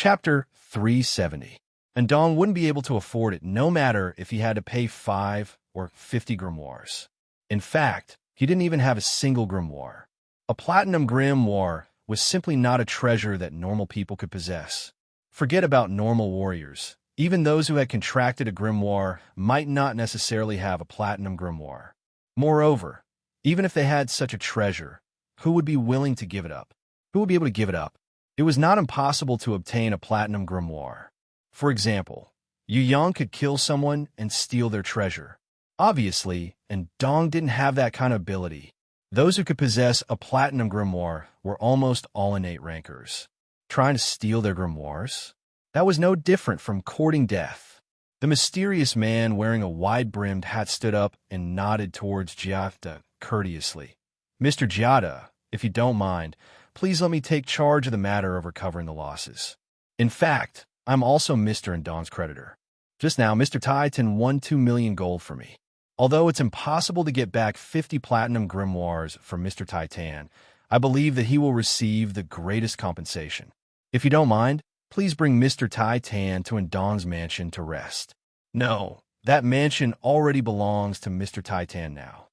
Chapter 370. And Dong wouldn't be able to afford it no matter if he had to pay 5 or 50 grimoires. In fact, he didn't even have a single grimoire. A platinum grimoire was simply not a treasure that normal people could possess. Forget about normal warriors. Even those who had contracted a grimoire might not necessarily have a platinum grimoire. Moreover, even if they had such a treasure, who would be willing to give it up? Who would be able to give it up? It was not impossible to obtain a platinum grimoire. For example, Yu Yang could kill someone and steal their treasure. Obviously, and Dong didn't have that kind of ability. Those who could possess a platinum grimoire were almost all innate rankers. Trying to steal their grimoires? That was no different from courting death. The mysterious man wearing a wide-brimmed hat stood up and nodded towards Jiada courteously. Mr. Jiada, if you don't mind, please let me take charge of the matter of recovering the losses. In fact, I'm also Mr. and Dong's creditor. Just now, Mr. Titan won 2 million gold for me. Although it's impossible to get back 50 platinum grimoires from Mr. Titan, I believe that he will receive the greatest compensation. If you don't mind, please bring Mr. Titan to Dong's mansion to rest. No, that mansion already belongs to Mr. Titan now.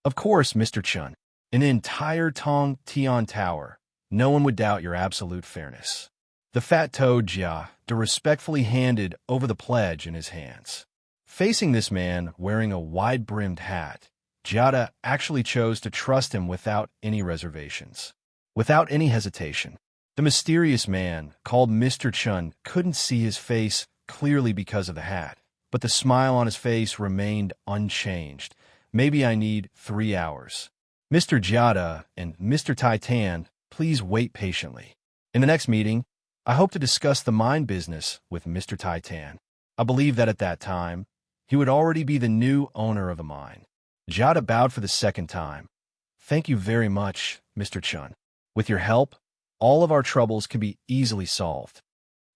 Of course, Mr. Chun. In the entire Tong Tian Tower, no one would doubt your absolute fairness. The fat toad Jia respectfully handed over the pledge in his hands. Facing this man wearing a wide-brimmed hat, Jiada actually chose to trust him without any reservations. Without any hesitation. The mysterious man, called Mr. Chun, couldn't see his face clearly because of the hat, but the smile on his face remained unchanged. Maybe I need 3 hours. Mr. Jiada and Mr. Titan, please wait patiently. In the next meeting, I hope to discuss the mine business with Mr. Titan. I believe that at that time, he would already be the new owner of the mine. Jiada bowed for the second time. Thank you very much, Mr. Chun. With your help, all of our troubles can be easily solved.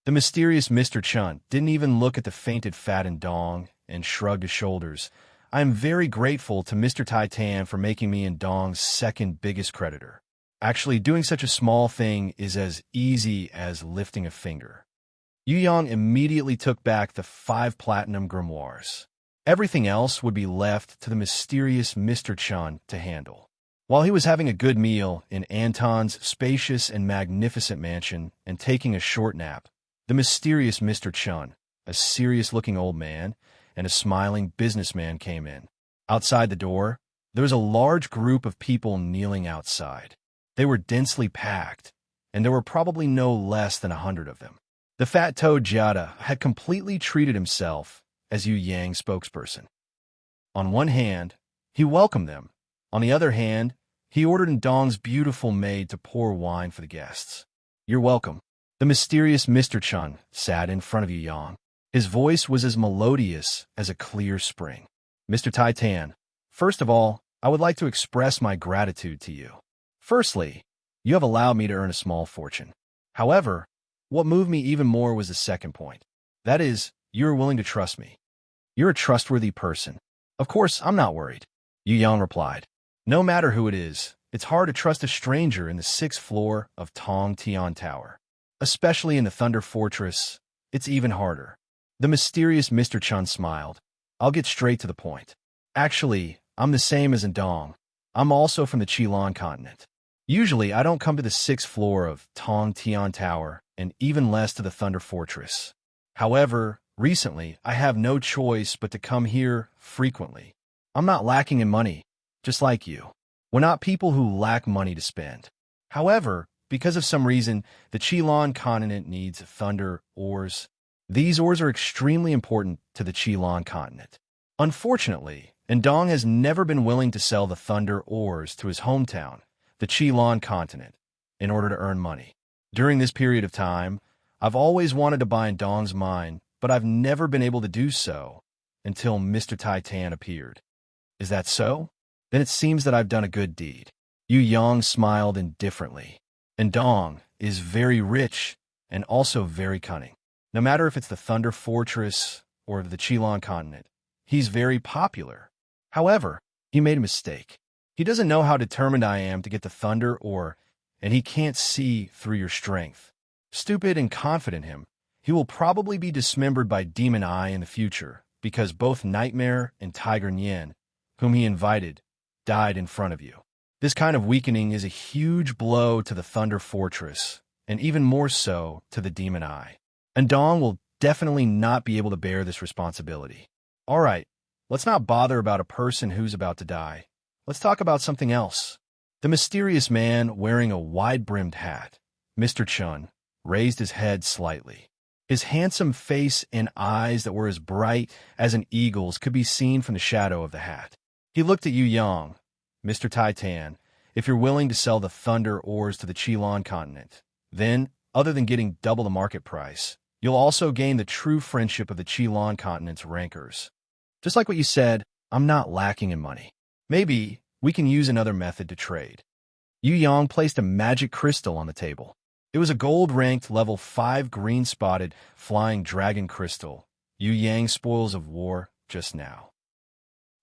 The mysterious Mr. Chun didn't even look at the fainted fat and Dong and shrugged his shoulders. I am very grateful to Mr. Titan for making me and Dong's second biggest creditor. Actually, doing such a small thing is as easy as lifting a finger. Yu Yang immediately took back the 5 platinum grimoires. Everything else would be left to the mysterious Mr. Chun to handle. While he was having a good meal in Anton's spacious and magnificent mansion and taking a short nap, the mysterious Mr. Chun, a serious-looking old man, and a smiling businessman came in. Outside the door, there was a large group of people kneeling outside. They were densely packed, and there were probably no less than 100 of them. The fat toad Jiada had completely treated himself as Yu Yang's spokesperson. On one hand, he welcomed them. On the other hand, he ordered Dong's beautiful maid to pour wine for the guests. You're welcome. The mysterious Mr. Chun sat in front of Yu Yang. His voice was as melodious as a clear spring. Mr. Titan, first of all, I would like to express my gratitude to you. Firstly, you have allowed me to earn a small fortune. However, what moved me even more was the second point. That is, you are willing to trust me. You're a trustworthy person. Of course, I'm not worried. Yu Yang replied. No matter who it is, it's hard to trust a stranger in the 6th floor of Tong Tian Tower. Especially in the Thunder Fortress, it's even harder. The mysterious Mr. Chun smiled. I'll get straight to the point. Actually, I'm the same as Dong. I'm also from the Qilin continent. Usually, I don't come to the 6th floor of Tong Tian Tower, and even less to the Thunder Fortress. However, recently, I have no choice but to come here frequently. I'm not lacking in money, just like you. We're not people who lack money to spend. However, because of some reason, the Qilin continent needs thunder ores. These ores are extremely important to the Qilin continent. Unfortunately, Dong has never been willing to sell the thunder ores to his hometown, the Qilin continent, in order to earn money. During this period of time, I've always wanted to buy Dong's mine, but I've never been able to do so until Mr. Titan appeared. Is that so? Then it seems that I've done a good deed. Yu Yang smiled indifferently. Dong is very rich and also very cunning. No matter if it's the Thunder Fortress or the Qilin continent, he's very popular. However, he made a mistake. He doesn't know how determined I am to get the thunder ore, and he can't see through your strength. Stupid and confident him, he will probably be dismembered by Demon Eye in the future, because both Nightmare and Tiger Nyan, whom he invited, died in front of you. This kind of weakening is a huge blow to the Thunder Fortress, and even more so to the Demon Eye. And Dong will definitely not be able to bear this responsibility. All right, let's not bother about a person who's about to die. Let's talk about something else. The mysterious man wearing a wide-brimmed hat, Mr. Chun, raised his head slightly. His handsome face and eyes that were as bright as an eagle's could be seen from the shadow of the hat. He looked at Yu Yang, Mr. Titan, if you're willing to sell the Thunder ores to the Qilin continent, then, other than getting double the market price, you'll also gain the true friendship of the Qilin continent's rankers. Just like what you said, I'm not lacking in money. Maybe we can use another method to trade. Yu Yang placed a magic crystal on the table. It was a gold-ranked level 5 green-spotted flying dragon crystal, Yu Yang's spoils of war just now.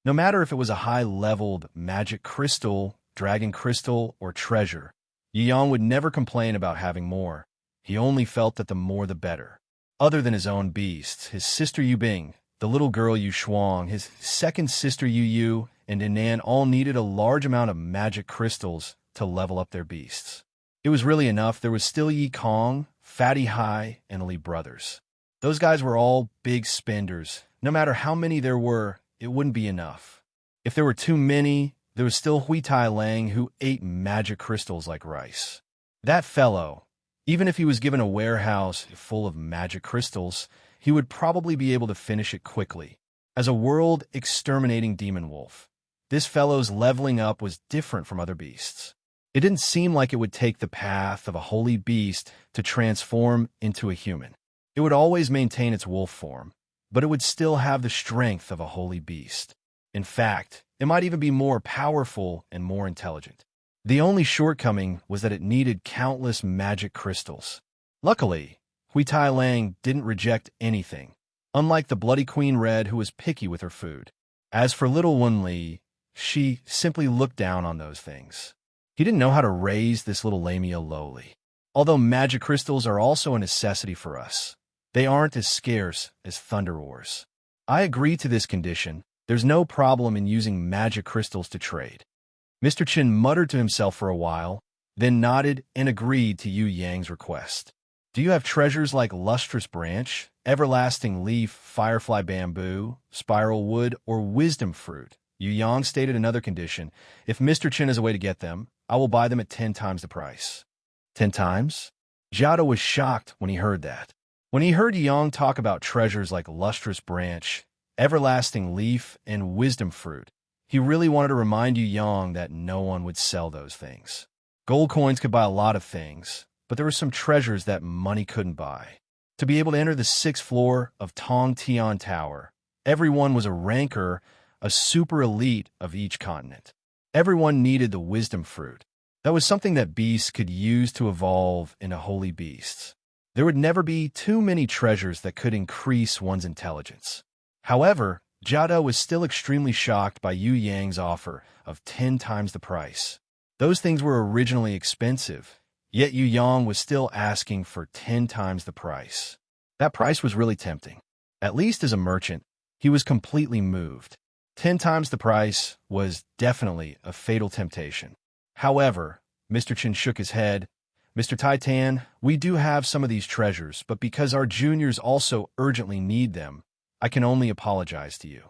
No matter if it was a high-leveled magic crystal, dragon crystal, or treasure, Yu Yang would never complain about having more. He only felt that the more the better. Other than his own beasts, his sister Yu Bing, the little girl Yu Shuang, his second sister Yu Yu, and Inan all needed a large amount of magic crystals to level up their beasts. It was really enough. There was still Yi Kong, Fatty Hai, and Li brothers. Those guys were all big spenders. No matter how many there were, it wouldn't be enough. If there were too many, there was still Hui Tai Lang who ate magic crystals like rice. That fellow, even if he was given a warehouse full of magic crystals, he would probably be able to finish it quickly. As a world-exterminating demon wolf, this fellow's leveling up was different from other beasts. It didn't seem like it would take the path of a holy beast to transform into a human. It would always maintain its wolf form, but it would still have the strength of a holy beast. In fact, it might even be more powerful and more intelligent. The only shortcoming was that it needed countless magic crystals. Luckily, Hui Tai Lang didn't reject anything, unlike the Bloody Queen Red who was picky with her food. As for little Wen Li, she simply looked down on those things. He didn't know how to raise this little Lamia lowly. Although magic crystals are also a necessity for us, they aren't as scarce as Thunder ores. I agree to this condition. There's no problem in using magic crystals to trade. Mr. Chin muttered to himself for a while, then nodded and agreed to Yu Yang's request. Do you have treasures like Lustrous Branch, Everlasting Leaf, Firefly Bamboo, Spiral Wood, or Wisdom Fruit? Yu Yang stated another condition. If Mr. Chin has a way to get them, I will buy them at 10 times the price. 10 times? Jiao was shocked when he heard that. When he heard Yang talk about treasures like Lustrous Branch, Everlasting Leaf, and Wisdom Fruit, he really wanted to remind Yu Yang that no one would sell those things. Gold coins could buy a lot of things, but there were some treasures that money couldn't buy. To be able to enter the 6th floor of Tong Tian Tower, everyone was a ranker, a super elite of each continent. Everyone needed the Wisdom Fruit. That was something that beasts could use to evolve into holy beasts. There would never be too many treasures that could increase one's intelligence. However, Jiao was still extremely shocked by Yu Yang's offer of 10 times the price. Those things were originally expensive, yet Yu Yang was still asking for 10 times the price. That price was really tempting. At least as a merchant, he was completely moved. 10 times the price was definitely a fatal temptation. However, Mr. Chin shook his head. Mr. Titan, we do have some of these treasures, but because our juniors also urgently need them, I can only apologize to you.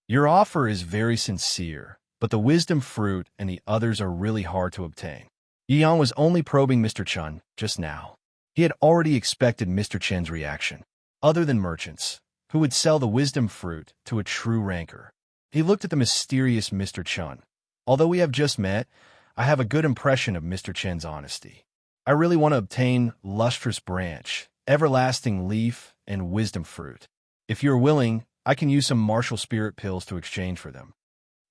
Your offer is very sincere, but the Wisdom Fruit and the others are really hard to obtain. Yu Yang was only probing Mr. Chun just now. He had already expected Mr. Chen's reaction. Other than merchants, who would sell the Wisdom Fruit to a true ranker. He looked at the mysterious Mr. Chun. Although we have just met, I have a good impression of Mr. Chen's honesty. I really want to obtain Lustrous Branch, Everlasting Leaf, and Wisdom Fruit. If you're willing, I can use some Martial Spirit Pills to exchange for them.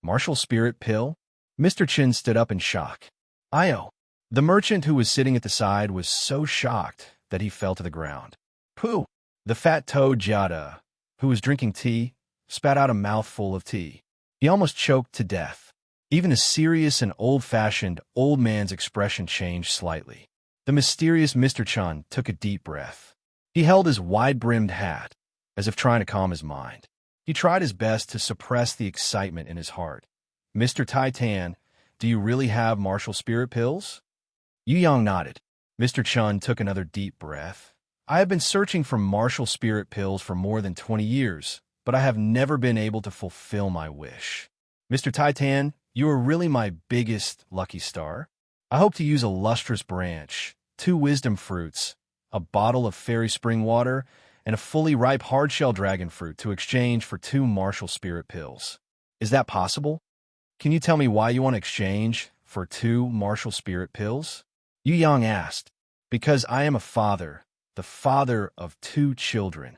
Martial Spirit Pill? Mr. Chin stood up in shock. Io. The merchant who was sitting at the side was so shocked that he fell to the ground. Pooh! The fat toad Jiao, who was drinking tea, spat out a mouthful of tea. He almost choked to death. Even a serious and old-fashioned old man's expression changed slightly. The The mysterious Mr. Chun took a deep breath. He held his wide-brimmed hat, as if trying to calm his mind. He tried his best to suppress the excitement in his heart. "Mr. Titan, do you really have martial spirit pills?" Yu Yang nodded. Mr. Chun took another deep breath. "I have been searching for martial spirit pills for more than 20 years, but I have never been able to fulfill my wish. Mr. Titan, you are really my biggest lucky star. I hope to use a lustrous branch, 2 wisdom fruits, a bottle of fairy spring water, and a fully ripe hard-shell dragon fruit to exchange for 2 martial spirit pills. Is that possible? Can you tell me why you want to exchange for 2 martial spirit pills?" Yu Yang asked. "Because I am a father, the father of 2 children."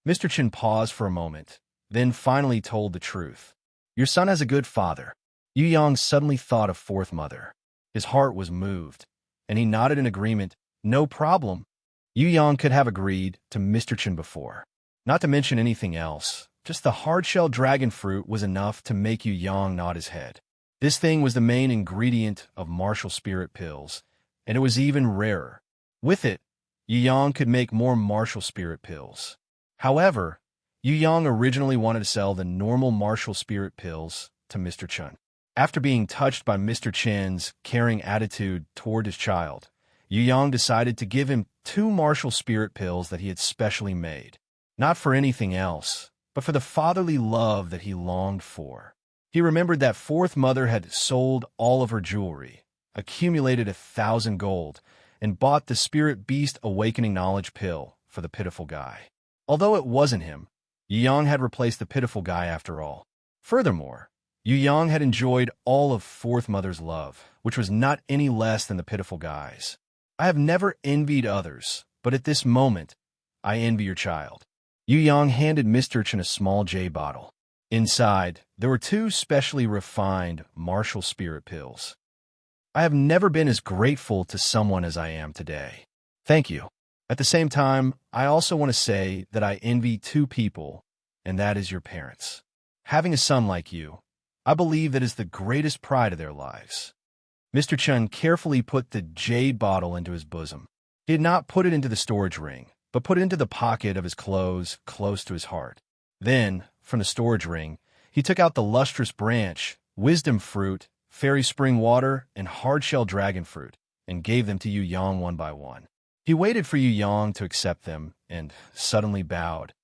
Mr. Chin paused for a moment, then finally told the truth. "Your son has a good father." Yu Yang suddenly thought of fourth mother. His heart was moved, and he nodded in agreement. No problem. Yu Yang could have agreed to Mr. Chin before. Not to mention anything else, just the hard-shell dragon fruit was enough to make Yu Yang nod his head. This thing was the main ingredient of martial spirit pills, and it was even rarer. With it, Yu Yang could make more martial spirit pills. However, Yu Yang originally wanted to sell the normal martial spirit pills to Mr. Chun. After being touched by Mr. Chin's caring attitude toward his child, Yu Yang decided to give him 2 martial spirit pills that he had specially made. Not for anything else, but for the fatherly love that he longed for. He remembered that fourth mother had sold all of her jewelry, accumulated 1,000 gold, and bought the Spirit Beast Awakening Knowledge pill for the pitiful guy. Although it wasn't him, Yu Yang had replaced the pitiful guy after all. Furthermore, Yu Yang had enjoyed all of fourth mother's love, which was not any less than the pitiful guy's. "I have never envied others, but at this moment, I envy your child." Yu Yang handed Mr. Chen a small jade bottle. Inside, there were 2 specially refined martial spirit pills. "I have never been as grateful to someone as I am today. Thank you. At the same time, I also want to say that I envy 2 people, and that is your parents. Having a son like you, I believe that is the greatest pride of their lives." Mr. Chun carefully put the jade bottle into his bosom. He had not put it into the storage ring, but put it into the pocket of his clothes close to his heart. Then, from the storage ring, he took out the lustrous branch, wisdom fruit, fairy spring water, and hard-shell dragon fruit, and gave them to Yu Yang one by one. He waited for Yu Yang to accept them, and suddenly bowed.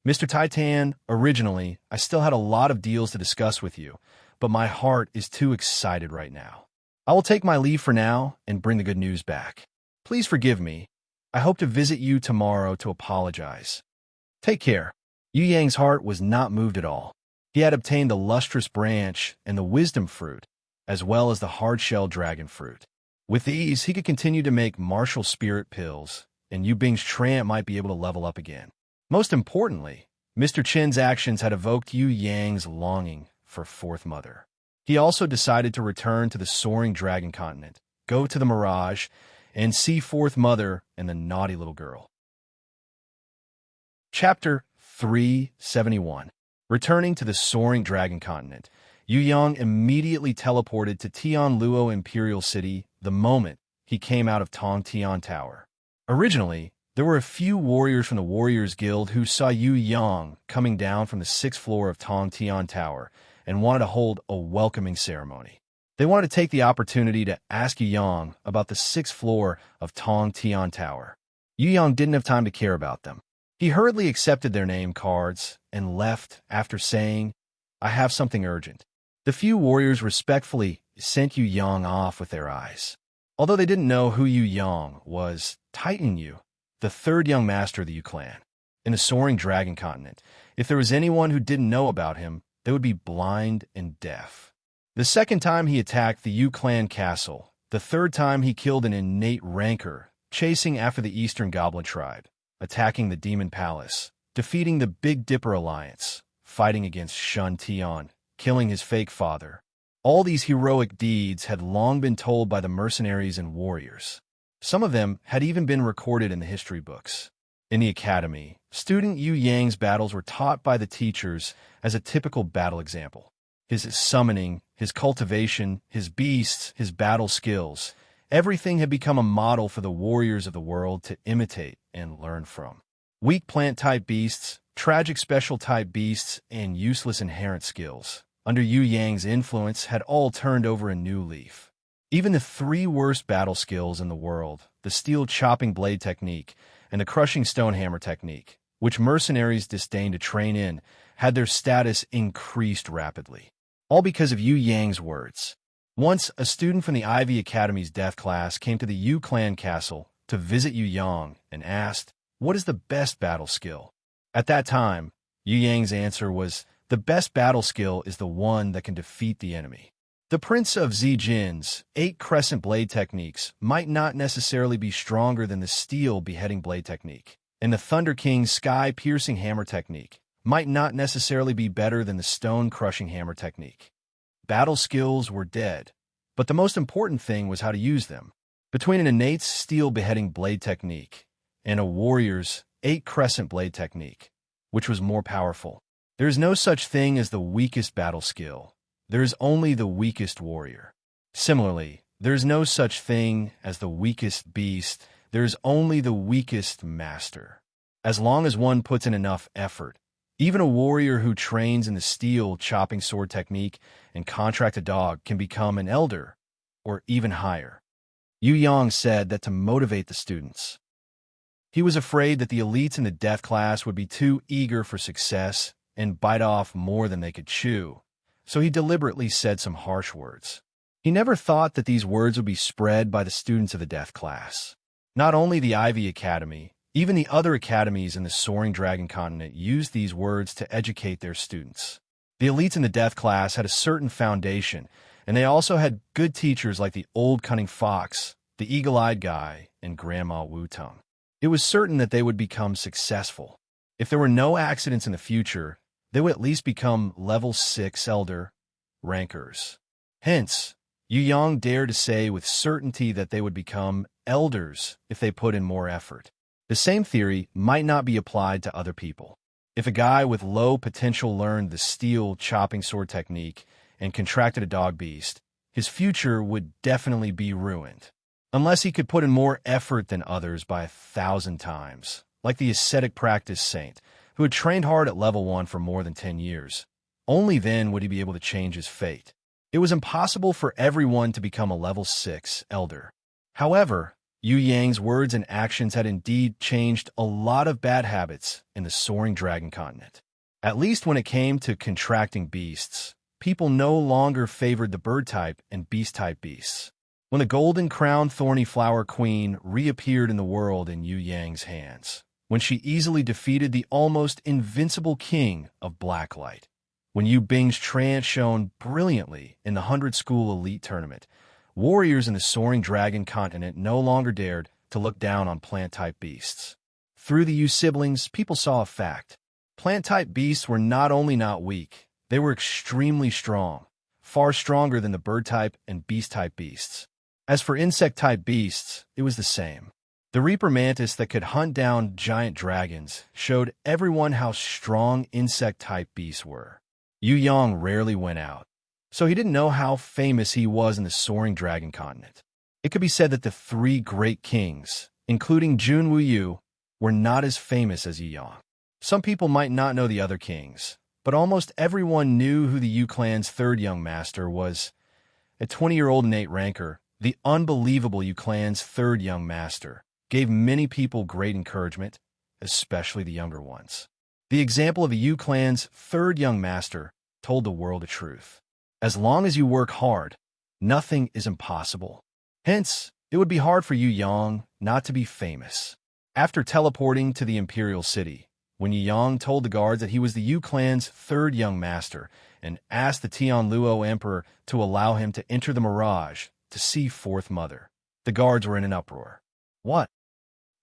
"Mr. Titan, originally, I still had a lot of deals to discuss with you, but my heart is too excited right now. I will take my leave for now and bring the good news back. Please forgive me. I hope to visit you tomorrow to apologize. Take care." Yu Yang's heart was not moved at all. He had obtained the lustrous branch and the wisdom fruit, as well as the hard-shell dragon fruit. With these, he could continue to make martial spirit pills, and Yu Bing's tramp might be able to level up again. Most importantly, Mr. Chin's actions had evoked Yu Yang's longing for fourth mother. He also decided to return to the soaring dragon continent, go to the Mirage, and see fourth mother and the naughty little girl. Chapter 371. Returning to the soaring dragon continent, Yu Yang immediately teleported to Tianluo Imperial City the moment he came out of Tong Tian Tower. Originally, there were a few warriors from the Warriors Guild who saw Yu Yang coming down from the 6th floor of Tong Tian Tower and wanted to hold a welcoming ceremony. They wanted to take the opportunity to ask Yu Yang about the 6th floor of Tong Tian Tower. Yu Yang didn't have time to care about them. He hurriedly accepted their name cards and left after saying, "I have something urgent." The few warriors respectfully sent Yu Yang off with their eyes. Although they didn't know who Yu Yang was, Titan Yu, the 3rd young master of the Yu clan, in the soaring dragon continent, if there was anyone who didn't know about him, they would be blind and deaf. The 2nd time he attacked the Yu clan castle, the 3rd time he killed an innate rancor, chasing after the Eastern Goblin tribe, attacking the Demon Palace, defeating the Big Dipper Alliance, fighting against Shun Tian, killing his fake father. All these heroic deeds had long been told by the mercenaries and warriors. Some of them had even been recorded in the history books. In the academy, student Yu Yang's battles were taught by the teachers as a typical battle example. His summoning, his cultivation, his beasts, his battle skills, Everything had become a model for the warriors of the world to imitate and learn from. Weak plant-type beasts, tragic special-type beasts, and useless inherent skills, under Yu Yang's influence, had all turned over a new leaf. Even the three worst battle skills in the world, the steel chopping blade technique and the crushing stone hammer technique, which mercenaries disdained to train in, had their status increased rapidly. All because of Yu Yang's words. Once, a student from the Ivy Academy's death class came to the Yu clan castle to visit Yu Yang and asked, "What is the best battle skill?" At that time, Yu Yang's answer was, "The best battle skill is the one that can defeat the enemy." The Prince of Zijin's 8 crescent blade techniques might not necessarily be stronger than the steel beheading blade technique, and the Thunder King's sky-piercing hammer technique might not necessarily be better than the stone-crushing hammer technique. Battle skills were dead, but the most important thing was how to use them. Between an innate steel beheading blade technique and a warrior's 8 crescent blade technique, which was more powerful, there is no such thing as the weakest battle skill. There is only the weakest warrior. Similarly, there is no such thing as the weakest beast. There is only the weakest master. As long as one puts in enough effort, even a warrior who trains in the steel chopping sword technique and contracted dog can become an elder, or even higher. Yu Yang said that to motivate the students. He was afraid that the elites in the death class would be too eager for success and bite off more than they could chew, so he deliberately said some harsh words. He never thought that these words would be spread by the students of the death class. Not only the Ivy Academy, even the other academies in the Soaring Dragon continent used these words to educate their students. The elites in the death class had a certain foundation, and they also had good teachers like the Old Cunning Fox, the Eagle-Eyed Guy, and Grandma Wu-Tung. It was certain that they would become successful. If there were no accidents in the future, they would at least become level 6 elder rankers. Hence, Yu Yang dared to say with certainty that they would become elders if they put in more effort. The same theory might not be applied to other people. If a guy with low potential learned the steel chopping sword technique and contracted a dog beast, his future would definitely be ruined. Unless he could put in more effort than others by 1,000 times, like the ascetic practice saint, who had trained hard at level 1 for more than 10 years. Only then would he be able to change his fate. It was impossible for everyone to become a level 6 elder. However, Yu Yang's words and actions had indeed changed a lot of bad habits in the Soaring Dragon continent. At least when it came to contracting beasts, people no longer favored the bird-type and beast-type beasts. When the golden-crowned thorny flower queen reappeared in the world in Yu Yang's hands, when she easily defeated the almost invincible king of Blacklight, when Yu Bing's trance shone brilliantly in the 100-school elite tournament, warriors in the Soaring Dragon continent no longer dared to look down on plant-type beasts. Through the Yu siblings, people saw a fact. Plant-type beasts were not only not weak, they were extremely strong, far stronger than the bird-type and beast-type beasts. As for insect-type beasts, it was the same. The Reaper Mantis that could hunt down giant dragons showed everyone how strong insect-type beasts were. Yu Yang rarely went out, so he didn't know how famous he was in the Soaring Dragon continent. It could be said that the 3 great kings, including Jun Wuyu, were not as famous as Yu Yang. Some people might not know the other kings, but almost everyone knew who the Yu clan's 3rd young master was. A 20-year-old innate ranker, the unbelievable Yu clan's 3rd young master, gave many people great encouragement, especially the younger ones. The example of a Yu clan's 3rd young master told the world the truth. As long as you work hard, nothing is impossible. Hence, it would be hard for Yu Yang not to be famous. After teleporting to the Imperial City, when Yu Yang told the guards that he was the Yu clan's 3rd young master and asked the Tianluo Emperor to allow him to enter the Mirage to see 4th Mother, the guards were in an uproar. What?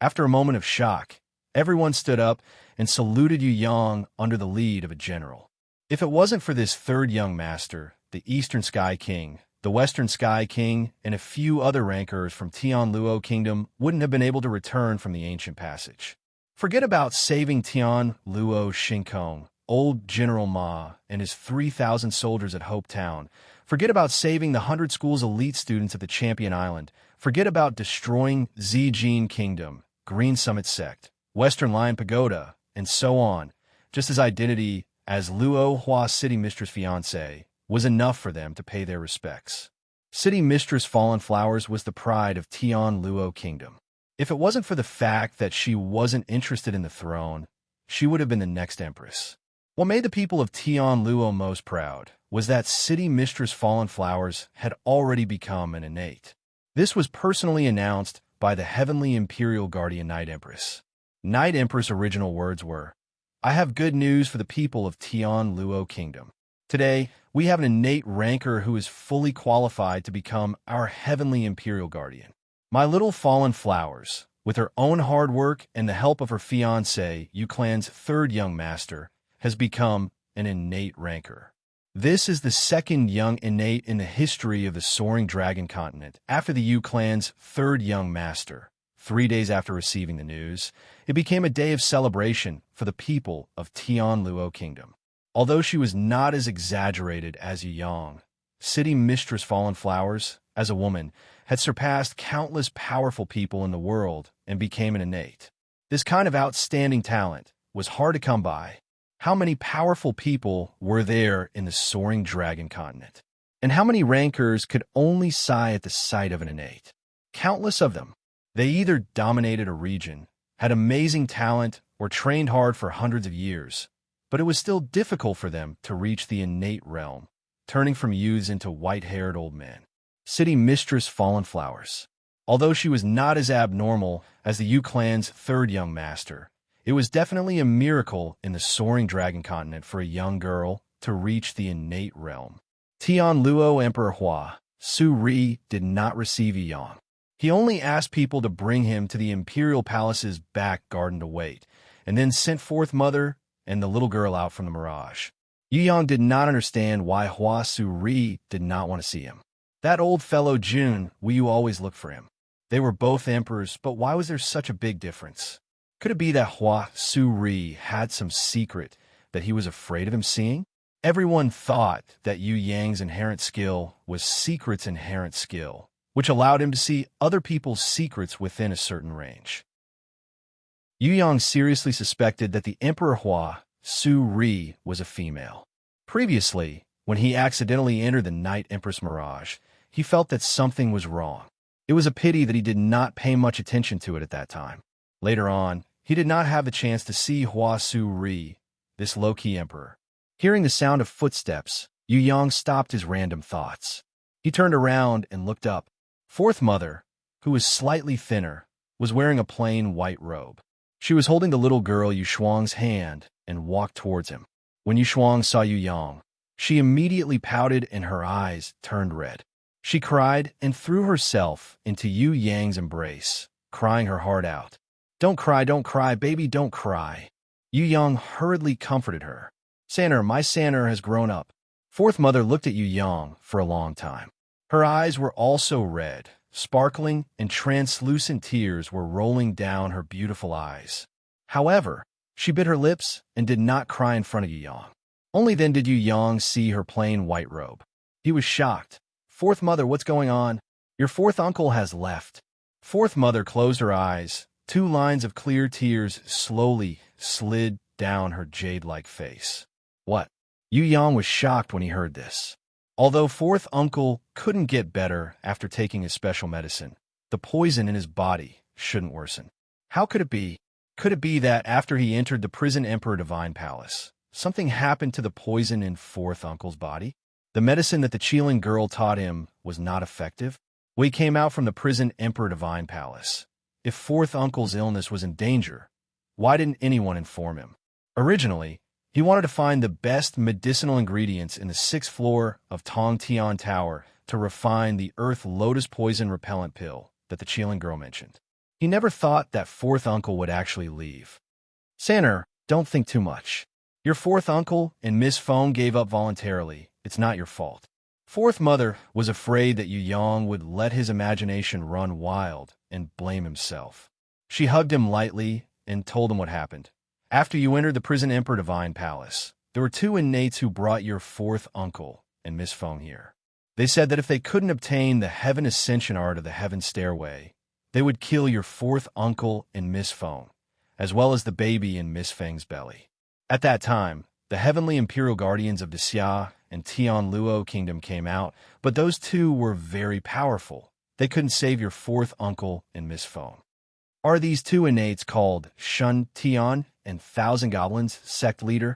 After a moment of shock, everyone stood up and saluted Yu Yang under the lead of a general. If it wasn't for this 3rd young master, the Eastern Sky King, the Western Sky King, and a few other rankers from Tianluo Kingdom wouldn't have been able to return from the ancient passage. Forget about saving Tianluo Shinkong, old General Ma, and his 3,000 soldiers at Hope Town. Forget about saving the 100 schools elite students at the Champion Island Forget about destroying Zijin Kingdom, Green Summit Sect, Western Lion Pagoda, and so on, just his identity as Luo Hua City Mistress Fiancé was enough for them to pay their respects. City Mistress Fallen Flowers was the pride of Tian Luo Kingdom. If it wasn't for the fact that she wasn't interested in the throne, she would have been the next empress. What made the people of Tian Luo most proud was that City Mistress Fallen Flowers had already become an innate. This was personally announced by the Heavenly Imperial Guardian Night Empress. Night Empress' original words were, "I have good news for the people of Tian Luo Kingdom. Today, we have an innate ranker who is fully qualified to become our Heavenly Imperial Guardian. My little Fallen Flowers, with her own hard work and the help of her fiancé, Clan's third young master, has become an innate ranker. This is the second young innate in the history of the Soaring Dragon Continent after the Clan's third young master. 3 days after receiving the news, it became a day of celebration for the people of Tian Luo Kingdom. Although she was not as exaggerated as Yang, City Mistress Fallen Flowers, as a woman, had surpassed countless powerful people in the world and became an innate. This kind of outstanding talent was hard to come by. How many powerful people were there in the Soaring Dragon Continent? And how many rankers could only sigh at the sight of an innate? Countless of them. They either dominated a region, had amazing talent, or trained hard for hundreds of years, but it was still difficult for them to reach the innate realm, turning from youths into white-haired old men. City Mistress Fallen Flowers. Although she was not as abnormal as the Clan's third young master, it was definitely a miracle in the Soaring Dragon Continent for a young girl to reach the innate realm. Tian Luo Emperor Hua Su Ri did not receive Yang. He only asked people to bring him to the Imperial Palace's back garden to wait, and then sent forth Mother and the little girl out from the mirage. Yang did not understand why Hua Su Ri did not want to see him. That old fellow Jun, you always look for him. They were both emperors, but why was there such a big difference? Could it be that Hua Su Ri had some secret that he was afraid of him seeing? Everyone thought that Yu Yang's inherent skill was secret's inherent skill, which allowed him to see other people's secrets within a certain range. Yu Yang seriously suspected that the Emperor Hua Su Ri was a female. Previously, when he accidentally entered the Night Empress Mirage, he felt that something was wrong. It was a pity that he did not pay much attention to it at that time. Later on, he did not have the chance to see Hua Su Ri, this low-key emperor. Hearing the sound of footsteps, Yu Yang stopped his random thoughts. He turned around and looked up. Fourth Mother, who was slightly thinner, was wearing a plain white robe. She was holding the little girl Yu Shuang's hand and walked towards him. When Yu Shuang saw Yu Yang, she immediately pouted and her eyes turned red. She cried and threw herself into Yu Yang's embrace, crying her heart out. Don't cry, baby, don't cry." Yu Yang hurriedly comforted her. "Sanner, my Sanner has grown up." Fourth Mother looked at Yu Yang for a long time. Her eyes were also red, sparkling, and translucent tears were rolling down her beautiful eyes. However, she bit her lips and did not cry in front of Yu Yang. Only then did Yu Yang see her plain white robe. He was shocked. "Fourth Mother, what's going on? Your fourth uncle has left." Fourth Mother closed her eyes. 2 lines of clear tears slowly slid down her jade-like face. "What?" Yu Yang was shocked when he heard this. Although fourth uncle couldn't get better after taking his special medicine, the poison in his body shouldn't worsen. How could it be? Could it be that after he entered the prison Emperor Divine Palace, something happened to the poison in fourth uncle's body? The medicine that the Qilin girl taught him was not effective? When he came out from the prison Emperor Divine Palace, if fourth uncle's illness was in danger, why didn't anyone inform him? Originally, he wanted to find the best medicinal ingredients in the 6th floor of Tong Tian Tower to refine the Earth Lotus Poison Repellent Pill that the Qilin girl mentioned. He never thought that fourth uncle would actually leave. "Sanner, don't think too much. Your fourth uncle and Miss Fong gave up voluntarily. It's not your fault." Fourth Mother was afraid that Yu Yang would let his imagination run wild and blame himself. She hugged him lightly and told him what happened. "After you entered the prison Emperor Divine Palace, there were 2 innates who brought your fourth uncle and Miss Fong here. They said that if they couldn't obtain the heaven ascension art of the heaven stairway, they would kill your fourth uncle in Miss Phone, as well as the baby in Miss Fang's belly. At that time, the heavenly imperial guardians of the Xia and Tian Luo kingdom came out, but those two were very powerful. They couldn't save your fourth uncle in Miss Phone. Are these two innates called Shun Tian and Thousand Goblins sect leader?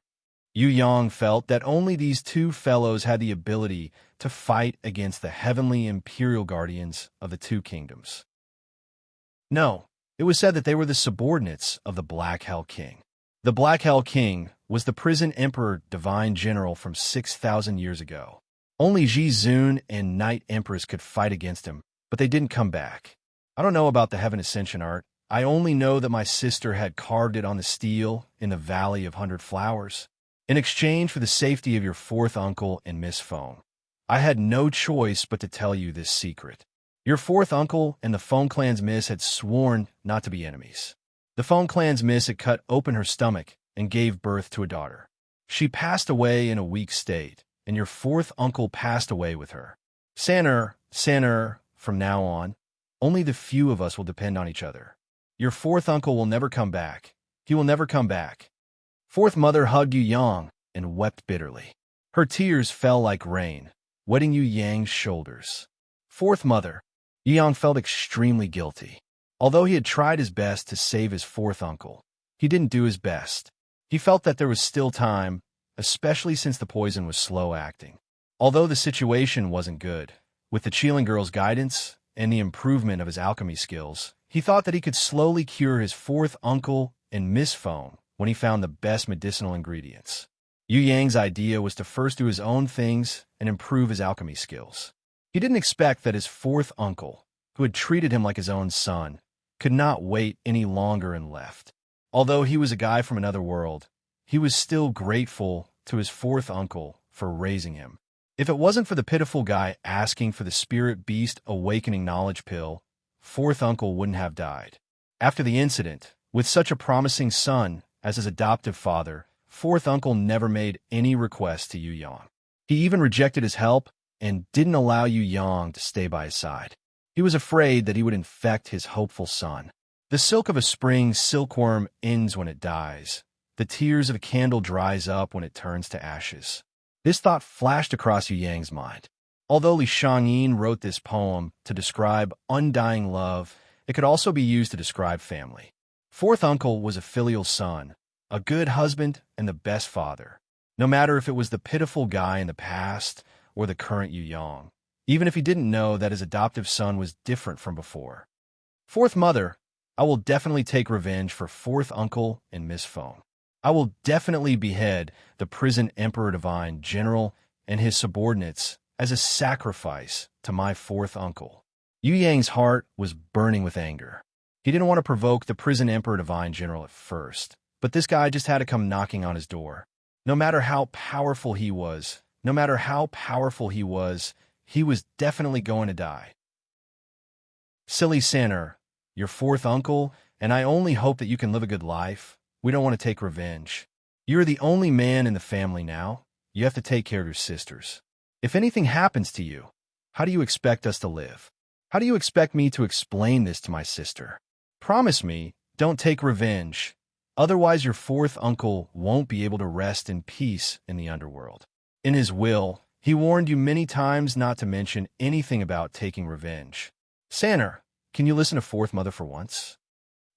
Yu Yang felt that only these two fellows had the ability to fight against the heavenly imperial guardians of the two kingdoms. No, it was said that they were the subordinates of the Black Hell King. The Black Hell King was the prison emperor divine general from 6,000 years ago. Only Ji Zun and Night Empress could fight against him, but they didn't come back. I don't know about the Heaven Ascension art. I only know that my sister had carved it on the steel in the Valley of 100 Flowers. In exchange for the safety of your fourth uncle and Miss Phone, I had no choice but to tell you this secret. Your fourth uncle and the Phone clan's miss had sworn not to be enemies. The Phone clan's miss had cut open her stomach and gave birth to a daughter. She passed away in a weak state, and your fourth uncle passed away with her. Sanur, from now on, only the few of us will depend on each other. Your fourth uncle will never come back. He will never come back. Fourth mother hugged Yu Yang and wept bitterly. Her tears fell like rain, wetting Yu Yang's shoulders. Fourth mother, Yu Yang felt extremely guilty. Although he had tried his best to save his fourth uncle, he didn't do his best. He felt that there was still time, especially since the poison was slow acting. Although the situation wasn't good, with the Qilin girl's guidance and the improvement of his alchemy skills, he thought that he could slowly cure his fourth uncle and Miss Phone when he found the best medicinal ingredients. Yu Yang's idea was to first do his own things and improve his alchemy skills. He didn't expect that his fourth uncle, who had treated him like his own son, could not wait any longer and left. Although he was a guy from another world, he was still grateful to his fourth uncle for raising him. If it wasn't for the pitiful guy asking for the Spirit Beast Awakening Knowledge Pill, fourth uncle wouldn't have died. After the incident, with such a promising son as his adoptive father, fourth uncle never made any request to Yu Yang. He even rejected his help and didn't allow Yu Yang to stay by his side. He was afraid that he would infect his hopeful son. The silk of a spring silkworm ends when it dies. The tears of a candle dries up when it turns to ashes. This thought flashed across Yu Yang's mind. Although Li Shangyin wrote this poem to describe undying love, it could also be used to describe family. Fourth uncle was a filial son, a good husband, and the best father, no matter if it was the pitiful guy in the past or the current Yu Yang, even if he didn't know that his adoptive son was different from before. Fourth mother, I will definitely take revenge for fourth uncle and Miss Phone. I will definitely behead the prison Emperor Divine General and his subordinates as a sacrifice to my fourth uncle. Yu Yang's heart was burning with anger. He didn't want to provoke the prison Emperor Divine General at first, but this guy just had to come knocking on his door. No matter how powerful he was, he was definitely going to die. Silly Sanur, your fourth uncle, and I only hope that you can live a good life. We don't want to take revenge. You're the only man in the family now. You have to take care of your sisters. If anything happens to you, how do you expect us to live? How do you expect me to explain this to my sister? Promise me, don't take revenge. Otherwise, your fourth uncle won't be able to rest in peace in the underworld. In his will, he warned you many times not to mention anything about taking revenge. Sanur, can you listen to fourth mother for once?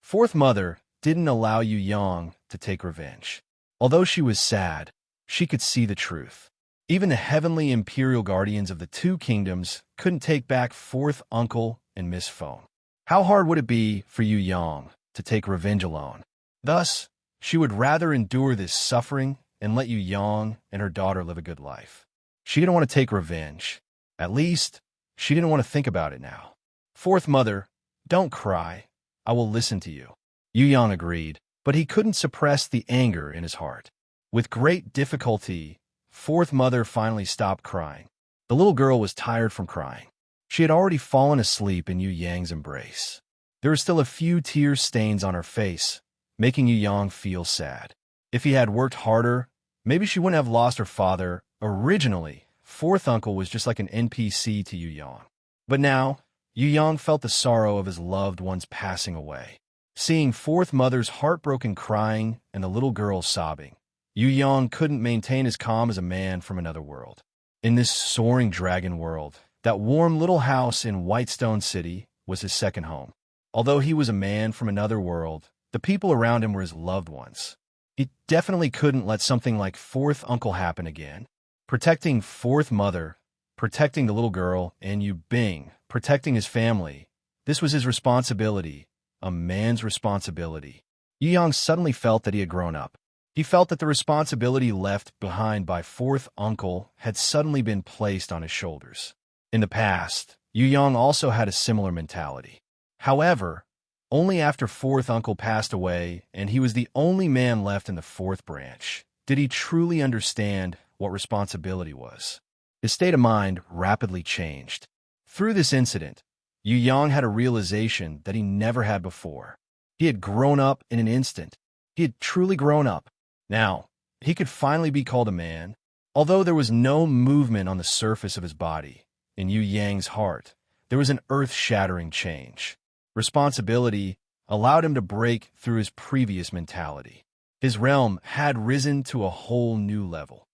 Fourth mother didn't allow Yu Yang to take revenge. Although she was sad, she could see the truth. Even the heavenly imperial guardians of the two kingdoms couldn't take back fourth uncle and Miss Phone. How hard would it be for Yu Yang to take revenge alone? Thus, she would rather endure this suffering and let Yu Yang and her daughter live a good life. She didn't want to take revenge. At least, she didn't want to think about it now. Fourth mother, don't cry. I will listen to you. Yu Yang agreed, but he couldn't suppress the anger in his heart. With great difficulty, fourth mother finally stopped crying. The little girl was tired from crying. She had already fallen asleep in Yu Yang's embrace. There were still a few tear stains on her face, making Yu Yang feel sad. If he had worked harder, maybe she wouldn't have lost her father. Originally, fourth uncle was just like an NPC to Yu Yang. But now, Yu Yang felt the sorrow of his loved ones passing away. Seeing fourth mother's heartbroken crying and the little girl sobbing, Yu Yang couldn't maintain his calm as a man from another world. In this soaring dragon world, that warm little house in Whitestone City was his second home. Although he was a man from another world, the people around him were his loved ones. He definitely couldn't let something like fourth uncle happen again. Protecting fourth mother, protecting the little girl, and Yu Bing, protecting his family. This was his responsibility, a man's responsibility. Yu Yang suddenly felt that he had grown up. He felt that the responsibility left behind by fourth uncle had suddenly been placed on his shoulders. In the past, Yu Yang also had a similar mentality. However, only after fourth uncle passed away and he was the only man left in the fourth branch did he truly understand what responsibility was. His state of mind rapidly changed. Through this incident, Yu Yang had a realization that he never had before. He had grown up in an instant. He had truly grown up. Now, he could finally be called a man. Although there was no movement on the surface of his body, in Yu Yang's heart, there was an earth-shattering change. Responsibility allowed him to break through his previous mentality. His realm had risen to a whole new level.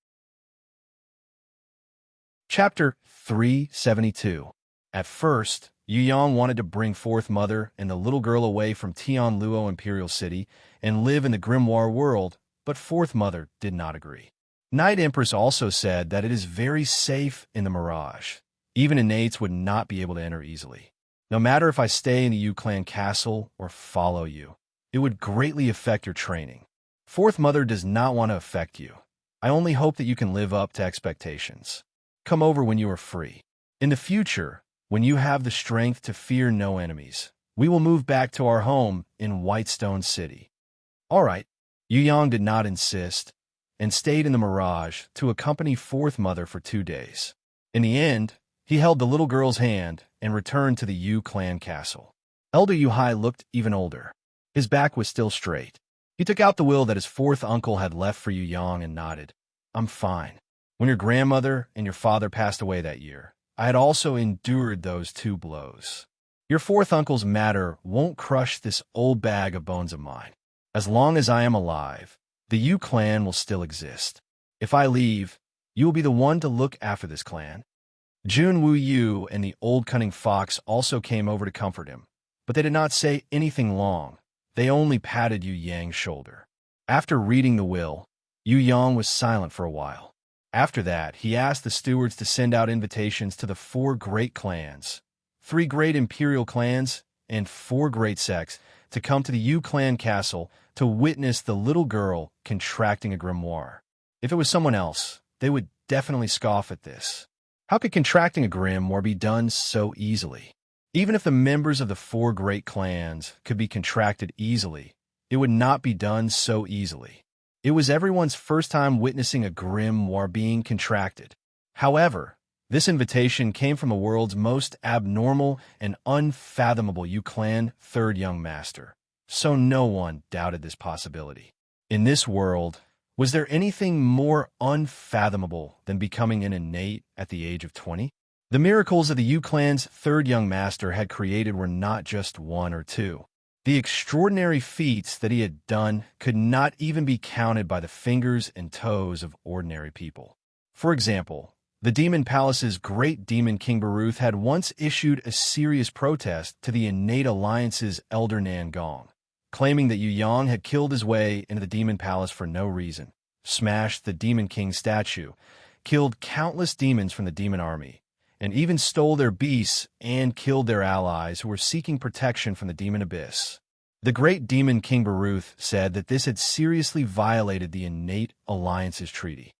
Chapter 372. At first, Yu Yang wanted to bring fourth mother and the little girl away from Tianluo Imperial City and live in the grimoire world, but fourth mother did not agree. Night Empress also said that it is very safe in the Mirage. Even innates would not be able to enter easily. No matter if I stay in the Yu Clan castle or follow you, it would greatly affect your training. Fourth mother does not want to affect you. I only hope that you can live up to expectations. Come over when you are free. In the future, when you have the strength to fear no enemies, we will move back to our home in Whitestone City. All right. Yu Yang did not insist and stayed in the Mirage to accompany fourth mother for 2 days. In the end, he held the little girl's hand and returned to the Yu Clan castle. Elder Yu Hai looked even older. His back was still straight. He took out the will that his fourth uncle had left for Yu Yang and nodded. I'm fine. When your grandmother and your father passed away that year, I had also endured those 2 blows. Your fourth uncle's matter won't crush this old bag of bones of mine. As long as I am alive, the Yu clan will still exist. If I leave, you will be the one to look after this clan. Jun Wu Yu and the old cunning fox also came over to comfort him, but they did not say anything long. They only patted Yu Yang's shoulder. After reading the will, Yu Yang was silent for a while. After that, he asked the stewards to send out invitations to the 4 great clans, 3 great imperial clans, and 4 great sects to come to the Yu clan castle to witness the little girl contracting a grimoire. If it was someone else, they would definitely scoff at this. How could contracting a grimoire be done so easily? Even if the members of the 4 great clans could be contracted easily, it would not be done so easily. It was everyone's first time witnessing a grimoire being contracted. However, this invitation came from the world's most abnormal and unfathomable Yu clan 3rd young master, so no one doubted this possibility. In this world, was there anything more unfathomable than becoming an innate at the age of 20? The miracles of the Yu clan's 3rd young master had created were not just 1 or 2. The extraordinary feats that he had done could not even be counted by the fingers and toes of ordinary people. For example, the Demon Palace's great demon King Baruth had once issued a serious protest to the innate alliance's elder Nan Gong, claiming that Yu Yang had killed his way into the Demon Palace for no reason, smashed the Demon King's statue, killed countless demons from the demon army, and even stole their beasts and killed their allies who were seeking protection from the demon abyss. The great demon King Baruth said that this had seriously violated the innate alliance's treaty.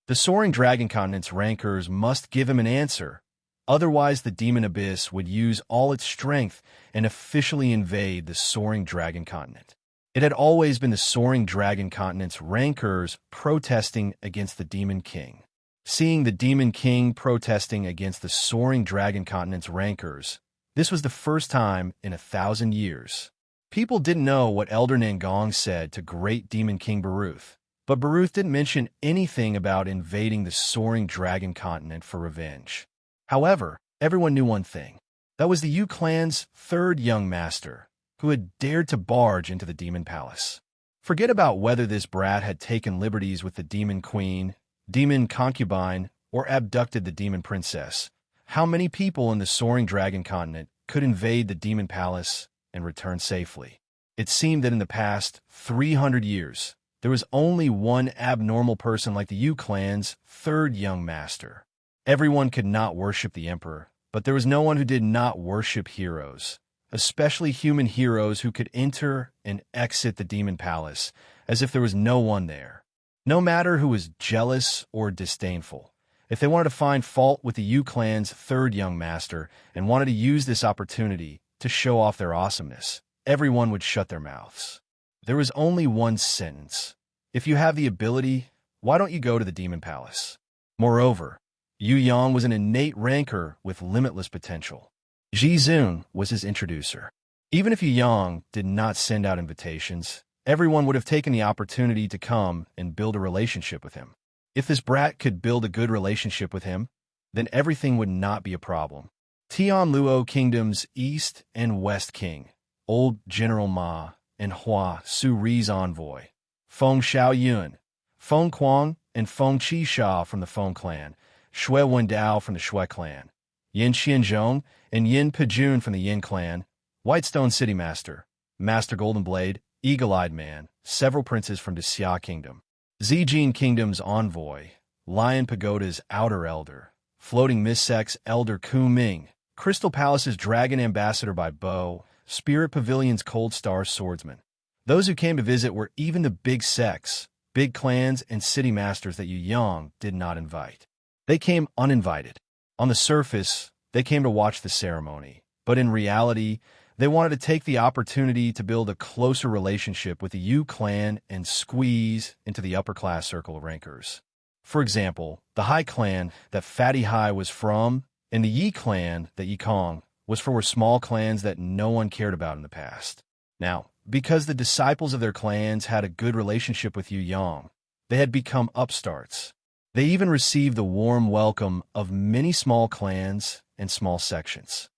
The soaring dragon continent's rankers must give him an answer, otherwise the demon abyss would use all its strength and officially invade the soaring dragon continent. It had always been the soaring dragon continent's rankers protesting against the demon king. Seeing the Demon King protesting against the soaring dragon continent's rankers, this was the first time in 1,000 years. People didn't know what Elder Nangong said to great Demon King Baruth, But Baruth didn't mention anything about invading the soaring dragon continent for revenge. However, everyone knew one thing. That was the Yu clan's third young master, who had dared to barge into the demon palace. Forget about whether this brat had taken liberties with the demon queen, demon concubine, or abducted the demon princess. How many people in the soaring dragon continent could invade the demon palace and return safely? It seemed that in the past 300 years, there was only one abnormal person like the Yu clan's third young master. Everyone could not worship the emperor, but there was no one who did not worship heroes, especially human heroes who could enter and exit the demon palace as if there was no one there. No matter who was jealous or disdainful, if they wanted to find fault with the Yu clan's third young master and wanted to use this opportunity to show off their awesomeness, everyone would shut their mouths. There was only one sentence. If you have the ability, why don't you go to the demon palace? Moreover, Yu Yang was an innate ranker with limitless potential. Ji Zun was his introducer. Even if Yu Yang did not send out invitations, everyone would have taken the opportunity to come and build a relationship with him. If this brat could build a good relationship with him, then everything would not be a problem. Tian Luo Kingdom's East and West King, Old General Ma, and Hua Su Ri's envoy, Feng Xiaoyun, Feng Quang, and Feng Qisha from the Feng clan, Shui Wendao from the Shui clan, Yin Qianzhong and Yin Pejun from the Yin clan, Whitestone City Master, Master Golden Blade, Eagle-Eyed Man, several princes from the Xia Kingdom, Zijin Kingdom's envoy, Lion Pagoda's outer elder, Floating Mist-Sect's elder Ku Ming, Crystal Palace's dragon ambassador by Bo, Spirit Pavilion's Cold Star swordsman. Those who came to visit were even the big sects, big clans, and city masters that Yu Yang did not invite. They came uninvited. On the surface, they came to watch the ceremony, but in reality, they wanted to take the opportunity to build a closer relationship with the Yu clan and squeeze into the upper-class circle of rankers. For example, the Hai clan that Fatty Hai was from, and the Yi clan that Yi Kong was for were small clans that no one cared about in the past. Now, because the disciples of their clans had a good relationship with Yu Yang, they had become upstarts. They even received the warm welcome of many small clans and small sections.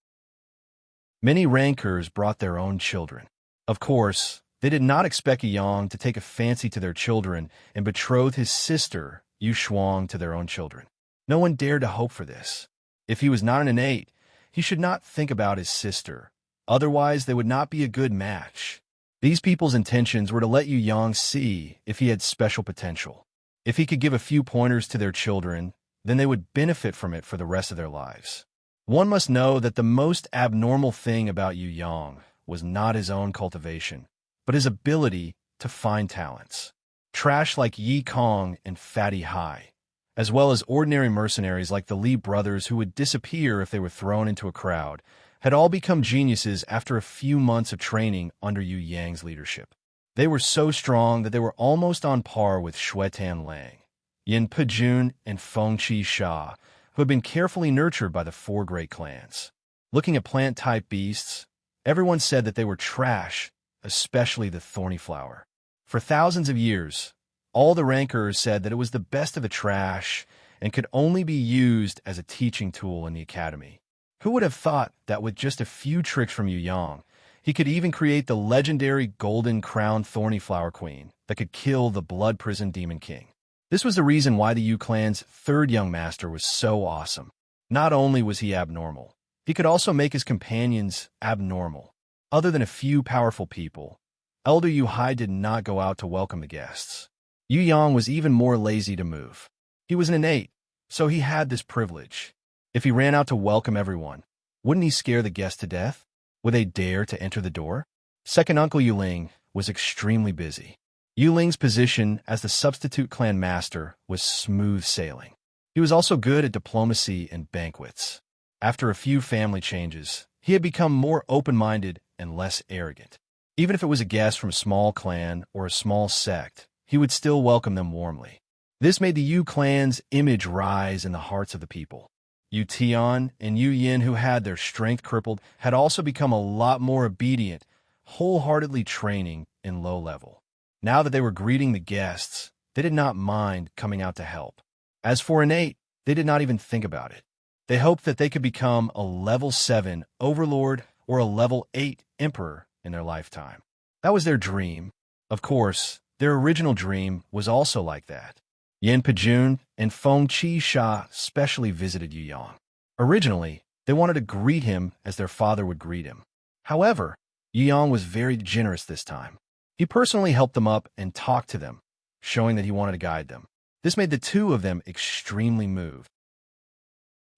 Many rankers brought their own children. Of course, they did not expect Yu Yang to take a fancy to their children and betroth his sister, Yu Shuang, to their own children. No one dared to hope for this. If he was not an innate, he should not think about his sister. Otherwise, they would not be a good match. These people's intentions were to let Yu Yang see if he had special potential. If he could give a few pointers to their children, then they would benefit from it for the rest of their lives. One must know that the most abnormal thing about Yu Yang was not his own cultivation, but his ability to find talents. Trash like Yi Kong and Fatty Hai, as well as ordinary mercenaries like the Li brothers who would disappear if they were thrown into a crowd, had all become geniuses after a few months of training under Yu Yang's leadership. They were so strong that they were almost on par with Xuetan Lang, Yin Pejun, and Feng Qisha, who had been carefully nurtured by the four great clans. Looking at plant-type beasts, everyone said that they were trash, especially the thorny flower. For thousands of years, all the rankers said that it was the best of the trash and could only be used as a teaching tool in the academy. Who would have thought that with just a few tricks from Yu Yang, he could even create the legendary golden crown thorny flower queen that could kill the blood prison demon king? This was the reason why the Yu clan's third young master was so awesome. Not only was he abnormal, he could also make his companions abnormal. Other than a few powerful people, Elder Yu Hai did not go out to welcome the guests. Yu Yang was even more lazy to move. He was an innate, so he had this privilege. If he ran out to welcome everyone, wouldn't he scare the guests to death? Would they dare to enter the door? Second Uncle Yuling was extremely busy. Yuling's position as the substitute clan master was smooth sailing. He was also good at diplomacy and banquets. After a few family changes, he had become more open-minded and less arrogant. Even if it was a guest from a small clan or a small sect, he would still welcome them warmly. This made the Yu clan's image rise in the hearts of the people. Yu Tian and Yu Yin, who had their strength crippled, had also become a lot more obedient, wholeheartedly training in low level. Now that they were greeting the guests, they did not mind coming out to help. As for innate, they did not even think about it. They hoped that they could become a level 7 overlord or a level 8 emperor in their lifetime. That was their dream. Of course, their original dream was also like that. Yin Pejun and Feng Qi Sha specially visited Yu Yang. Originally, they wanted to greet him as their father would greet him. However, Yu Yang was very generous this time. He personally helped them up and talked to them, showing that he wanted to guide them. This made the two of them extremely moved.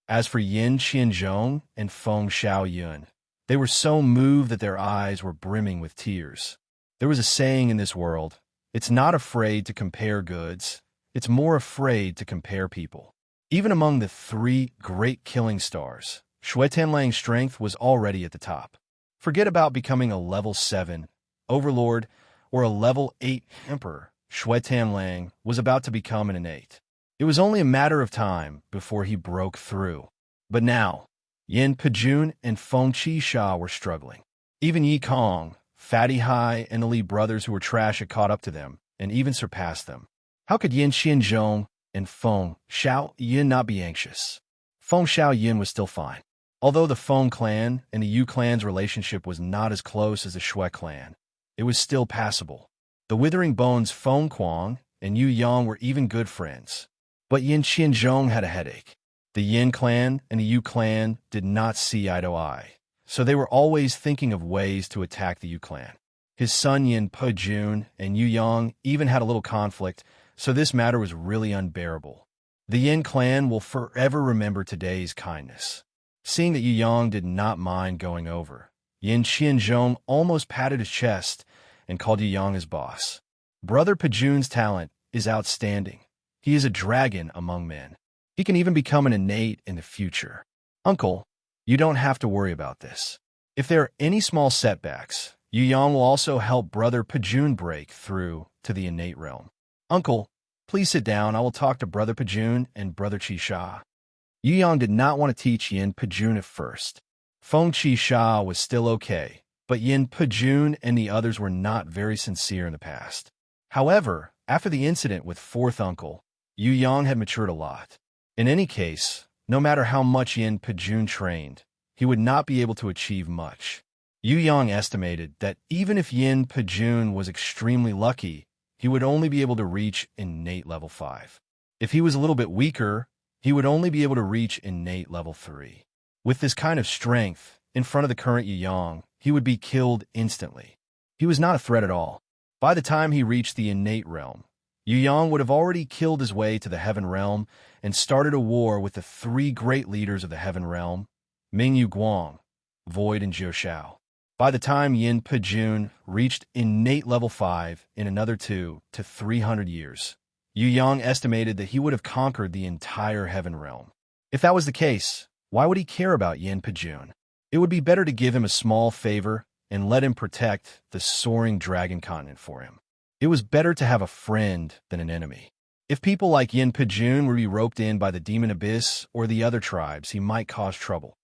As for Yin Qianzhong and Feng Xiaoyun, they were so moved that their eyes were brimming with tears. There was a saying in this world, it's not afraid to compare goods, it's more afraid to compare people. Even among the 3 great killing stars, Shui Tianlang's strength was already at the top. Forget about becoming a level 7 overlord or a level 8 emperor. Shui Tianlang was about to become an innate. It was only a matter of time before he broke through. But now, Yin Pejun and Feng Qi Sha were struggling. Even Yi Kong, Fatty Hai, and the Li brothers who were trash had caught up to them and even surpassed them. How could Yin Qianzhong and Feng Xiaoyun not be anxious? Feng Xiaoyun was still fine. Although the Feng clan and the Yu clan's relationship was not as close as the Shui clan, it was still passable. The Withering Bones Feng Kuang and Yu Yang were even good friends. But Yin Qianzhong had a headache. The Yin clan and the Yu clan did not see eye to eye, so they were always thinking of ways to attack the Yu clan. His son Yin Pejun and Yu Yang even had a little conflict, so this matter was really unbearable. The Yin clan will forever remember today's kindness. Seeing that Yu Yang did not mind going over, Yin Qianzhong almost patted his chest and called Yu Yang his boss. Brother Pejun's talent is outstanding. He is a dragon among men. He can even become an innate in the future. Uncle, you don't have to worry about this. If there are any small setbacks, Yu Yang will also help Brother Pejun break through to the innate realm. Uncle, please sit down. I will talk to Brother Pejun and Brother Qi Sha. Yu Yang did not want to teach Yin Pejun at first. Feng Qi Sha was still okay, but Yin Pejun and the others were not very sincere in the past. However, after the incident with fourth uncle, Yu Yang had matured a lot. In any case, no matter how much Yin Pejun trained, he would not be able to achieve much. Yu Yang estimated that even if Yin Pejun was extremely lucky, he would only be able to reach innate level 5. If he was a little bit weaker, he would only be able to reach innate level 3. With this kind of strength, in front of the current Yu Yang, he would be killed instantly. He was not a threat at all. By the time he reached the innate realm, Yu Yang would have already killed his way to the heaven realm and started a war with the 3 great leaders of the heaven realm, Ming Yu Guang, Void, and Jiu Shao. By the time Yin Pejun reached innate level 5 in another 2 to 300 years, Yu Yang estimated that he would have conquered the entire heaven realm. If that was the case, why would he care about Yin Pejun? It would be better to give him a small favor and let him protect the soaring dragon continent for him. It was better to have a friend than an enemy. If people like Yin Pejun were to be roped in by the Demon Abyss or the other tribes, he might cause trouble.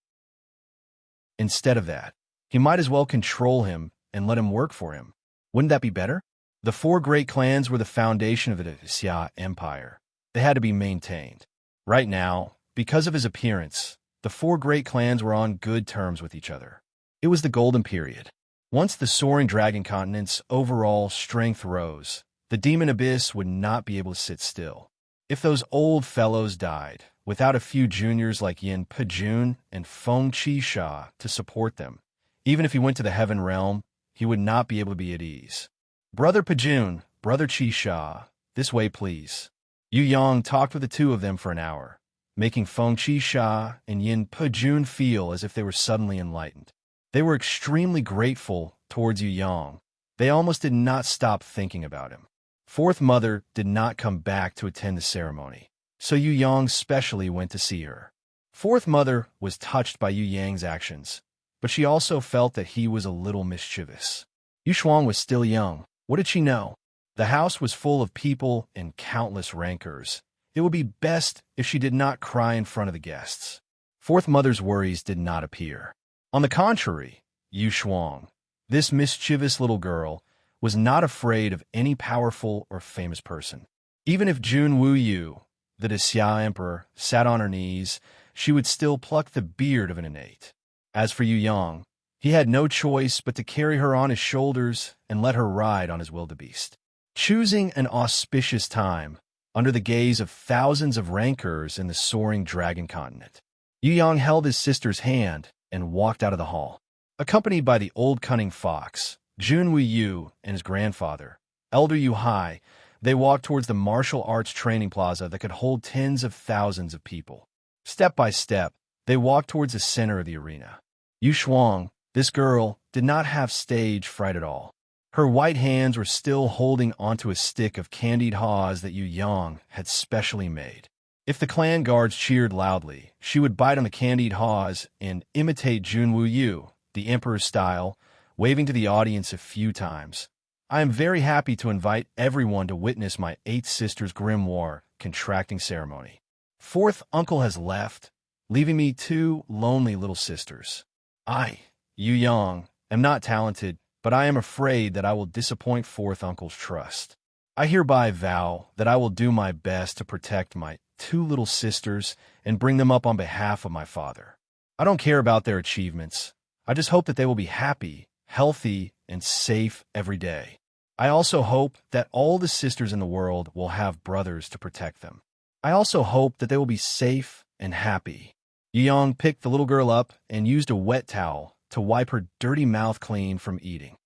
Instead of that, he might as well control him and let him work for him. Wouldn't that be better? The 4 great clans were the foundation of the Xia Empire. They had to be maintained. Right now, because of his appearance, the 4 great clans were on good terms with each other. It was the golden period. Once the soaring dragon continent's overall strength rose, the Demon Abyss would not be able to sit still. If those old fellows died, without a few juniors like Yin Pejun and Feng Qi Sha to support them, even if he went to the heaven realm, he would not be able to be at ease. Brother Pejun, Brother Qi Sha, this way please. Yu Yang talked with the 2 of them for an hour, making Feng Qi Sha and Yin Pejun feel as if they were suddenly enlightened. They were extremely grateful towards Yu Yang. They almost did not stop thinking about him. Fourth Mother did not come back to attend the ceremony, so Yu Yang specially went to see her. Fourth Mother was touched by Yu Yang's actions, but she also felt that he was a little mischievous. Yu Shuang was still young. What did she know? The house was full of people and countless rancors. It would be best if she did not cry in front of the guests. Fourth Mother's worries did not appear. On the contrary, Yu Shuang, this mischievous little girl, was not afraid of any powerful or famous person. Even if Jun Wu Yu, the Xia emperor, sat on her knees, she would still pluck the beard of an innate. As for Yu Yang, he had no choice but to carry her on his shoulders and let her ride on his wildebeest. Choosing an auspicious time, under the gaze of thousands of rancors in the soaring dragon continent, Yu Yang held his sister's hand and walked out of the hall. Accompanied by the old cunning fox, Jun Wu Yu and his grandfather, Elder Yu Hai, they walked towards the martial arts training plaza that could hold tens of thousands of people. Step by step, they walked towards the center of the arena. Yu Shuang, this girl, did not have stage fright at all. Her white hands were still holding onto a stick of candied haws that Yu Yang had specially made. If the clan guards cheered loudly, she would bite on the candied haws and imitate Jun Wu Yu, the emperor's style, waving to the audience a few times. I am very happy to invite everyone to witness my 8th sister's grimoire contracting ceremony. 4th uncle has left, leaving me 2 lonely little sisters. I, Yu Yang, am not talented, but I am afraid that I will disappoint 4th uncle's trust. I hereby vow that I will do my best to protect my 2 little sisters and bring them up on behalf of my father. I don't care about their achievements. I just hope that they will be happy, healthy, and safe every day. I also hope that all the sisters in the world will have brothers to protect them. I also hope that they will be safe and happy. Yu Yang picked the little girl up and used a wet towel to wipe her dirty mouth clean from eating.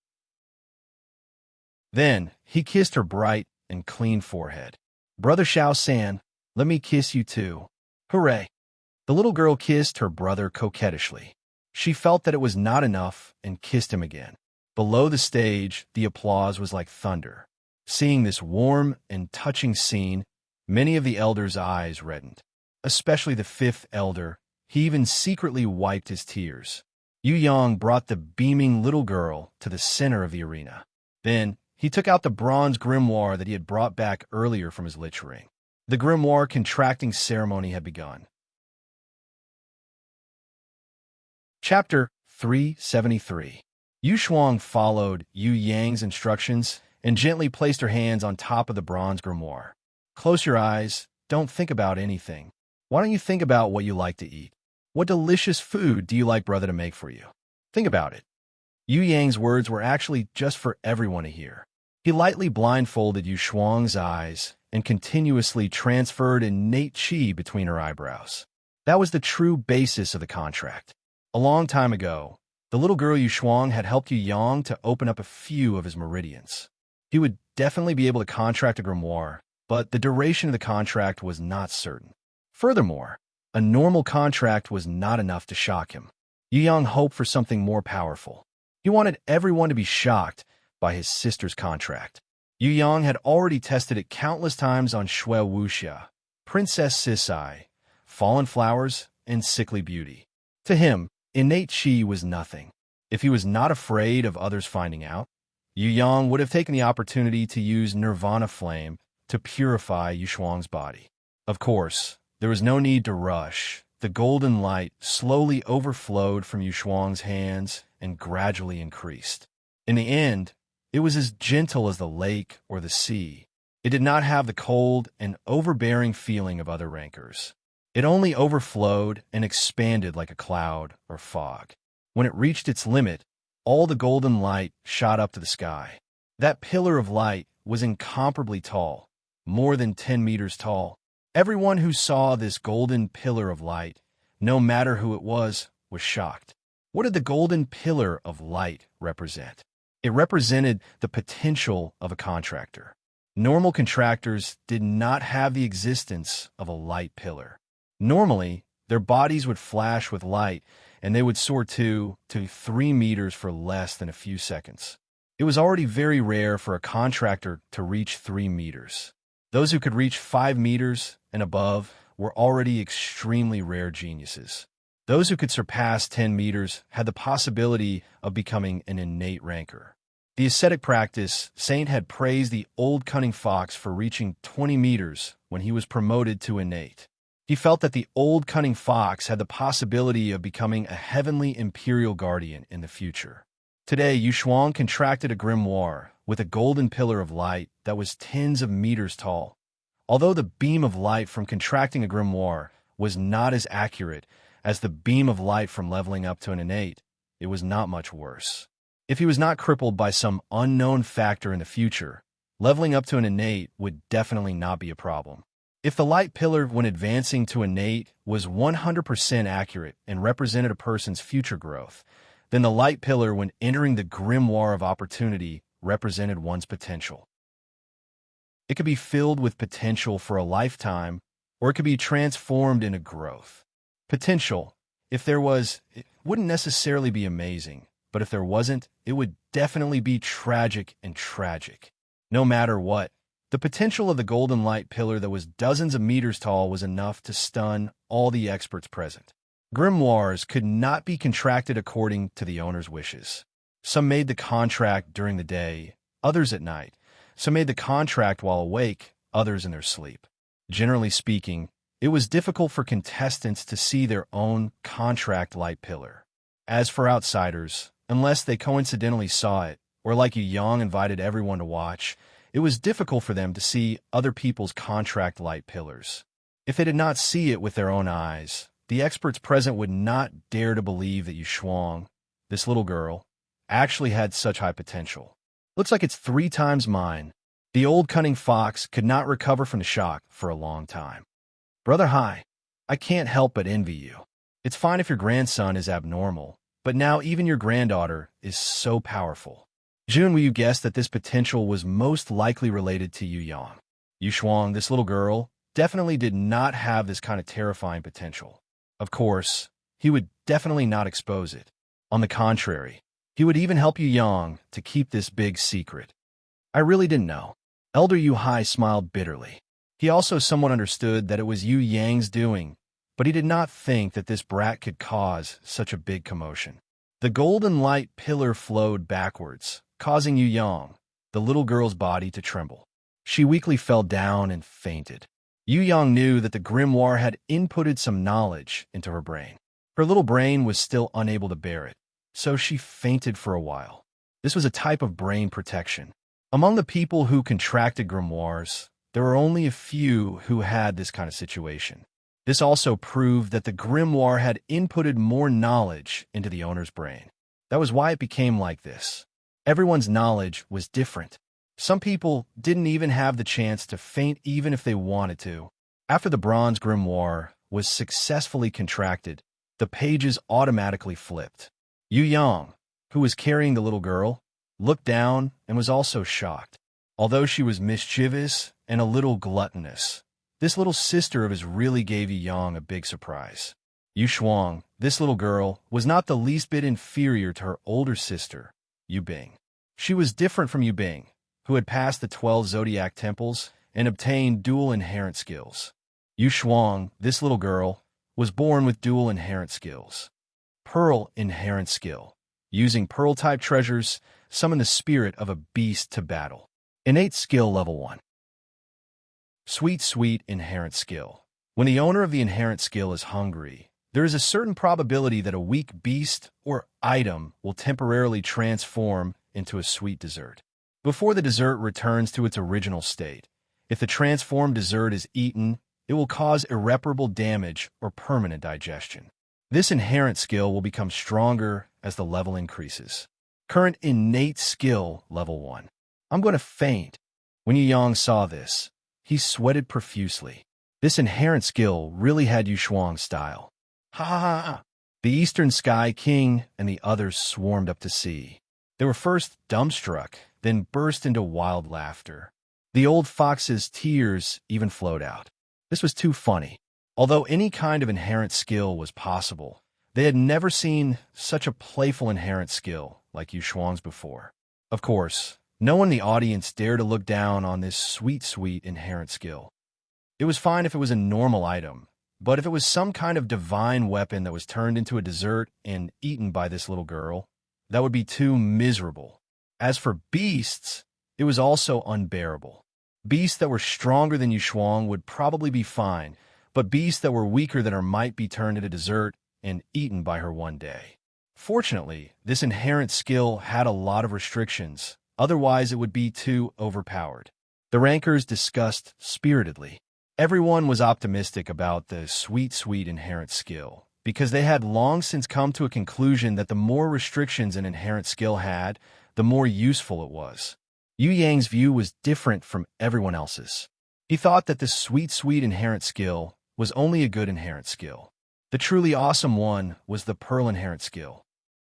Then he kissed her bright and clean forehead. Brother Xiao San, let me kiss you too. Hooray! The little girl kissed her brother coquettishly. She felt that it was not enough and kissed him again. Below the stage, the applause was like thunder. Seeing this warm and touching scene, many of the elders' eyes reddened. Especially the 5th elder, he even secretly wiped his tears. Yu Yang brought the beaming little girl to the center of the arena. Then, he took out the bronze grimoire that he had brought back earlier from his lich ring. The grimoire contracting ceremony had begun. Chapter 373. Yu Shuang followed Yu Yang's instructions and gently placed her hands on top of the bronze grimoire. Close your eyes. Don't think about anything. Why don't you think about what you like to eat? What delicious food do you like brother to make for you? Think about it. Yu Yang's words were actually just for everyone to hear. He lightly blindfolded Yu Shuang's eyes and continuously transferred innate qi between her eyebrows. That was the true basis of the contract. A long time ago, the little girl Yu Shuang had helped Yu Yang to open up a few of his meridians. He would definitely be able to contract a grimoire, but the duration of the contract was not certain. Furthermore, a normal contract was not enough to shock him. Yu Yang hoped for something more powerful. He wanted everyone to be shocked by his sister's contract. Yu Yang had already tested it countless times on Shui Wuxia, Princess Sisai, Fallen Flowers, and Sickly Beauty. To him, innate qi was nothing. If he was not afraid of others finding out, Yu Yang would have taken the opportunity to use Nirvana Flame to purify Yu Shuang's body. Of course, there was no need to rush. The golden light slowly overflowed from Yu Shuang's hands and gradually increased. In the end, it was as gentle as the lake or the sea. It did not have the cold and overbearing feeling of other rancors. It only overflowed and expanded like a cloud or fog. When it reached its limit, all the golden light shot up to the sky. That pillar of light was incomparably tall, more than 10 meters tall. Everyone who saw this golden pillar of light, no matter who it was shocked. What did the golden pillar of light represent? It represented the potential of a contractor. Normal contractors did not have the existence of a light pillar. Normally, their bodies would flash with light, and they would soar 2 to 3 meters for less than a few seconds. It was already very rare for a contractor to reach 3 meters. Those who could reach 5 meters and above were already extremely rare geniuses. Those who could surpass 10 meters had the possibility of becoming an innate rancor. The ascetic practice, Saint had praised the old cunning fox for reaching 20 meters when he was promoted to innate. He felt that the old cunning fox had the possibility of becoming a heavenly imperial guardian in the future. Today, Yu Shuang contracted a grimoire with a golden pillar of light that was tens of meters tall. Although the beam of light from contracting a grimoire was not as accurate as the beam of light from leveling up to an innate, it was not much worse. If he was not crippled by some unknown factor in the future, leveling up to an innate would definitely not be a problem. If the light pillar when advancing to innate was 100% accurate and represented a person's future growth, then the light pillar when entering the grimoire of opportunity represented one's potential. It could be filled with potential for a lifetime, or it could be transformed into growth. Potential, if there was, it wouldn't necessarily be amazing, but if there wasn't, it would definitely be tragic and tragic. No matter what, the potential of the golden light pillar that was dozens of meters tall was enough to stun all the experts present. Grimoires could not be contracted according to the owner's wishes. Some made the contract during the day, others at night. Some made the contract while awake, others in their sleep. Generally speaking, it was difficult for contestants to see their own contract light pillar. As for outsiders, unless they coincidentally saw it, or like Yu Yang invited everyone to watch, it was difficult for them to see other people's contract light pillars. If they did not see it with their own eyes, the experts present would not dare to believe that Yu Shuang, this little girl, actually had such high potential. Looks like it's 3 times mine. The old cunning fox could not recover from the shock for a long time. Brother Hai, I can't help but envy you. It's fine if your grandson is abnormal, but now even your granddaughter is so powerful. Jun, will you guess that this potential was most likely related to Yu Yang? Yu Shuang, this little girl, definitely did not have this kind of terrifying potential. Of course, he would definitely not expose it. On the contrary, he would even help Yu Yang to keep this big secret. I really didn't know. Elder Yu Hai smiled bitterly. He also somewhat understood that it was Yu Yang's doing, but he did not think that this brat could cause such a big commotion. The golden light pillar flowed backwards, causing Yu Yang, the little girl's body, to tremble. She weakly fell down and fainted. Yu Yang knew that the grimoire had inputted some knowledge into her brain. Her little brain was still unable to bear it, so she fainted for a while. This was a type of brain protection. Among the people who contracted grimoires, there were only a few who had this kind of situation. This also proved that the grimoire had inputted more knowledge into the owner's brain. That was why it became like this. Everyone's knowledge was different. Some people didn't even have the chance to faint even if they wanted to. After the bronze grimoire was successfully contracted, the pages automatically flipped. Yu Yang, who was carrying the little girl, looked down and was also shocked. Although she was mischievous and a little gluttonous, this little sister of his really gave Yu Yang a big surprise. Yu Shuang, this little girl, was not the least bit inferior to her older sister, Yu Bing. She was different from Yu Bing, who had passed the 12 zodiac temples and obtained dual inherent skills. Yu Shuang, this little girl, was born with dual inherent skills. Pearl inherent skill. Using pearl-type treasures, summon the spirit of a beast to battle. Innate skill level 1. Sweet inherent skill. When the owner of the inherent skill is hungry, there is a certain probability that a weak beast or item will temporarily transform into a sweet dessert. Before the dessert returns to its original state, if the transformed dessert is eaten, it will cause irreparable damage or permanent digestion. This inherent skill will become stronger as the level increases. Current innate skill level 1. I'm going to faint. When Yu Yang saw this, he sweated profusely. This inherent skill really had Yu Shuang's style. Ha ha ha ha! The Eastern Sky King and the others swarmed up to see. They were first dumbstruck, then burst into wild laughter. The old fox's tears even flowed out. This was too funny. Although any kind of inherent skill was possible, they had never seen such a playful inherent skill like Yu Shuang's before. Of course, no one in the audience dared to look down on this sweet inherent skill. It was fine if it was a normal item, but if it was some kind of divine weapon that was turned into a dessert and eaten by this little girl, that would be too miserable. As for beasts, it was also unbearable. Beasts that were stronger than Yu Shuang would probably be fine, but beasts that were weaker than her might be turned into dessert and eaten by her one day. Fortunately, this inherent skill had a lot of restrictions, otherwise it would be too overpowered. The rankers discussed spiritedly. Everyone was optimistic about the sweet inherent skill, because they had long since come to a conclusion that the more restrictions an inherent skill had, the more useful it was. Yu Yang's view was different from everyone else's. He thought that the sweet inherent skill was only a good inherent skill. The truly awesome one was the pearl inherent skill.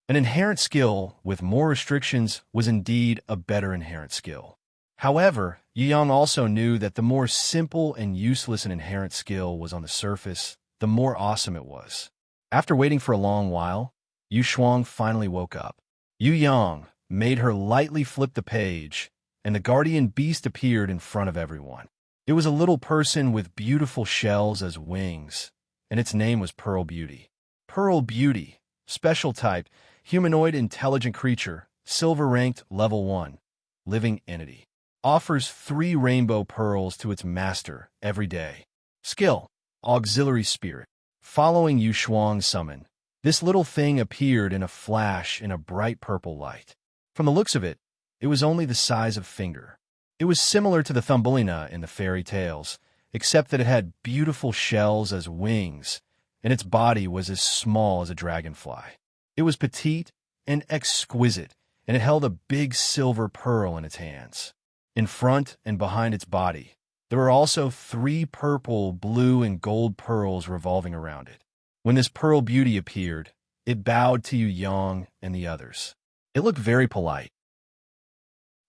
An inherent skill with more restrictions was indeed a better inherent skill. However, Yu Yang also knew that the more simple and useless an inherent skill was on the surface, the more awesome it was. After waiting for a long while, Yu Shuang finally woke up. Yu Yang made her lightly flip the page, and the guardian beast appeared in front of everyone. It was a little person with beautiful shells as wings, and its name was Pearl Beauty. Pearl Beauty, special type, humanoid intelligent creature, silver ranked level 1, living entity. Offers 3 rainbow pearls to its master every day. Skill, auxiliary spirit. Following Yu Shuang's summon, this little thing appeared in a flash in a bright purple light. From the looks of it, it was only the size of a finger. It was similar to the Thumbelina in the fairy tales, except that it had beautiful shells as wings, and its body was as small as a dragonfly. It was petite and exquisite, and it held a big silver pearl in its hands. In front and behind its body, there were also 3 purple, blue, and gold pearls revolving around it. When this Pearl Beauty appeared, it bowed to Yu Yang and the others. It looked very polite.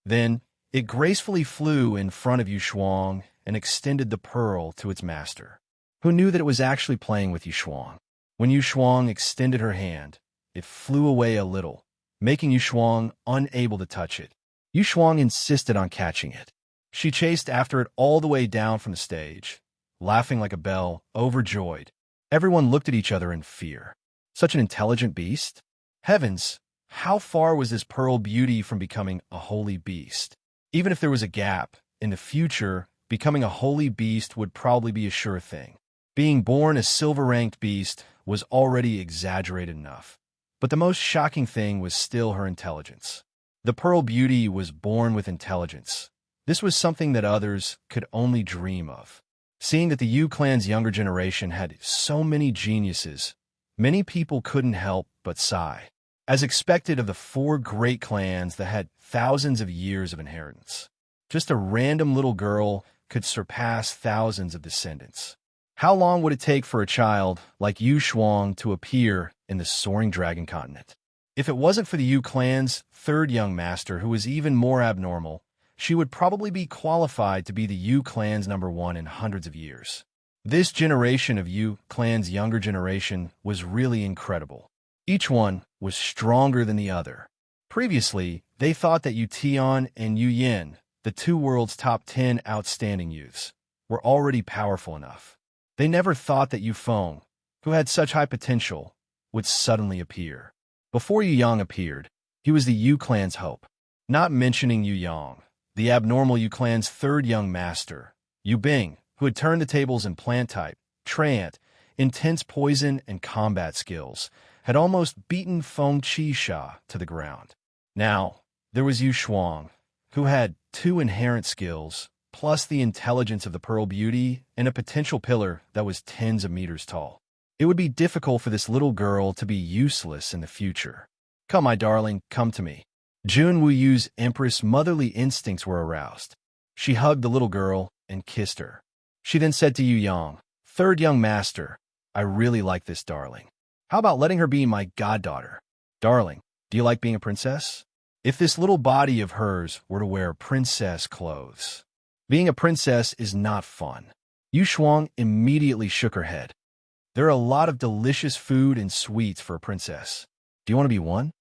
Then, it gracefully flew in front of Yu Shuang and extended the pearl to its master, who knew that it was actually playing with Yu Shuang. When Yu Shuang extended her hand, it flew away a little, making Yu Shuang unable to touch it. Yu Shuang insisted on catching it. She chased after it all the way down from the stage, laughing like a bell, overjoyed. Everyone looked at each other in fear. Such an intelligent beast? Heavens, how far was this Pearl Beauty from becoming a holy beast? Even if there was a gap, in the future, becoming a holy beast would probably be a sure thing. Being born a silver-ranked beast was already exaggerated enough. But the most shocking thing was still her intelligence. The Pearl Beauty was born with intelligence. This was something that others could only dream of. Seeing that the Yu clan's younger generation had so many geniuses, many people couldn't help but sigh. As expected of the 4 great clans that had thousands of years of inheritance, just a random little girl could surpass thousands of descendants. How long would it take for a child like Yu Shuang to appear in the soaring dragon continent? If it wasn't for the Yu clan's 3rd young master, who was even more abnormal, she would probably be qualified to be the Yu clan's #1 in hundreds of years. This generation of Yu clan's younger generation was really incredible. Each one was stronger than the other. Previously, they thought that Yu Tian and Yu Yin, the 2 world's top 10 outstanding youths, were already powerful enough. They never thought that Yu Feng, who had such high potential, would suddenly appear. Before Yu Yang appeared, he was the Yu clan's hope. Not mentioning Yu Yang, the abnormal Yu clan's 3rd young master, Yu Bing, who had turned the tables in plant type, Trant, intense poison, and combat skills, had almost beaten Feng Qisha to the ground. Now, there was Yu Shuang, who had 2 inherent skills, plus the intelligence of the Pearl Beauty and a potential pillar that was tens of meters tall. It would be difficult for this little girl to be useless in the future. Come, my darling, come to me. Jun Wuyu's Empress' motherly instincts were aroused. She hugged the little girl and kissed her. She then said to Yu Yang, 3rd young master, I really like this darling. How about letting her be my goddaughter? Darling, do you like being a princess? If this little body of hers were to wear princess clothes. Being a princess is not fun. Yu Shuang immediately shook her head. There are a lot of delicious food and sweets for a princess. Do you want to be one?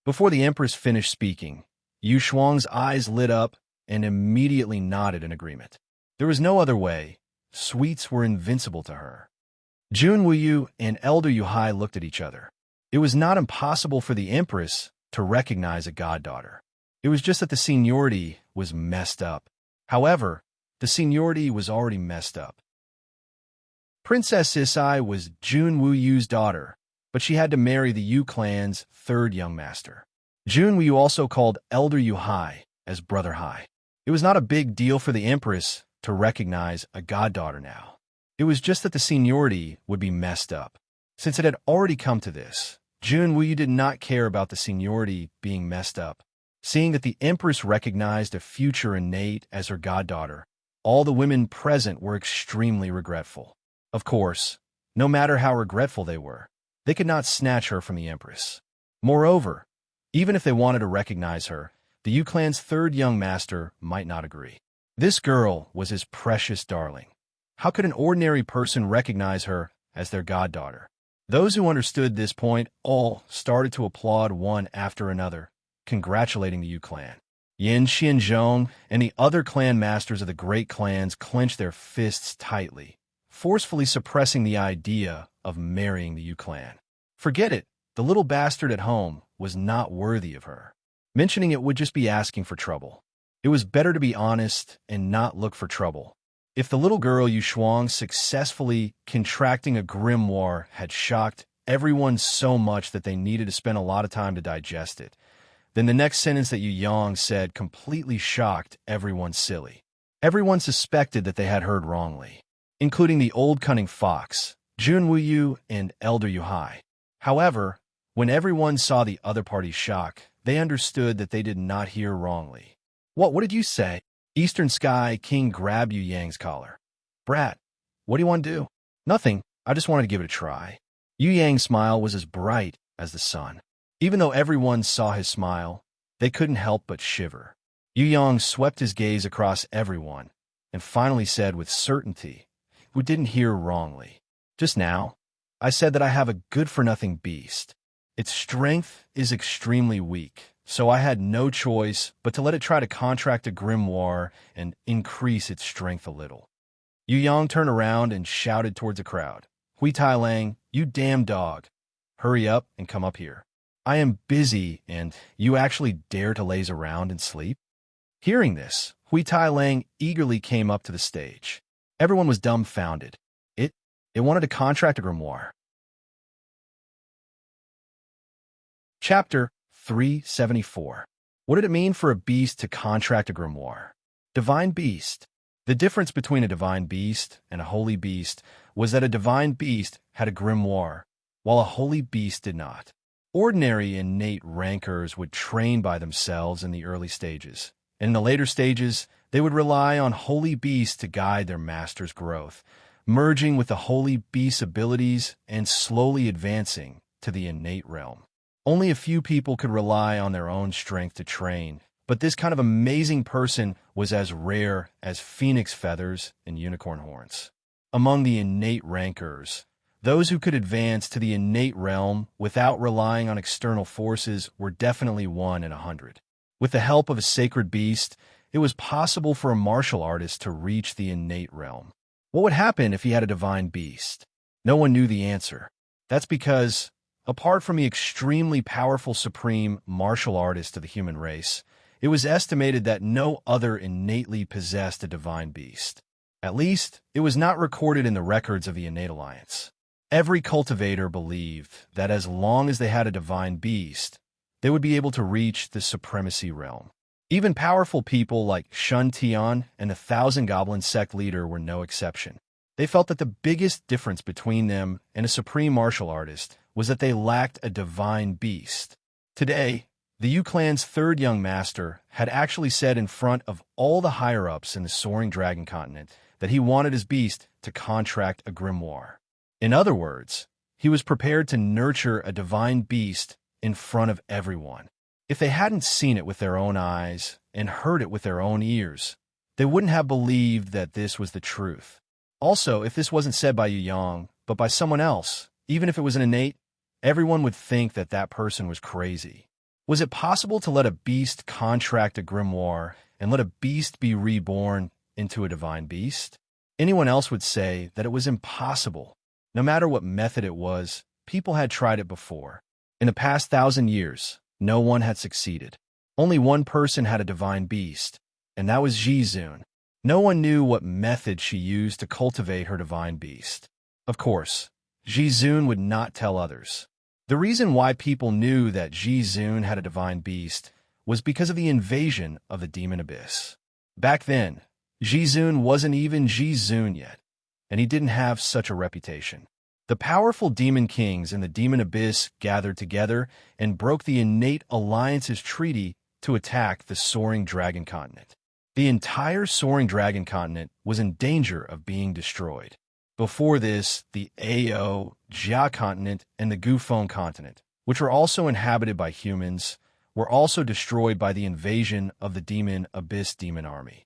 Before the Empress finished speaking, Yu Shuang's eyes lit up and immediately nodded in agreement. There was no other way. Sweets were invincible to her. Jun Wuyu and Elder Yu Hai looked at each other. It was not impossible for the Empress to recognize a goddaughter. It was just that the seniority was messed up. However, the seniority was already messed up. Princess Isai was Jun Wuyu's daughter, but she had to marry the Yu clan's 3rd young master. Jun Wuyu also called Elder Yu Hai as Brother Hai. It was not a big deal for the Empress to recognize a goddaughter now. It was just that the seniority would be messed up. Since it had already come to this, Jun Wuyu did not care about the seniority being messed up. Seeing that the Empress recognized a future innate as her goddaughter, all the women present were extremely regretful. Of course, no matter how regretful they could not snatch her from the Empress. Moreover, even if they wanted to recognize her, the Yu clan's third young master might not agree. This girl was his precious darling. How could an ordinary person recognize her as their goddaughter? Those who understood this point all started to applaud one after another, congratulating the Yu clan. Yin Xianzhong and the other clan masters of the great clans clenched their fists tightly, forcefully suppressing the idea of marrying the Yu clan. Forget it, the little bastard at home was not worthy of her. Mentioning it would just be asking for trouble. It was better to be honest and not look for trouble. If the little girl Yu Shuang successfully contracting a grimoire had shocked everyone so much that they needed to spend a lot of time to digest it, then the next sentence that Yu Yang said completely shocked everyone silly. Everyone suspected that they had heard wrongly, including the old cunning fox, Jun Wuyu, and Elder Yu Hai. However, when everyone saw the other party's shock, they understood that they did not hear wrongly. What did you say? Eastern Sky King grabbed Yu Yang's collar. Brat, what do you want to do? Nothing, I just wanted to give it a try. Yu Yang's smile was as bright as the sun. Even though everyone saw his smile, they couldn't help but shiver. Yu Yang swept his gaze across everyone and finally said with certainty, "We didn't hear wrongly. Just now, I said that I have a good-for-nothing beast. Its strength is extremely weak, so I had no choice but to let it try to contract a grimoire and increase its strength a little." Yu Yang turned around and shouted towards the crowd, "Hui Tai Lang, you damn dog. Hurry up and come up here. I am busy, and you actually dare to laze around and sleep?" Hearing this, Hui Tai Lang eagerly came up to the stage. Everyone was dumbfounded. It wanted to contract a grimoire. Chapter 374. What did it mean for a beast to contract a grimoire? Divine beast. The difference between a divine beast and a holy beast was that a divine beast had a grimoire, while a holy beast did not. Ordinary innate rankers would train by themselves in the early stages, and in the later stages, they would rely on holy beasts to guide their master's growth, merging with the holy beast's abilities and slowly advancing to the innate realm. Only a few people could rely on their own strength to train, but this kind of amazing person was as rare as phoenix feathers and unicorn horns. Among the innate rankers, those who could advance to the innate realm without relying on external forces were definitely 1 in 100. With the help of a sacred beast, it was possible for a martial artist to reach the innate realm. What would happen if he had a divine beast? No one knew the answer. That's because, apart from the extremely powerful supreme martial artist of the human race, it was estimated that no other innately possessed a divine beast. At least, it was not recorded in the records of the Innate Alliance. Every cultivator believed that as long as they had a divine beast, they would be able to reach the supremacy realm. Even powerful people like Shun Tian and the Thousand Goblin sect leader were no exception. They felt that the biggest difference between them and a supreme martial artist was that they lacked a divine beast. Today, the Yu clan's third young master had actually said in front of all the higher-ups in the Soaring Dragon Continent that he wanted his beast to contract a grimoire. In other words, he was prepared to nurture a divine beast in front of everyone. If they hadn't seen it with their own eyes and heard it with their own ears, they wouldn't have believed that this was the truth. Also, if this wasn't said by Yu Yang, but by someone else, even if it was an innate, everyone would think that that person was crazy. Was it possible to let a beast contract a grimoire and let a beast be reborn into a divine beast? Anyone else would say that it was impossible. No matter what method it was, people had tried it before. In the past 1,000 years, no one had succeeded. Only one person had a divine beast, and that was Jizun. No one knew what method she used to cultivate her divine beast. Of course, Jizun would not tell others. The reason why people knew that Jizun had a divine beast was because of the invasion of the demon abyss. Back then, Jizun wasn't even Jizun yet, and he didn't have such a reputation. The powerful demon kings in the demon abyss gathered together and broke the innate alliance's treaty to attack the soaring dragon continent. The entire soaring dragon continent was in danger of being destroyed. Before this, the Ao Jia continent and the Gufeng continent, which were also inhabited by humans, were also destroyed by the invasion of the demon abyss demon army.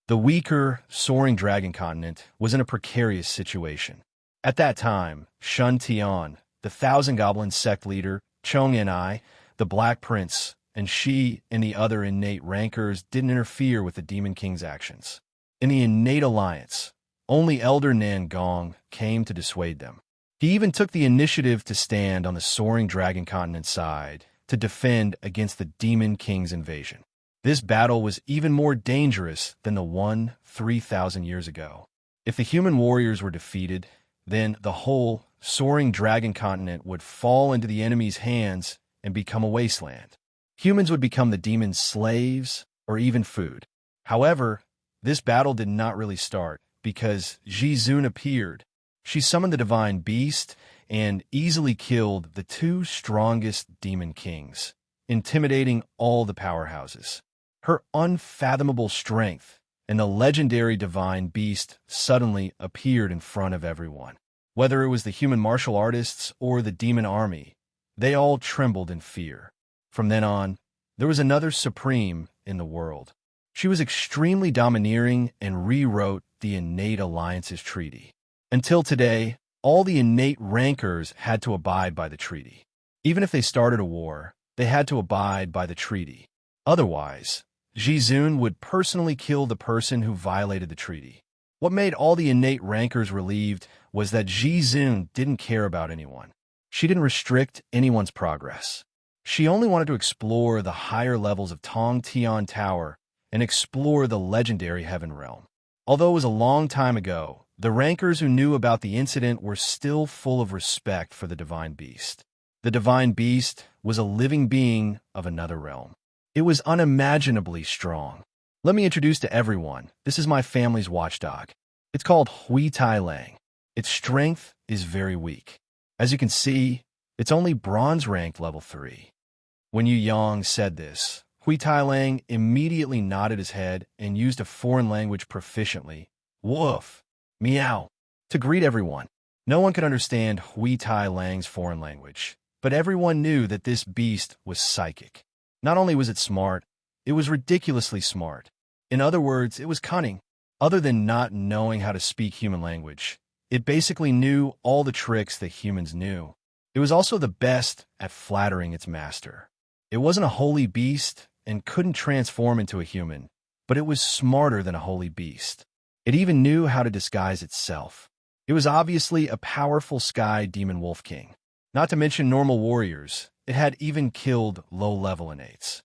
The weaker, soaring dragon continent was in a precarious situation. At that time, Shun Tian, the Thousand Goblin sect leader, Chong Ni, the Black Prince, and Shi and the other innate rankers didn't interfere with the Demon King's actions. In the innate alliance, only Elder Nan Gong came to dissuade them. He even took the initiative to stand on the soaring dragon continent side to defend against the Demon King's invasion. This battle was even more dangerous than the one 3,000 years ago. If the human warriors were defeated, then the whole soaring dragon continent would fall into the enemy's hands and become a wasteland. Humans would become the demon's slaves or even food. However, this battle did not really start because Jizun appeared. She summoned the divine beast and easily killed the two strongest demon kings, intimidating all the powerhouses. Her unfathomable strength and the legendary divine beast suddenly appeared in front of everyone. Whether it was the human martial artists or the demon army, they all trembled in fear. From then on, there was another supreme in the world. She was extremely domineering and rewrote the innate alliance's treaty. Until today, all the innate rankers had to abide by the treaty. Even if they started a war, they had to abide by the treaty. Otherwise, Jizun would personally kill the person who violated the treaty. What made all the innate rankers relieved was that Jizun didn't care about anyone. She didn't restrict anyone's progress. She only wanted to explore the higher levels of Tong Tian Tower and explore the legendary Heaven Realm. Although it was a long time ago, the rankers who knew about the incident were still full of respect for the Divine Beast. The Divine Beast was a living being of another realm. It was unimaginably strong. Let me introduce to everyone, this is my family's watchdog. It's called Hui Tai Lang. Its strength is very weak. As you can see, it's only bronze ranked level 3. When Yu Yang said this, Hui Tai Lang immediately nodded his head and used a foreign language proficiently, woof, meow, to greet everyone. No one could understand Hui Tai Lang's foreign language, but everyone knew that this beast was psychic. Not only was it smart, it was ridiculously smart. In other words, it was cunning. Other than not knowing how to speak human language, it basically knew all the tricks that humans knew. It was also the best at flattering its master. It wasn't a holy beast and couldn't transform into a human, but it was smarter than a holy beast. It even knew how to disguise itself. It was obviously a powerful sky demon wolf king. Not to mention normal warriors, it had even killed low-level innates.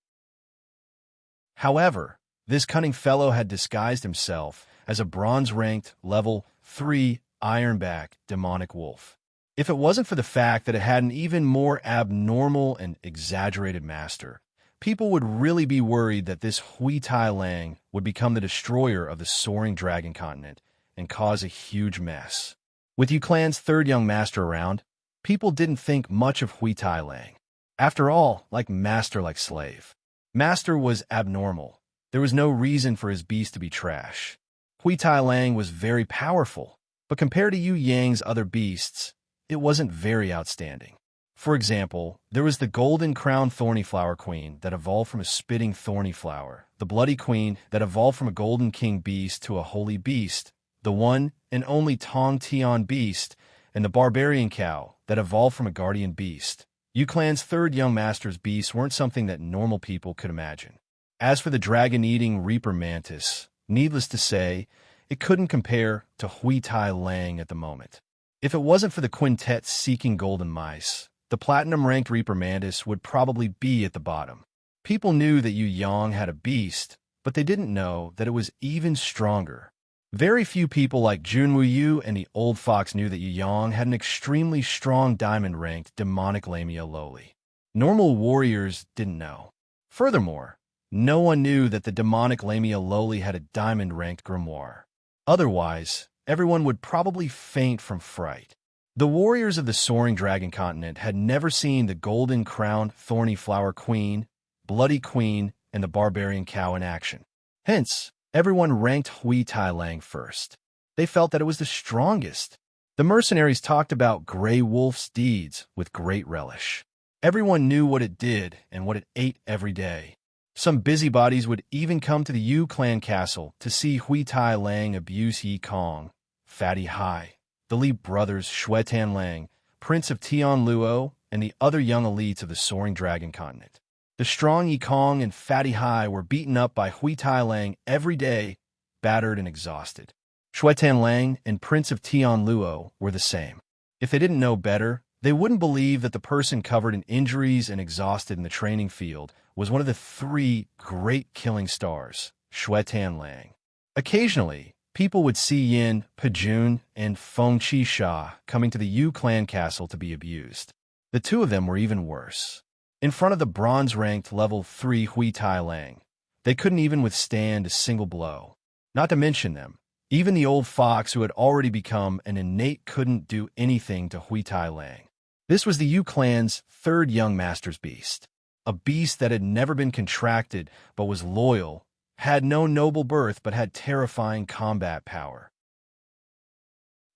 However, this cunning fellow had disguised himself as a bronze-ranked level 3 ironback demonic wolf. If it wasn't for the fact that it had an even more abnormal and exaggerated master, people would really be worried that this Hui Tai Lang would become the destroyer of the soaring dragon continent and cause a huge mess. With Yu Clan's third young master around, people didn't think much of Hui Tai Lang. After all, like master like slave. Master was abnormal. There was no reason for his beast to be trash. Hui Tai Lang was very powerful, but compared to Yu Yang's other beasts, it wasn't very outstanding. For example, there was the golden crown thorny flower queen that evolved from a spitting thorny flower, the bloody queen that evolved from a golden king beast to a holy beast, the one and only Tong Tian beast, and the barbarian cow that evolved from a guardian beast. Yu Clan's third young master's beasts weren't something that normal people could imagine. As for the dragon-eating Reaper Mantis, needless to say, it couldn't compare to Hui Tai Lang at the moment. If it wasn't for the quintet seeking golden mice, the platinum-ranked Reaper Mantis would probably be at the bottom. People knew that Yu Yang had a beast, but they didn't know that it was even stronger. Very few people like Junwu Yu and the Old Fox knew that Yu Yang had an extremely strong diamond-ranked demonic Lamia Loli. Normal warriors didn't know. Furthermore, No one knew that the demonic Lamia lowly had a diamond-ranked grimoire. Otherwise, everyone would probably faint from fright. The warriors of the soaring dragon continent had never seen the golden-crowned thorny flower queen, bloody queen, and the barbarian cow in action. Hence, everyone ranked Hui Tai Lang first. They felt that it was the strongest. The mercenaries talked about Grey Wolf's deeds with great relish. Everyone knew what it did and what it ate every day. Some busybodies would even come to the Yu clan castle to see Hui Tai Lang abuse Yi Kong, Fatty Hai, the Li brothers Shuetan Lang, Prince of Tian Luo, and the other young elites of the soaring dragon continent. The strong Yi Kong and Fatty Hai were beaten up by Hui Tai Lang every day, battered and exhausted. Shuetan Lang and Prince of Tian Luo were the same. If they didn't know better, they wouldn't believe that the person covered in injuries and exhausted in the training field was one of the three great killing stars, Shuetan Lang. Occasionally, people would see Yin, Pejun, and Feng Qisha coming to the Yu clan castle to be abused. The two of them were even worse. In front of the bronze-ranked level 3 Hui Tai Lang, they couldn't even withstand a single blow. Not to mention them, even the old fox who had already become an innate couldn't do anything to Hui Tai Lang. This was the Yu clan's third young master's beast, a beast that had never been contracted but was loyal, had no noble birth but had terrifying combat power.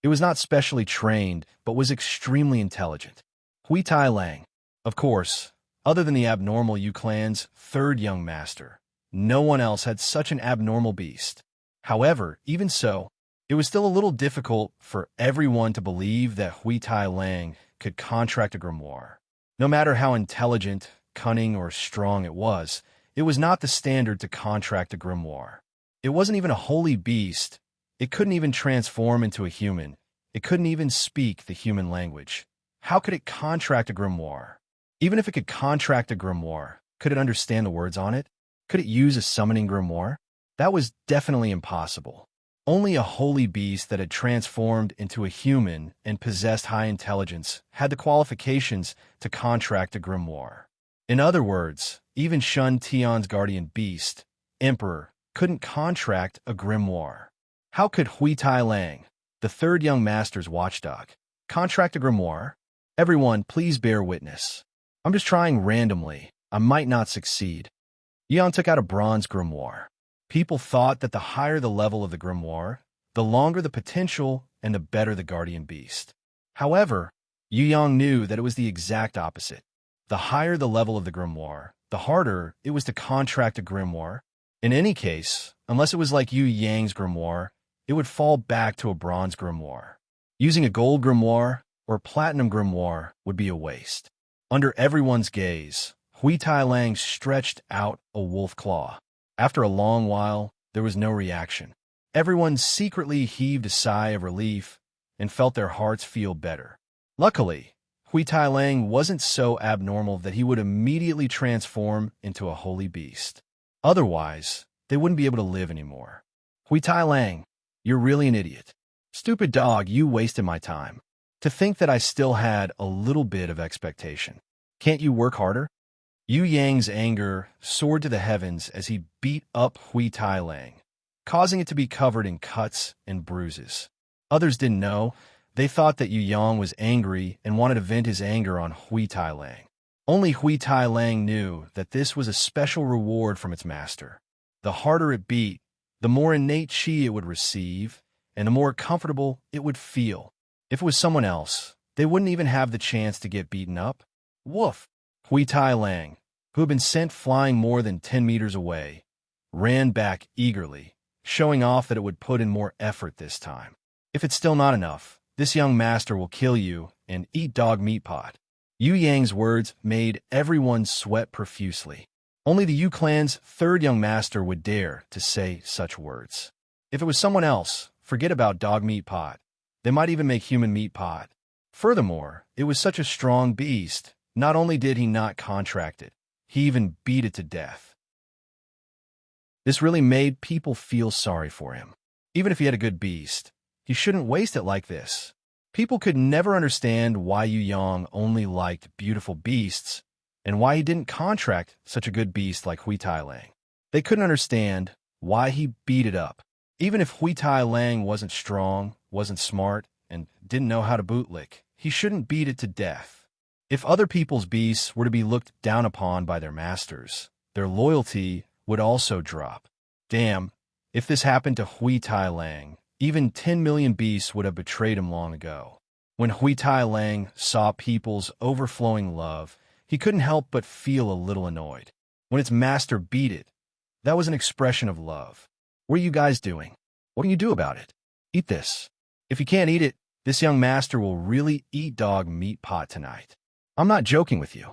It was not specially trained but was extremely intelligent. Hui Tai Lang, of course, other than the abnormal Yu clan's third young master, no one else had such an abnormal beast. However, even so, it was still a little difficult for everyone to believe that Hui Tai Lang could contract a grimoire. No matter how intelligent, cunning, or strong it was not the standard to contract a grimoire. It wasn't even a holy beast. It couldn't even transform into a human. It couldn't even speak the human language. How could it contract a grimoire? Even if it could contract a grimoire, could it understand the words on it? Could it use a summoning grimoire? That was definitely impossible. Only a holy beast that had transformed into a human and possessed high intelligence had the qualifications to contract a grimoire. In other words, even Shun Tian's guardian beast, Emperor, couldn't contract a grimoire. How could Hui Tai Lang, the third young master's watchdog, contract a grimoire? Everyone, please bear witness. I'm just trying randomly. I might not succeed. Yan took out a bronze grimoire. People thought that the higher the level of the grimoire, the longer the potential and the better the guardian beast. However, Yu Yang knew that it was the exact opposite. The higher the level of the grimoire, the harder it was to contract a grimoire. In any case, unless it was like Yu Yang's grimoire, it would fall back to a bronze grimoire. Using a gold grimoire or platinum grimoire would be a waste. Under everyone's gaze, Hui Tai Lang stretched out a wolf claw. After a long while, there was no reaction. Everyone secretly heaved a sigh of relief and felt their hearts feel better. Luckily, Hui Tai Lang wasn't so abnormal that he would immediately transform into a holy beast. Otherwise, they wouldn't be able to live anymore. Hui Tai Lang, you're really an idiot. Stupid dog, you wasted my time. To think that I still had a little bit of expectation. Can't you work harder? Yu Yang's anger soared to the heavens as he beat up Hui Tai Lang, causing it to be covered in cuts and bruises. Others didn't know. They thought that Yu Yang was angry and wanted to vent his anger on Hui Tai Lang. Only Hui Tai Lang knew that this was a special reward from its master. The harder it beat, the more innate qi it would receive, and the more comfortable it would feel. If it was someone else, they wouldn't even have the chance to get beaten up. Woof! Hui Tai Lang, who had been sent flying more than 10 meters away, ran back eagerly, showing off that it would put in more effort this time. If it's still not enough, this young master will kill you and eat dog meat pot. Yu Yang's words made everyone sweat profusely. Only the Yu clan's third young master would dare to say such words. If it was someone else, forget about dog meat pot. They might even make human meat pot. Furthermore, it was such a strong beast. Not only did he not contract it, he even beat it to death. This really made people feel sorry for him. Even if he had a good beast, he shouldn't waste it like this. People could never understand why Yu Yang only liked beautiful beasts and why he didn't contract such a good beast like Hui Tai Lang. They couldn't understand why he beat it up. Even if Hui Tai Lang wasn't strong, wasn't smart, and didn't know how to bootlick, he shouldn't beat it to death. If other people's beasts were to be looked down upon by their masters, their loyalty would also drop. Damn, if this happened to Hui Tai Lang, even 10 million beasts would have betrayed him long ago. When Hui Tai Lang saw people's overflowing love, he couldn't help but feel a little annoyed. When its master beat it, that was an expression of love. What are you guys doing? What can you do about it? Eat this. If you can't eat it, this young master will really eat dog meat pot tonight. I'm not joking with you.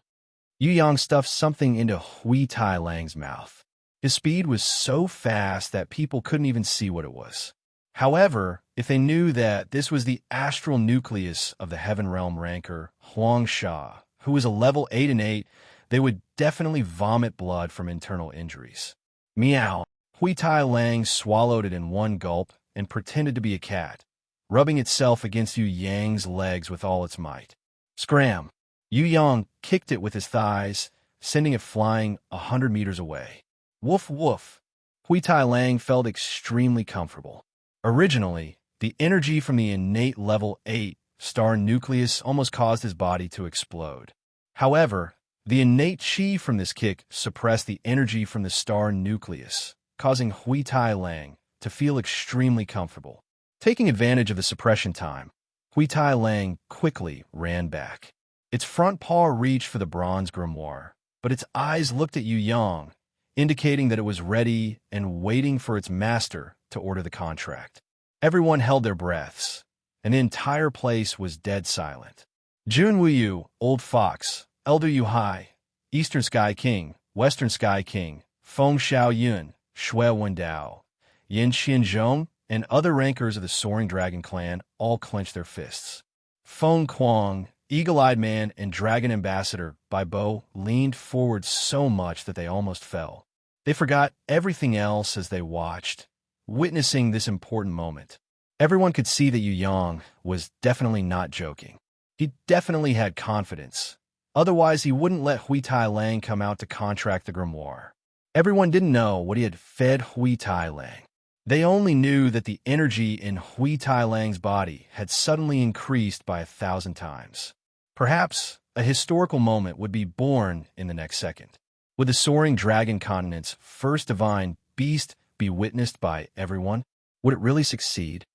Yu Yang stuffed something into Hui Tai Lang's mouth. His speed was so fast that people couldn't even see what it was. However, if they knew that this was the astral nucleus of the Heaven Realm ranker, Huang Sha, who was a level 8 and 8, they would definitely vomit blood from internal injuries. Meow. Hui Tai Lang swallowed it in one gulp and pretended to be a cat, rubbing itself against Yu Yang's legs with all its might. Scram! Yu Yang kicked it with his thighs, sending it flying 100 meters away. Woof woof! Hui Tai Lang felt extremely comfortable. Originally, the energy from the innate level 8 star nucleus almost caused his body to explode. However, the innate chi from this kick suppressed the energy from the star nucleus, causing Hui Tai Lang to feel extremely comfortable. Taking advantage of the suppression time, Hui Tai Lang quickly ran back. Its front paw reached for the bronze grimoire, but its eyes looked at Yu Yang, indicating that it was ready and waiting for its master to order the contract. Everyone held their breaths, and the entire place was dead silent. Jun Wuyu, Old Fox, Elder Yu Hai, Eastern Sky King, Western Sky King, Feng Xiao Yun, Shui Wendao, Yin Xianzhong, and other rankers of the Soaring Dragon clan all clenched their fists. Feng Kuang, Eagle-Eyed Man, and Dragon Ambassador Bai Bo leaned forward so much that they almost fell. They forgot everything else as they watched, witnessing this important moment. Everyone could see that Yu Yang was definitely not joking. He definitely had confidence. Otherwise, he wouldn't let Hui Tai Lang come out to contract the grimoire. Everyone didn't know what he had fed Hui Tai Lang. They only knew that the energy in Hui Tai Lang's body had suddenly increased by 1,000 times. Perhaps a historical moment would be born in the next second. Would the Soaring Dragon continent's first divine beast be witnessed by everyone? Would it really succeed?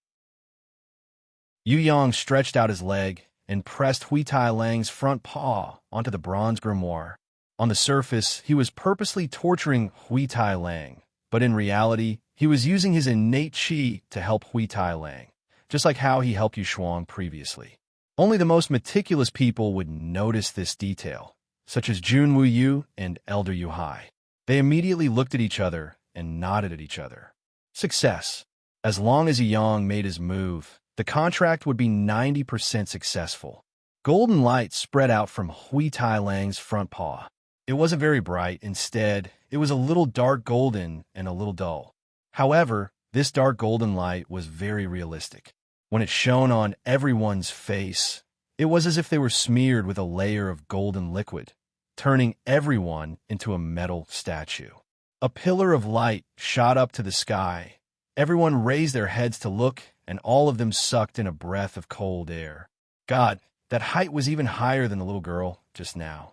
Yu Yang stretched out his leg and pressed Hui Tai Lang's front paw onto the bronze grimoire. On the surface, he was purposely torturing Hui Tai Lang, but in reality, he was using his innate chi to help Hui Tai Lang, just like how he helped Yu Shuang previously. Only the most meticulous people would notice this detail, such as Jun Wuyu and Elder Yu Hai. They immediately looked at each other and nodded at each other. Success. As long as Yang made his move, the contract would be 90% successful. Golden light spread out from Hui Tai Lang's front paw. It wasn't very bright. Instead, it was a little dark golden and a little dull. However, this dark golden light was very realistic. When it shone on everyone's face, it was as if they were smeared with a layer of golden liquid, turning everyone into a metal statue. A pillar of light shot up to the sky. Everyone raised their heads to look, and all of them sucked in a breath of cold air. God, that height was even higher than the little girl just now.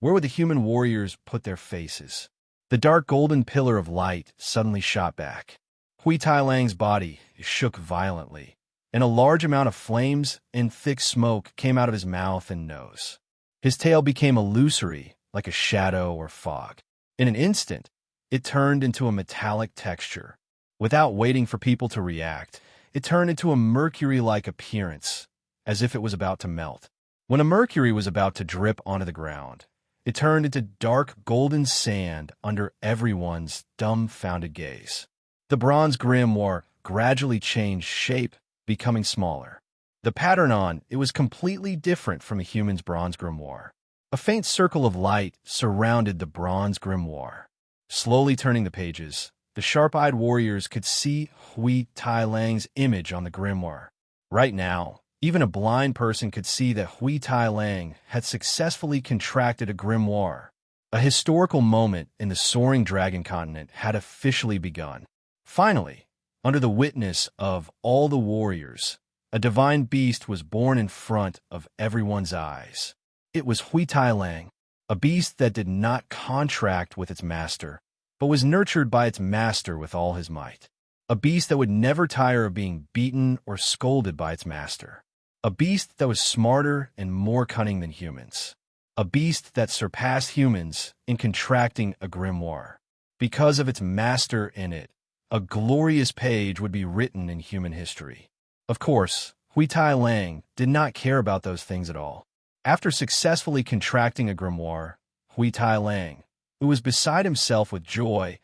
Where would the human warriors put their faces? The dark golden pillar of light suddenly shot back. Hui Tai Lang's body shook violently, and a large amount of flames and thick smoke came out of his mouth and nose. His tail became illusory, like a shadow or fog. In an instant, it turned into a metallic texture. Without waiting for people to react, it turned into a mercury-like appearance, as if it was about to melt. When a mercury was about to drip onto the ground, it turned into dark golden sand under everyone's dumbfounded gaze. The bronze grimoire gradually changed shape, becoming smaller. The pattern on it was completely different from a human's bronze grimoire. A faint circle of light surrounded the bronze grimoire. Slowly turning the pages, the sharp-eyed warriors could see Hui Tai Lang's image on the grimoire. Right now, even a blind person could see that Hui Tai Lang had successfully contracted a grimoire. A historical moment in the soaring dragon continent had officially begun. Finally, under the witness of all the warriors, a divine beast was born in front of everyone's eyes. It was Hui Tai Lang, a beast that did not contract with its master, but was nurtured by its master with all his might. A beast that would never tire of being beaten or scolded by its master. A beast that was smarter and more cunning than humans. A beast that surpassed humans in contracting a grimoire. Because of its master in it, a glorious page would be written in human history. Of course, Hui Tai Lang did not care about those things at all. After successfully contracting a grimoire, Hui Tai Lang, who was beside himself with joy,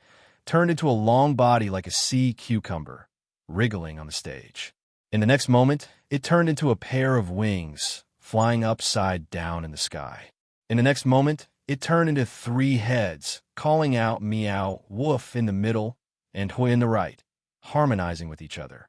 turned into a long body like a sea cucumber, wriggling on the stage. In the next moment, it turned into a pair of wings, flying upside down in the sky. In the next moment, it turned into 3 heads, calling out meow, woof in the middle, and hui in the right, harmonizing with each other.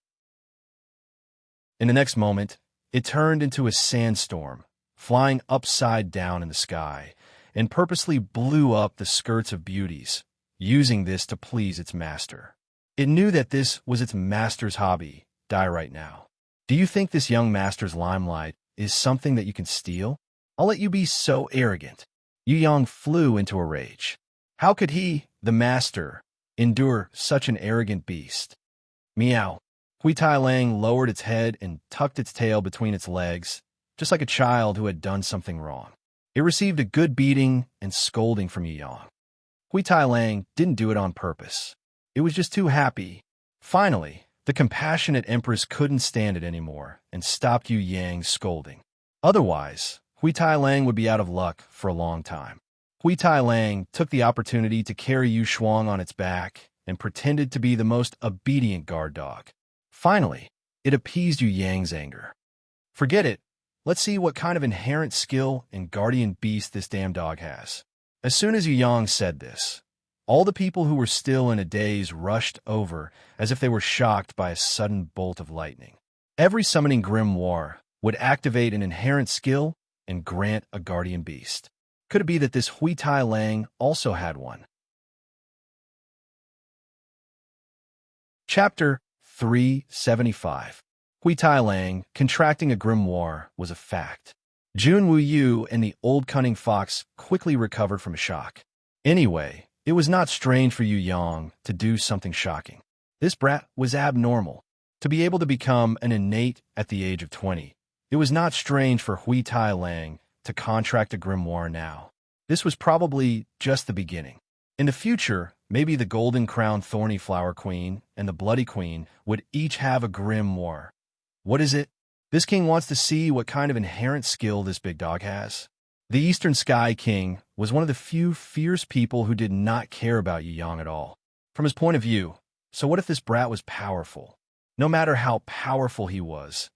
In the next moment, it turned into a sandstorm, flying upside down in the sky, and purposely blew up the skirts of beauties, using this to please its master. It knew that this was its master's hobby, die right now. Do you think this young master's limelight is something that you can steal? I'll let you be so arrogant. Yu Yang flew into a rage. How could he, the master, endure such an arrogant beast? Meow. Hui Tai Lang lowered its head and tucked its tail between its legs, just like a child who had done something wrong. It received a good beating and scolding from Yu Yang. Hui Tai Lang didn't do it on purpose. It was just too happy. Finally, the compassionate empress couldn't stand it anymore and stopped Yu Yang's scolding. Otherwise, Hui Tai Lang would be out of luck for a long time. Hui Tai Lang took the opportunity to carry Yu Shuang on its back and pretended to be the most obedient guard dog. Finally, it appeased Yu Yang's anger. Forget it. Let's see what kind of inherent skill and guardian beast this damn dog has. As soon as Yu Yang said this, all the people who were still in a daze rushed over as if they were shocked by a sudden bolt of lightning. Every summoning grimoire would activate an inherent skill and grant a guardian beast. Could it be that this Hui Tai Lang also had one? Chapter 375. Hui Tai Lang contracting a grimoire was a fact. Jun Wu Yu and the old cunning fox quickly recovered from a shock. Anyway, it was not strange for Yu Yang to do something shocking. This brat was abnormal. To be able to become an innate at the age of 20, it was not strange for Hui Tai Lang to contract a grimoire now. This was probably just the beginning. In the future, maybe the Golden Crown Thorny Flower Queen and the Bloody Queen would each have a grimoire. What is it? This king wants to see what kind of inherent skill this big dog has. The Eastern Sky King was one of the few fierce people who did not care about Yu Yang at all. From his point of view, so what if this brat was powerful? No matter how powerful he was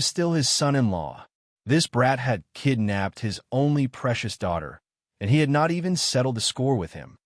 still his son-in-law. This brat had kidnapped his only precious daughter, and he had not even settled the score with him.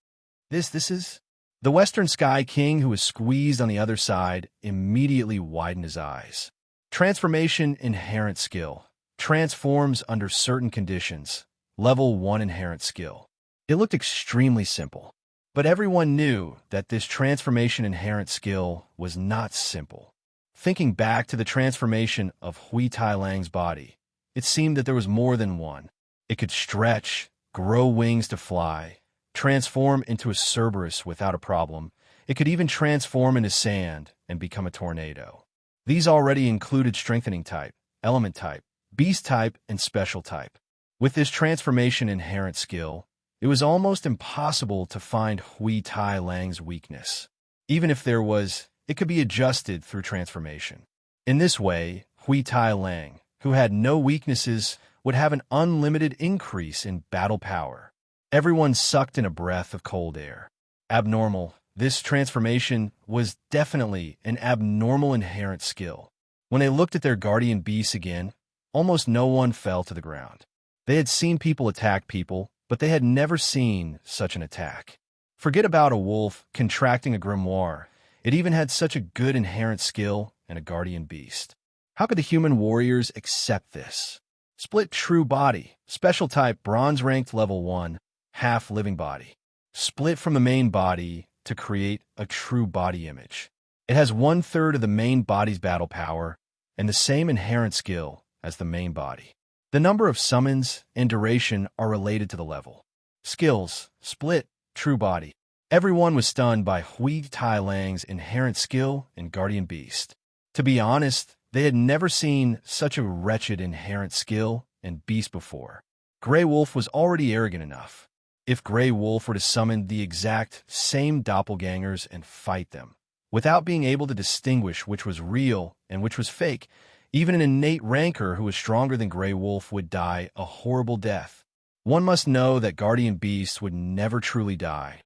This is... The Western Sky King, who was squeezed on the other side, immediately widened his eyes. Transformation inherent skill. Transforms under certain conditions. Level 1 inherent skill. It looked extremely simple. But everyone knew that this transformation inherent skill was not simple. Thinking back to the transformation of Hui Tai Lang's body, it seemed that there was more than one. It could stretch, grow wings to fly, transform into a Cerberus without a problem. It could even transform into sand and become a tornado. These already included strengthening type, element type, beast type, and special type. With this transformation inherent skill, it was almost impossible to find Hui Tai Lang's weakness. Even if there was, it could be adjusted through transformation. In this way, Hui Tai Lang, who had no weaknesses, would have an unlimited increase in battle power. Everyone sucked in a breath of cold air. Abnormal. This transformation was definitely an abnormal inherent skill. When they looked at their guardian beasts again, almost no one fell to the ground. They had seen people attack people, but they had never seen such an attack. Forget about a wolf contracting a grimoire. It even had such a good inherent skill and a guardian beast. How could the human warriors accept this? Split true body, special type bronze ranked level 1, half living body, split from the main body to create a true body image. It has 1/3 of the main body's battle power and the same inherent skill as the main body. The number of summons and duration are related to the level. Skills: split, true body. Everyone was stunned by Hui Tai Lang's inherent skill in Guardian Beast. To be honest, they had never seen such a wretched inherent skill in Beast before. Grey Wolf was already arrogant enough. If Grey Wolf were to summon the exact same doppelgangers and fight them, without being able to distinguish which was real and which was fake, even an innate rancor who was stronger than Grey Wolf would die a horrible death. One must know that Guardian Beasts would never truly die.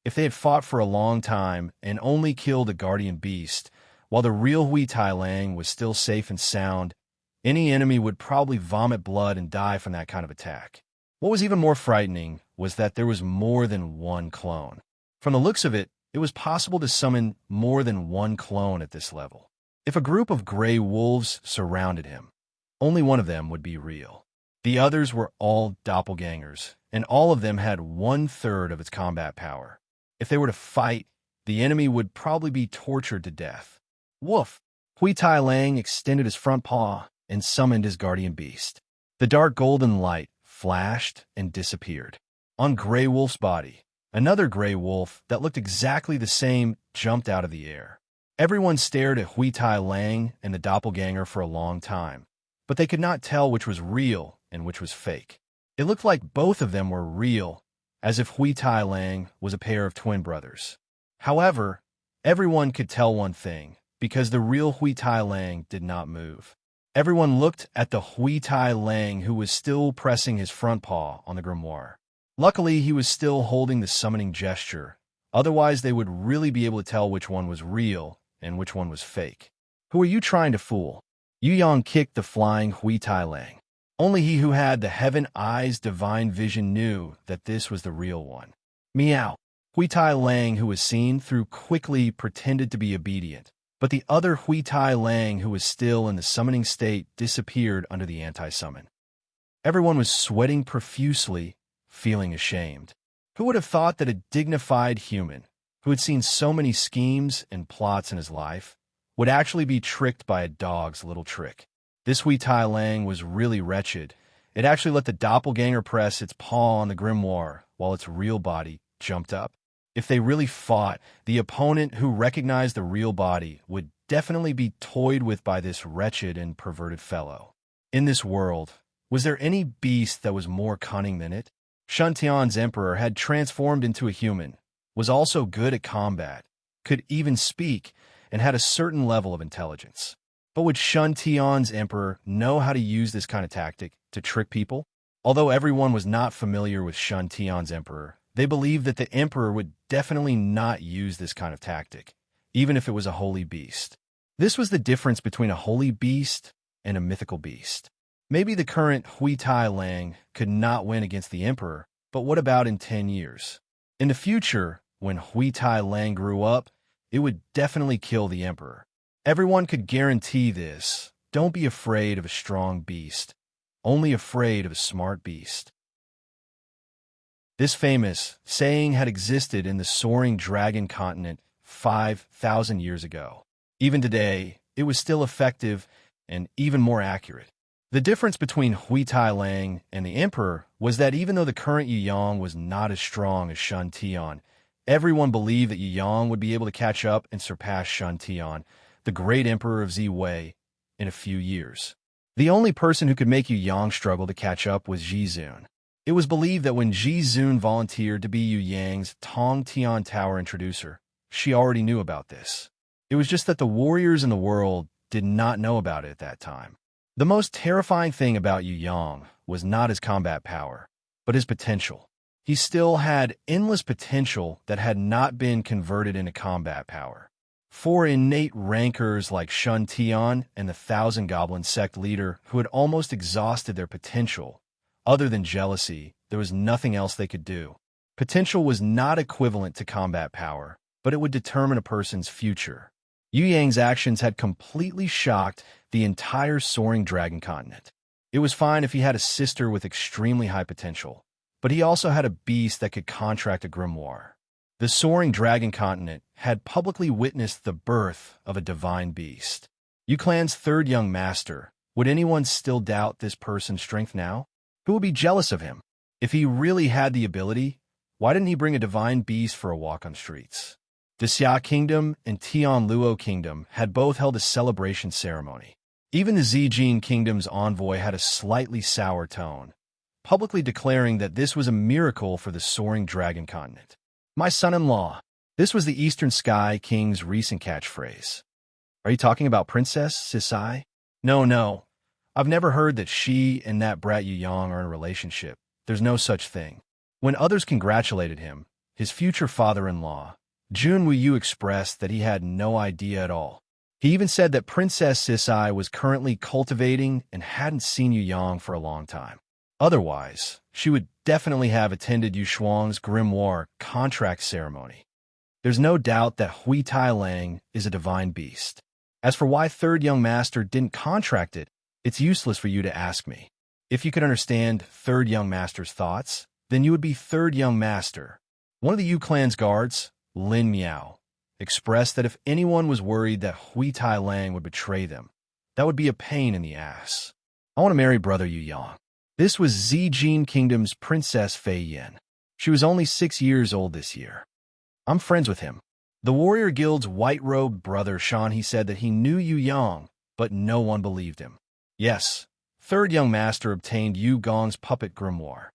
If they had fought for a long time and only killed a Guardian Beast, while the real Hui Tai Lang was still safe and sound, any enemy would probably vomit blood and die from that kind of attack. What was even more frightening was that there was more than one clone. From the looks of it, it was possible to summon more than one clone at this level. If a group of Grey Wolves surrounded him, only one of them would be real. The others were all doppelgangers, and all of them had 1/3 of its combat power. If they were to fight, the enemy would probably be tortured to death. Woof! Hui Tai Lang extended his front paw and summoned his Guardian Beast. The dark golden light flashed and disappeared. On Grey Wolf's body, another Grey Wolf that looked exactly the same jumped out of the air. Everyone stared at Hui Tai Lang and the doppelganger for a long time, but they could not tell which was real and which was fake. It looked like both of them were real, as if Hui Tai Lang was a pair of twin brothers. However, everyone could tell one thing, because the real Hui Tai Lang did not move. Everyone looked at the Hui Tai Lang who was still pressing his front paw on the grimoire. Luckily, he was still holding the summoning gesture, otherwise they would really be able to tell which one was real and which one was fake. Who are you trying to fool? Yu Yang kicked the flying Hui Tai Lang. Only he who had the heaven eyes divine vision knew that this was the real one. Meow. Hui Tai Lang, who was seen through, quickly pretended to be obedient, but the other Hui Tai Lang, who was still in the summoning state, disappeared under the anti-summon. Everyone was sweating profusely, feeling ashamed. Who would have thought that a dignified human, who had seen so many schemes and plots in his life, would actually be tricked by a dog's little trick? This Hui Tai Lang was really wretched. It actually let the doppelganger press its paw on the grimoire while its real body jumped up. If they really fought, the opponent who recognized the real body would definitely be toyed with by this wretched and perverted fellow. In this world, was there any beast that was more cunning than it? Shuntian's emperor had transformed into a human, was also good at combat, could even speak, and had a certain level of intelligence. But would Shuntian's emperor know how to use this kind of tactic to trick people? Although everyone was not familiar with Shuntian's emperor, they believed that the emperor would definitely not use this kind of tactic, even if it was a holy beast. This was the difference between a holy beast and a mythical beast. Maybe the current Hui Tai Lang could not win against the emperor, but what about in 10 years? In the future, when Hui Tai Lang grew up, it would definitely kill the emperor. Everyone could guarantee this. Don't be afraid of a strong beast, only afraid of a smart beast. This famous saying had existed in the soaring dragon continent 5,000 years ago. Even today, it was still effective and even more accurate. The difference between Hui Tai Lang and the emperor was that even though the current Yu Yang was not as strong as Shun Tian, everyone believed that Yu Yang would be able to catch up and surpass Shun Tian, the great emperor of Ziwei, in a few years. The only person who could make Yu Yang struggle to catch up was Ji Zun. It was believed that when Ji Zun volunteered to be Yu Yang's Tong Tian Tower introducer, she already knew about this. It was just that the warriors in the world did not know about it at that time. The most terrifying thing about Yu Yang was not his combat power, but his potential. He still had endless potential that had not been converted into combat power. For innate rancors like Shun Tian and the Thousand Goblin sect leader who had almost exhausted their potential, other than jealousy, there was nothing else they could do. Potential was not equivalent to combat power, but it would determine a person's future. Yu Yang's actions had completely shocked the entire soaring dragon continent. It was fine if he had a sister with extremely high potential, but he also had a beast that could contract a grimoire. The soaring dragon continent had publicly witnessed the birth of a divine beast. UClan's third young master. Would anyone still doubt this person's strength now? Who would be jealous of him? If he really had the ability, why didn't he bring a divine beast for a walk on streets? The Xia Kingdom and Tianluo Kingdom had both held a celebration ceremony. Even the Zijin Kingdom's envoy had a slightly sour tone, publicly declaring that this was a miracle for the soaring dragon continent. My son-in-law. This was the Eastern Sky King's recent catchphrase. Are you talking about Princess Sisai? No. I've never heard that she and that brat Yu Yang are in a relationship. There's no such thing. When others congratulated him, his future father-in-law, Jun Wuyu, expressed that he had no idea at all. He even said that Princess Sisai was currently cultivating and hadn't seen Yu Yang for a long time. Otherwise, she would definitely have attended Yu Shuang's grimoire contract ceremony. There's no doubt that Hui Tai Lang is a divine beast. As for why third young master didn't contract it, it's useless for you to ask me. If you could understand third young master's thoughts, then you would be third young master. One of the Yu clan's guards, Lin Miao, expressed that if anyone was worried that Hui Tai Lang would betray them, that would be a pain in the ass. I want to marry brother Yu Yang. This was Zijin Kingdom's Princess Fei Yin. She was only 6 years old this year. I'm friends with him. The Warrior Guild's white-robed brother Shan, he said that he knew Yu Yang, but no one believed him. Yes, third young master obtained Yu Gong's puppet grimoire.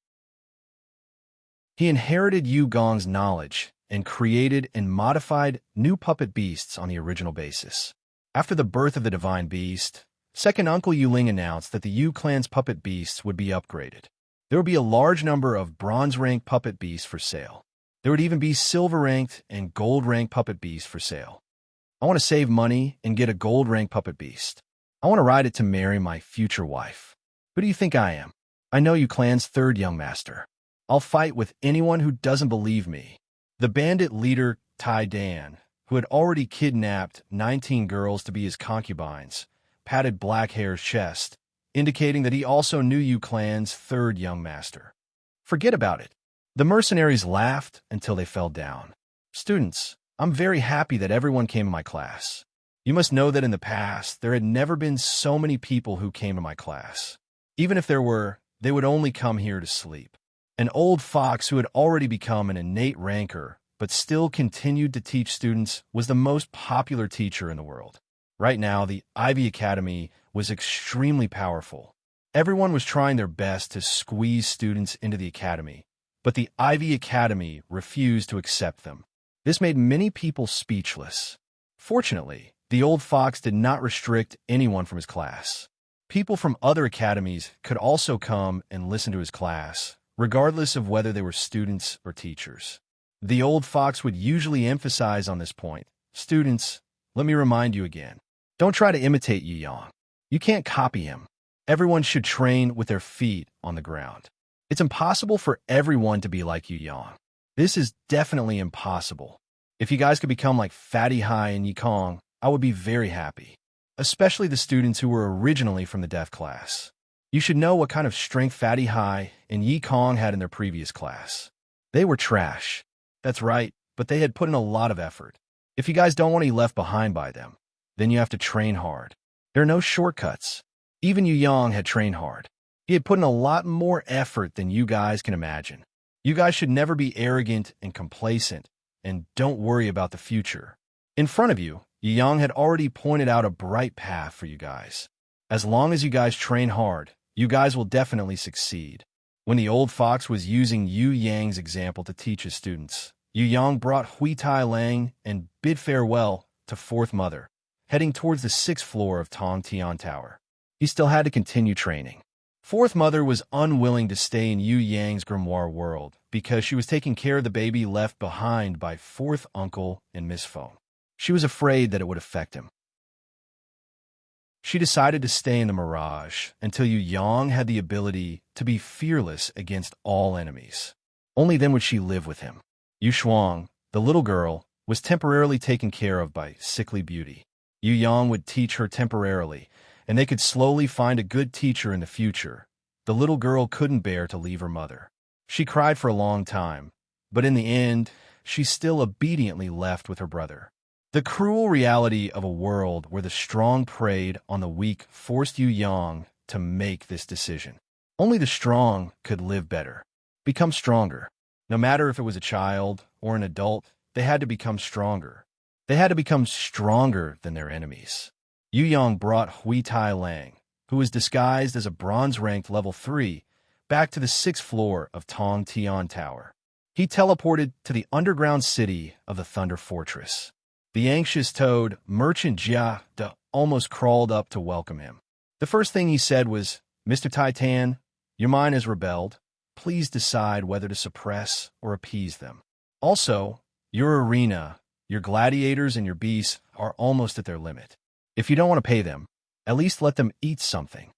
He inherited Yu Gong's knowledge and created and modified new puppet beasts on the original basis. After the birth of the divine beast, second uncle Yuling announced that the Yu clan's puppet beasts would be upgraded. There would be a large number of bronze-ranked puppet beasts for sale. There would even be silver-ranked and gold-ranked puppet beasts for sale. I want to save money and get a gold-ranked puppet beast. I want to ride it to marry my future wife. Who do you think I am? I know Yu clan's third young master. I'll fight with anyone who doesn't believe me. The bandit leader, Tai Dan, who had already kidnapped 19 girls to be his concubines, patted Blackhair's chest, indicating that he also knew Yu clan's third young master. Forget about it. The mercenaries laughed until they fell down. Students, I'm very happy that everyone came to my class. You must know that in the past, there had never been so many people who came to my class. Even if there were, they would only come here to sleep. An old fox who had already become an innate rancor, but still continued to teach students, was the most popular teacher in the world. Right now, the Ivy Academy was extremely powerful. Everyone was trying their best to squeeze students into the academy, but the Ivy Academy refused to accept them. This made many people speechless. Fortunately, the old fox did not restrict anyone from his class. People from other academies could also come and listen to his class, regardless of whether they were students or teachers. The old fox would usually emphasize on this point. Students, let me remind you again. Don't try to imitate Yu Yang. You can't copy him. Everyone should train with their feet on the ground. It's impossible for everyone to be like Yu Yang. This is definitely impossible. If you guys could become like Fatty Hai and Yi Kong, I would be very happy. Especially the students who were originally from the deaf class. You should know what kind of strength Fatty Hai and Yi Kong had in their previous class. They were trash. That's right, but they had put in a lot of effort. If you guys don't want to be left behind by them, then you have to train hard. There are no shortcuts. Even Yu Yang had trained hard. He had put in a lot more effort than you guys can imagine. You guys should never be arrogant and complacent, and don't worry about the future. In front of you, Yu Yang had already pointed out a bright path for you guys. As long as you guys train hard, you guys will definitely succeed. When the old fox was using Yu Yang's example to teach his students, Yu Yang brought Hui Tai Lang and bid farewell to Fourth Mother, heading towards the 6th floor of Tong Tian Tower. He still had to continue training. Fourth Mother was unwilling to stay in Yu Yang's grimoire world because she was taking care of the baby left behind by Fourth Uncle and Miss Feng. She was afraid that it would affect him. She decided to stay in the Mirage until Yu Yang had the ability to be fearless against all enemies. Only then would she live with him. Yu Shuang, the little girl, was temporarily taken care of by Sickly Beauty. Yu Yang would teach her temporarily, and they could slowly find a good teacher in the future. The little girl couldn't bear to leave her mother. She cried for a long time, but in the end, she still obediently left with her brother. The cruel reality of a world where the strong preyed on the weak forced Yu Yang to make this decision. Only the strong could live better, become stronger. No matter if it was a child or an adult, they had to become stronger. They had to become stronger than their enemies. Yu Yang brought Hui Tai Lang, who was disguised as a bronze-ranked level 3, back to the 6th floor of Tong Tian Tower. He teleported to the underground city of the Thunder Fortress. The anxious toad, Merchant Jia De, almost crawled up to welcome him. The first thing he said was, "Mr. Titan, your mind has rebelled. Please decide whether to suppress or appease them. Also, your arena, your gladiators and your beasts are almost at their limit. If you don't want to pay them, at least let them eat something."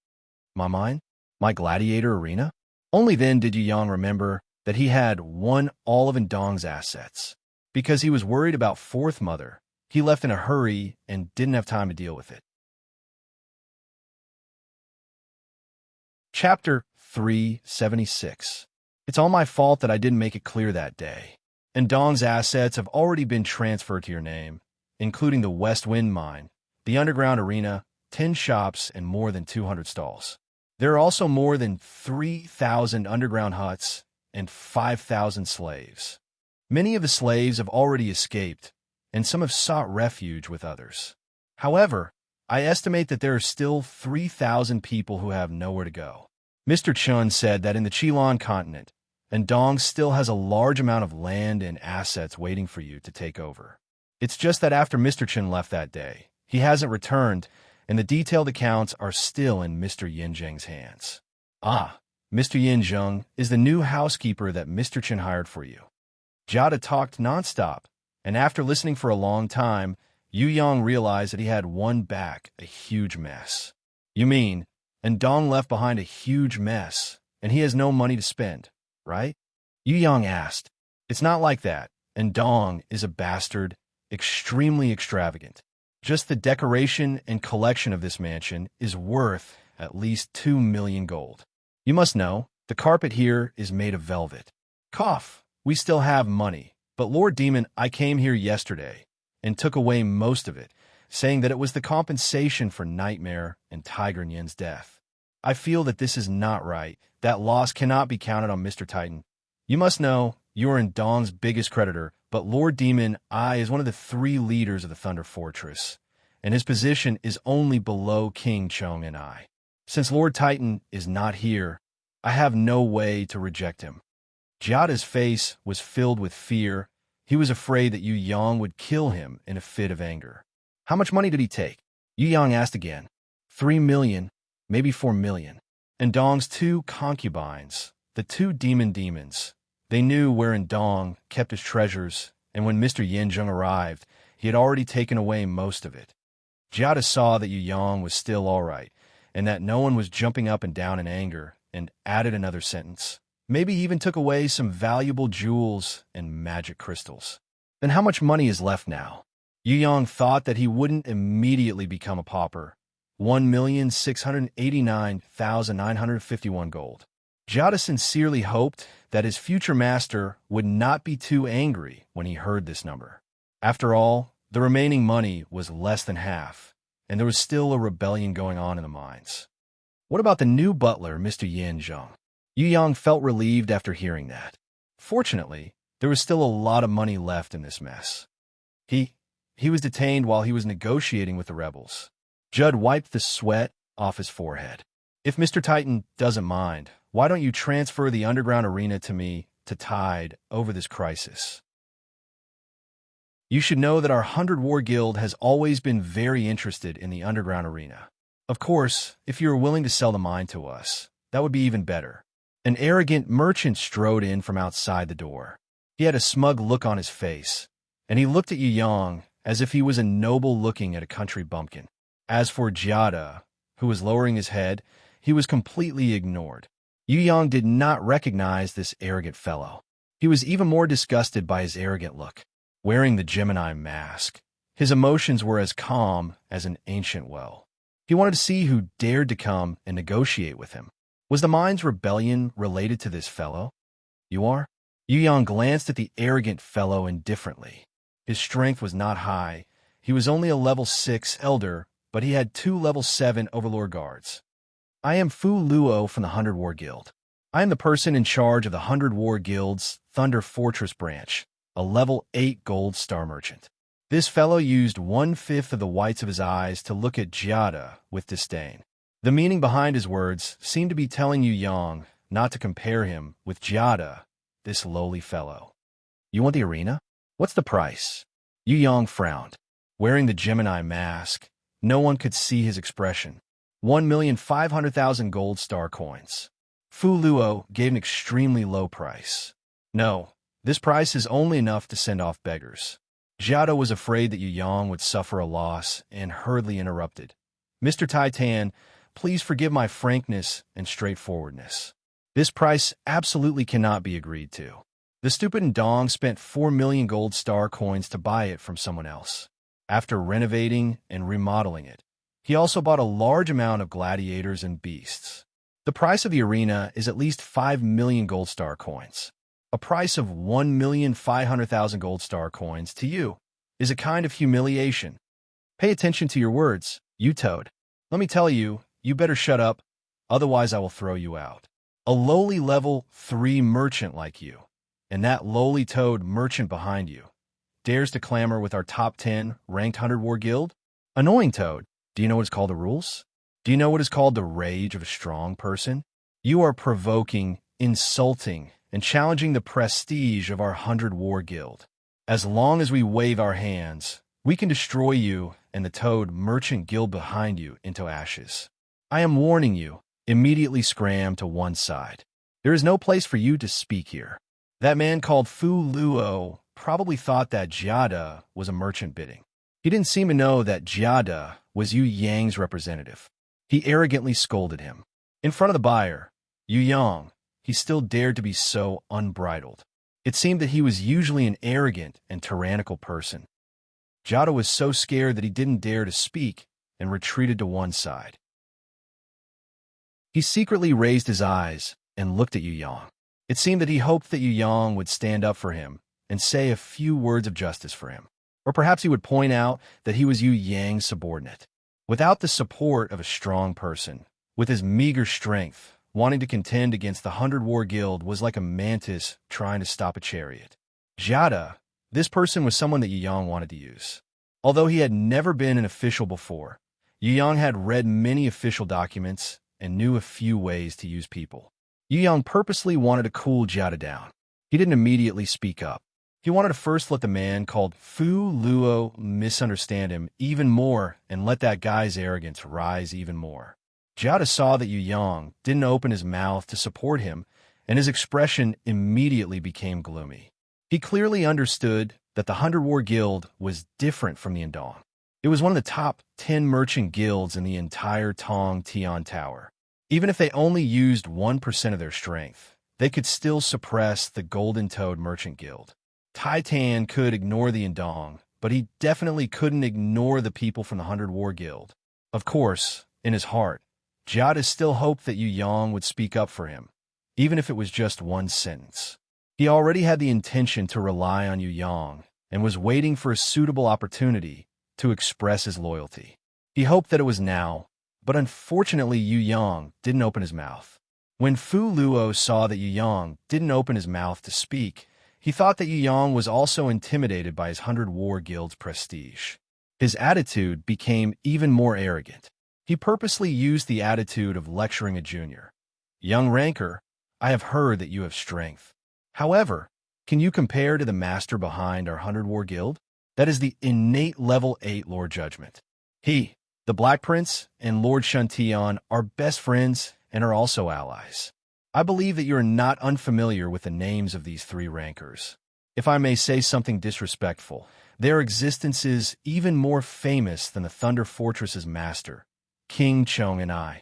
My mind? My gladiator arena? Only then did Yu Yang remember that he had won all of Ndong's assets. Because he was worried about Fourth Mother, he left in a hurry and didn't have time to deal with it. Chapter 376. It's all my fault that I didn't make it clear that day. Ndong's assets have already been transferred to your name, including the West Wind Mine, the underground arena, 10 shops, and more than 200 stalls. There are also more than 3,000 underground huts and 5,000 slaves. Many of the slaves have already escaped, and some have sought refuge with others. However, I estimate that there are still 3,000 people who have nowhere to go. Mr. Chun said that in the Qilin continent, Ndong still has a large amount of land and assets waiting for you to take over. It's just that after Mr. Chun left that day, he hasn't returned, and the detailed accounts are still in Mr. Yinzheng's hands. Ah, Mr. Yinzheng is the new housekeeper that Mr. Chen hired for you. Jada talked nonstop, and after listening for a long time, Yu Yang realized that he had won back a huge mess. You mean, Ndong left behind a huge mess, and he has no money to spend, right? Yu Yang asked. It's not like that. Ndong is a bastard, extremely extravagant. Just the decoration and collection of this mansion is worth at least 2 million gold. You must know, the carpet here is made of velvet. Cough, we still have money, but Lord Demon, I came here yesterday and took away most of it, saying that it was the compensation for Nightmare and Tiger Nyan's death. I feel that this is not right. That loss cannot be counted on Mr. Titan. You must know, you are Ndong's biggest creditor, but Lord Demon I is one of the 3 leaders of the Thunder Fortress, and his position is only below King Chong and I. Since Lord Titan is not here, I have no way to reject him. Jiada's face was filled with fear. He was afraid that Yu Yang would kill him in a fit of anger. How much money did he take? Yu Yang asked again. 3 million, maybe 4 million. Ndong's 2 concubines, the 2 demons. They knew where Ndong kept his treasures, and when Mr. Yinzheng arrived, he had already taken away most of it. Jiada saw that Yu Yang was still all right, and that no one was jumping up and down in anger, and added another sentence. Maybe he even took away some valuable jewels and magic crystals. Then how much money is left now? Yu Yang thought that he wouldn't immediately become a pauper. 1,689,951 gold. Jiada sincerely hoped that his future master would not be too angry when he heard this number. After all, the remaining money was less than half, and there was still a rebellion going on in the mines. What about the new butler, Mr. Yinzheng? Yu Yang felt relieved after hearing that. Fortunately, there was still a lot of money left in this mess. He was detained while he was negotiating with the rebels. Judd wiped the sweat off his forehead. If Mr. Titan doesn't mind, why don't you transfer the underground arena to me to tide over this crisis? You should know that our 100 War Guild has always been very interested in the underground arena. Of course, if you are willing to sell the mine to us, that would be even better. An arrogant merchant strode in from outside the door. He had a smug look on his face, and he looked at Yu Yang as if he was a noble looking at a country bumpkin. As for Jiada, who was lowering his head, he was completely ignored. Yu Yang did not recognize this arrogant fellow. He was even more disgusted by his arrogant look. Wearing the Gemini mask, his emotions were as calm as an ancient well. He wanted to see who dared to come and negotiate with him. Was the mine's rebellion related to this fellow? You are? Yu Yang glanced at the arrogant fellow indifferently. His strength was not high. He was only a level 6 elder, but he had 2 level 7 overlord guards. I am Fu Luo from the 100 War Guild. I am the person in charge of the 100 War Guild's Thunder Fortress branch, a level 8 gold star merchant. This fellow used 1/5 of the whites of his eyes to look at Giada with disdain. The meaning behind his words seemed to be telling Yu Yang not to compare him with Giada, this lowly fellow. You want the arena? What's the price? Yu Yang frowned. Wearing the Gemini mask, no one could see his expression. 1,500,000 gold star coins. Fu Luo gave an extremely low price. No, this price is only enough to send off beggars. Giada was afraid that Yu Yang would suffer a loss and hurriedly interrupted. Mr. Titan, please forgive my frankness and straightforwardness. This price absolutely cannot be agreed to. The stupid Dong spent 4 million gold star coins to buy it from someone else. After renovating and remodeling it, he also bought a large amount of gladiators and beasts. The price of the arena is at least 5 million gold star coins. A price of 1,500,000 gold star coins to you is a kind of humiliation. Pay attention to your words, you toad. Let me tell you, you better shut up, otherwise I will throw you out. A lowly level 3 merchant like you, and that lowly toad merchant behind you, dares to clamor with our top 10 ranked 100 War Guild? Annoying toad, do you know what is called the rules? Do you know what is called the rage of a strong person? You are provoking, insulting, and challenging the prestige of our 100 War Guild. As long as we wave our hands, we can destroy you and the Toad Merchant Guild behind you into ashes. I am warning you, immediately scram to one side. There is no place for you to speak here. That man called Fu Luo probably thought that Giada was a merchant bidding. He didn't seem to know that Giada was Yu Yang's representative. He arrogantly scolded him. In front of the buyer, Yu Yang, he still dared to be so unbridled. It seemed that he was usually an arrogant and tyrannical person. Giada was so scared that he didn't dare to speak and retreated to one side. He secretly raised his eyes and looked at Yu Yang. It seemed that he hoped that Yu Yang would stand up for him and say a few words of justice for him. Or perhaps he would point out that he was Yu Yang's subordinate. Without the support of a strong person, with his meager strength, wanting to contend against the 100 War Guild was like a mantis trying to stop a chariot. Giada, this person was someone that Yu Yang wanted to use. Although he had never been an official before, Yu Yang had read many official documents and knew a few ways to use people. Yu Yang purposely wanted to cool Giada down. He didn't immediately speak up. He wanted to first let the man called Fu Luo misunderstand him even more and let that guy's arrogance rise even more. Giada saw that Yu Yang didn't open his mouth to support him, and his expression immediately became gloomy. He clearly understood that the 100 War Guild was different from the Indong. It was one of the top 10 merchant guilds in the entire Tong Tian Tower. Even if they only used 1% of their strength, they could still suppress the Golden Toad Merchant Guild. Titan could ignore the Indong, but he definitely couldn't ignore the people from the 100 War Guild. Of course, in his heart, Giada still hoped that Yu Yang would speak up for him, even if it was just one sentence. He already had the intention to rely on Yu Yang and was waiting for a suitable opportunity to express his loyalty. He hoped that it was now, but unfortunately Yu Yang didn't open his mouth. When Fu Luo saw that Yu Yang didn't open his mouth to speak, he thought that Yu Yang was also intimidated by his 100 War Guild's prestige. His attitude became even more arrogant. He purposely used the attitude of lecturing a junior. Young ranker, I have heard that you have strength. However, can you compare to the master behind our 100 War Guild? That is the innate level 8 Lord Judgment. He, the Black Prince, and Lord Shuntian are best friends and are also allies. I believe that you are not unfamiliar with the names of these 3 rankers. If I may say something disrespectful, their existence is even more famous than the Thunder Fortress's master, King Chong and I.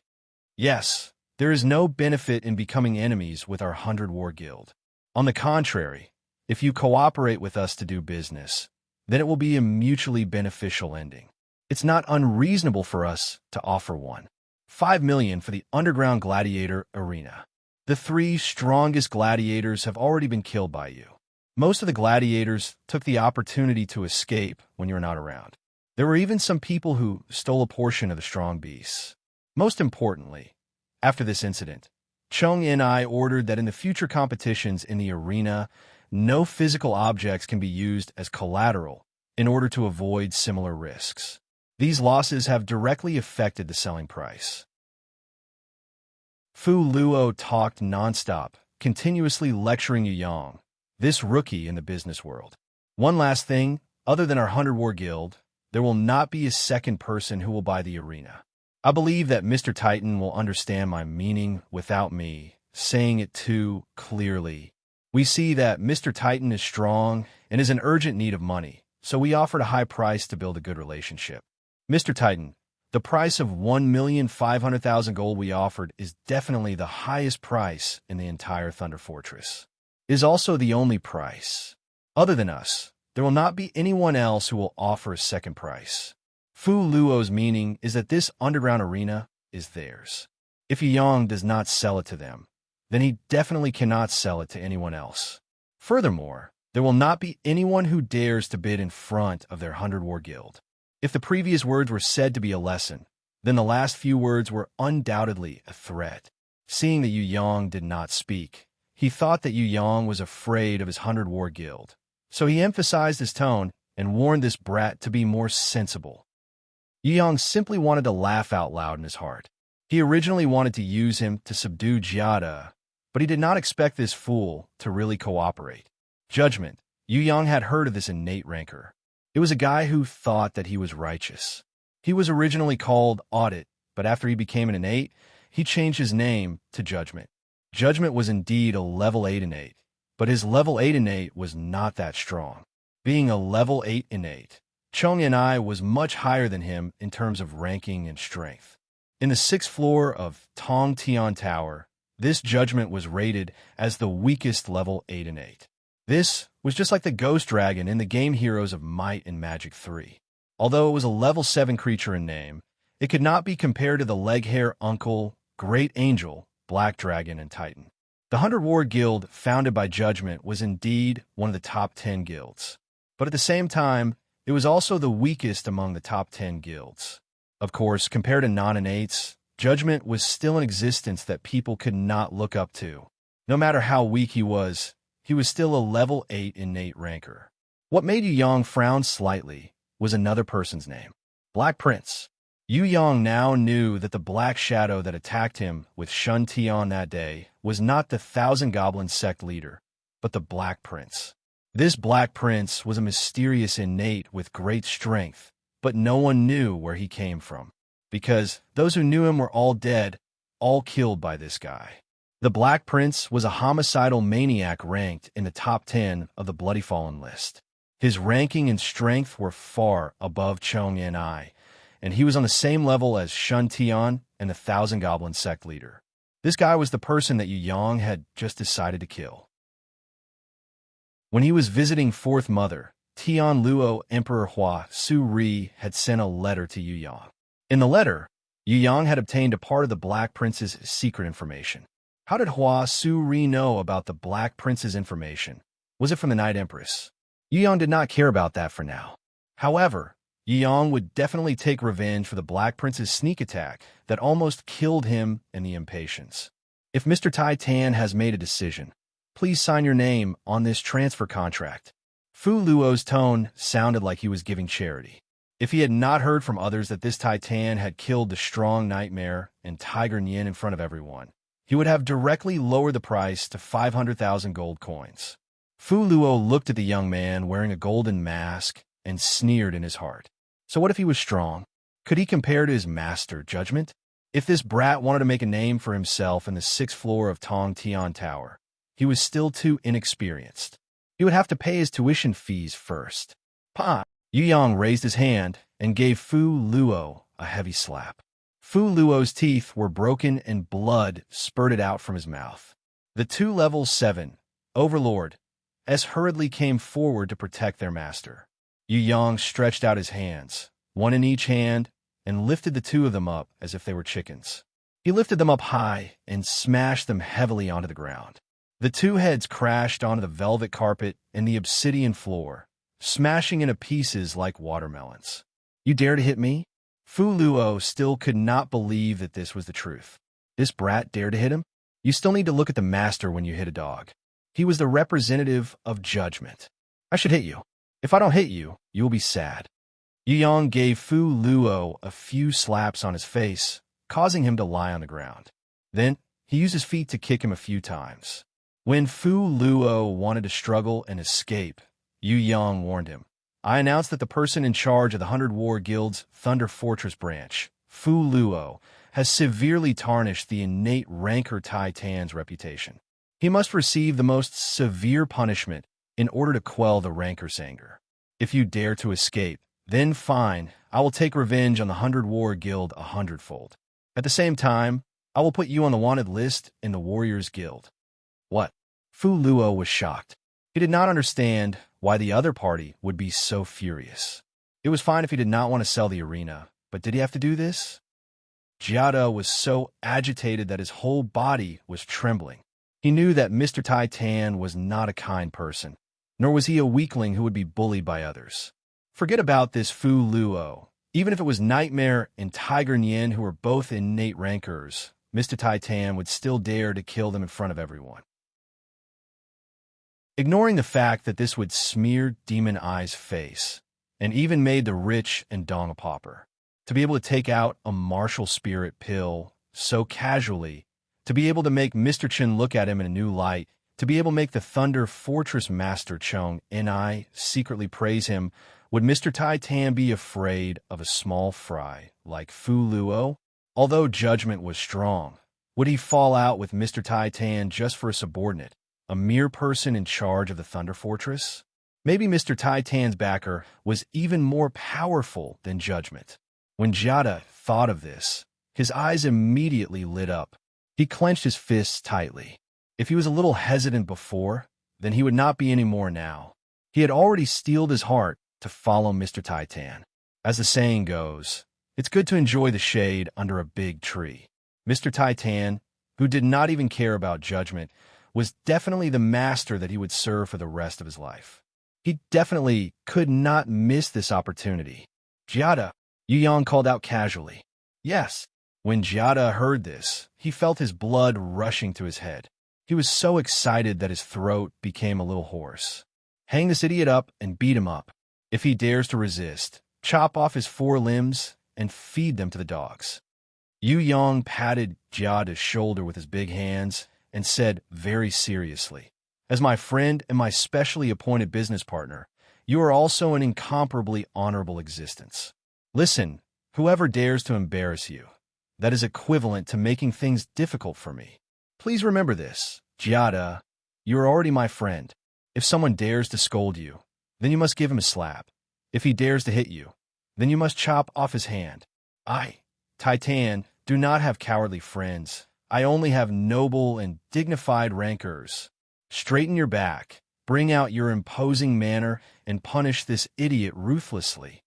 Yes, there is no benefit in becoming enemies with our 100 War Guild. On the contrary, if you cooperate with us to do business, then it will be a mutually beneficial ending. It's not unreasonable for us to offer 5 million for the Underground Gladiator Arena. The 3 strongest gladiators have already been killed by you. Most of the gladiators took the opportunity to escape when you were not around. There were even some people who stole a portion of the strong beasts. Most importantly, after this incident, Chung and I ordered that in the future competitions in the arena, no physical objects can be used as collateral in order to avoid similar risks. These losses have directly affected the selling price. Fu Luo talked nonstop, continuously lecturing Yu Yang, this rookie in the business world. One last thing, other than our 100 War Guild, there will not be a second person who will buy the arena. I believe that Mr. Titan will understand my meaning without me saying it too clearly. We see that Mr. Titan is strong and is in urgent need of money, so we offered a high price to build a good relationship. Mr. Titan, the price of 1,500,000 gold we offered is definitely the highest price in the entire Thunder Fortress. It is also the only price. Other than us, there will not be anyone else who will offer a second price. Fu Luo's meaning is that this underground arena is theirs. If Yu Yang does not sell it to them, then he definitely cannot sell it to anyone else. Furthermore, there will not be anyone who dares to bid in front of their 100 War Guild. If the previous words were said to be a lesson, then the last few words were undoubtedly a threat. Seeing that Yu Yang did not speak, he thought that Yu Yang was afraid of his 100 War Guild. So he emphasized his tone and warned this brat to be more sensible. Yu Yang simply wanted to laugh out loud in his heart. He originally wanted to use him to subdue Jiada, but he did not expect this fool to really cooperate. Judgment. Yu Yang had heard of this innate rancor. It was a guy who thought that he was righteous. He was originally called Audit, but after he became an innate, he changed his name to Judgment. Judgment was indeed a level 8 innate, but his level 8 innate was not that strong. Being a level 8 innate, Chung and I was much higher than him in terms of ranking and strength. In the 6th floor of Tong Tian Tower, this Judgment was rated as the weakest level 8 innate. This was just like the Ghost Dragon in the game Heroes of Might and Magic 3. Although it was a level 7 creature in name, it could not be compared to the Leghair Uncle, Great Angel, Black Dragon, and Titan. The 100 War Guild, founded by Judgment, was indeed one of the top 10 guilds. But at the same time, it was also the weakest among the top 10 guilds. Of course, compared to non-innates, Judgment was still in existence that people could not look up to. No matter how weak he was still a level 8 innate rancor. What made Yu Yang frown slightly was another person's name, Black Prince. Yu Yang now knew that the black shadow that attacked him with Shun Tian that day was not the Thousand Goblin sect leader, but the Black Prince. This Black Prince was a mysterious innate with great strength, but no one knew where he came from, because those who knew him were all dead, all killed by this guy. The Black Prince was a homicidal maniac ranked in the top 10 of the Bloody Fallen list. His ranking and strength were far above Chung and I, and he was on the same level as Shun Tian and the Thousand Goblin sect leader. This guy was the person that Yu Yang had just decided to kill. When he was visiting Fourth Mother, Tian Luo Emperor Hua Su Ri had sent a letter to Yu Yang. In the letter, Yu Yang had obtained a part of the Black Prince's secret information. How did Hua Su Ri know about the Black Prince's information? Was it from the Night Empress? Yu Yang did not care about that for now. However, Yu Yang would definitely take revenge for the Black Prince's sneak attack that almost killed him and the Impatience. If Mr. Titan has made a decision, please sign your name on this transfer contract. Fu Luo's tone sounded like he was giving charity. If he had not heard from others that this Titan had killed the strong Nightmare and Tiger Nian in front of everyone, he would have directly lowered the price to 500,000 gold coins. Fu Luo looked at the young man wearing a golden mask and sneered in his heart. So what if he was strong? Could he compare to his master, Judgment? If this brat wanted to make a name for himself in the 6th floor of Tong Tian Tower, he was still too inexperienced. He would have to pay his tuition fees first. Pa! Yu Yang raised his hand and gave Fu Luo a heavy slap. Fu Luo's teeth were broken and blood spurted out from his mouth. The 2 level 7 Overlord hurriedly came forward to protect their master. Yu Yang stretched out his hands, one in each hand, and lifted the 2 of them up as if they were chickens. He lifted them up high and smashed them heavily onto the ground. The two heads crashed onto the velvet carpet and the obsidian floor, smashing into pieces like watermelons. You dare to hit me? Fu Luo still could not believe that this was the truth. This brat dared to hit him? You still need to look at the master when you hit a dog. He was the representative of judgment. I should hit you. If I don't hit you, you will be sad. Yu Yang gave Fu Luo a few slaps on his face, causing him to lie on the ground. Then, he used his feet to kick him a few times. When Fu Luo wanted to struggle and escape, Yu Yang warned him. I announced that the person in charge of the 100 War Guild's Thunder Fortress branch, Fu Luo, has severely tarnished the innate rancor Tai Tan's reputation. He must receive the most severe punishment in order to quell the rancor's anger. If you dare to escape, then fine, I will take revenge on the 100 War Guild 100-fold. At the same time, I will put you on the wanted list in the Warriors Guild. What? Fu Luo was shocked. He did not understand why the other party would be so furious. It was fine if he did not want to sell the arena, but did he have to do this? Jiada was so agitated that his whole body was trembling. He knew that Mr. Tai Tan was not a kind person, nor was he a weakling who would be bullied by others. Forget about this Fu Luo. Even if it was Nightmare and Tiger Nien who were both innate rancors, Mr. Tai Tan would still dare to kill them in front of everyone. Ignoring the fact that this would smear Demon Eye's face, and even made the rich and Dong a pauper. To be able to take out a martial spirit pill so casually, to be able to make Mr. Chen look at him in a new light, to be able to make the Thunder Fortress Master Chong Ni secretly praise him, would Mr. Tai Tan be afraid of a small fry like Fu Luo? Although judgment was strong, would he fall out with Mr. Tai Tan just for a subordinate? A mere person in charge of the Thunder Fortress? Maybe Mr. Tai Tan's backer was even more powerful than judgment. When Jiada thought of this, his eyes immediately lit up. He clenched his fists tightly. If he was a little hesitant before, then he would not be any more now. He had already steeled his heart to follow Mr. Tai Tan. As the saying goes, it's good to enjoy the shade under a big tree. Mr. Tai Tan, who did not even care about judgment, was definitely the master that he would serve for the rest of his life. He definitely could not miss this opportunity. Jiada, Yu Yang called out casually. Yes. When Jiada heard this, he felt his blood rushing to his head. He was so excited that his throat became a little hoarse. Hang this idiot up and beat him up. If he dares to resist, chop off his 4 limbs and feed them to the dogs. Yu Yang patted Jiada's shoulder with his big hands and said very seriously, as my friend and my specially appointed business partner, you are also an incomparably honorable existence. Listen, whoever dares to embarrass you, that is equivalent to making things difficult for me. Please remember this, Jiada, you are already my friend. If someone dares to scold you, then you must give him a slap. If he dares to hit you, then you must chop off his hand. I, Tai Tan, do not have cowardly friends. I only have noble and dignified rancors. Straighten your back, bring out your imposing manner, and punish this idiot ruthlessly.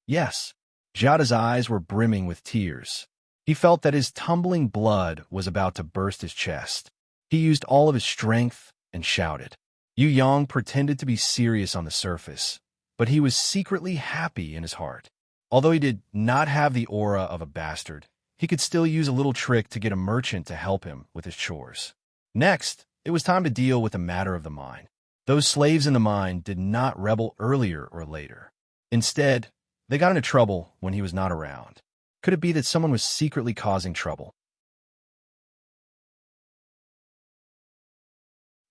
Yes, Jiada's eyes were brimming with tears. He felt that his tumbling blood was about to burst his chest. He used all of his strength and shouted. Yu Yang pretended to be serious on the surface, but he was secretly happy in his heart. Although he did not have the aura of a bastard, he could still use a little trick to get a merchant to help him with his chores. Next, it was time to deal with the matter of the mine. Those slaves in the mine did not rebel earlier or later. Instead, they got into trouble when he was not around. Could it be that someone was secretly causing trouble?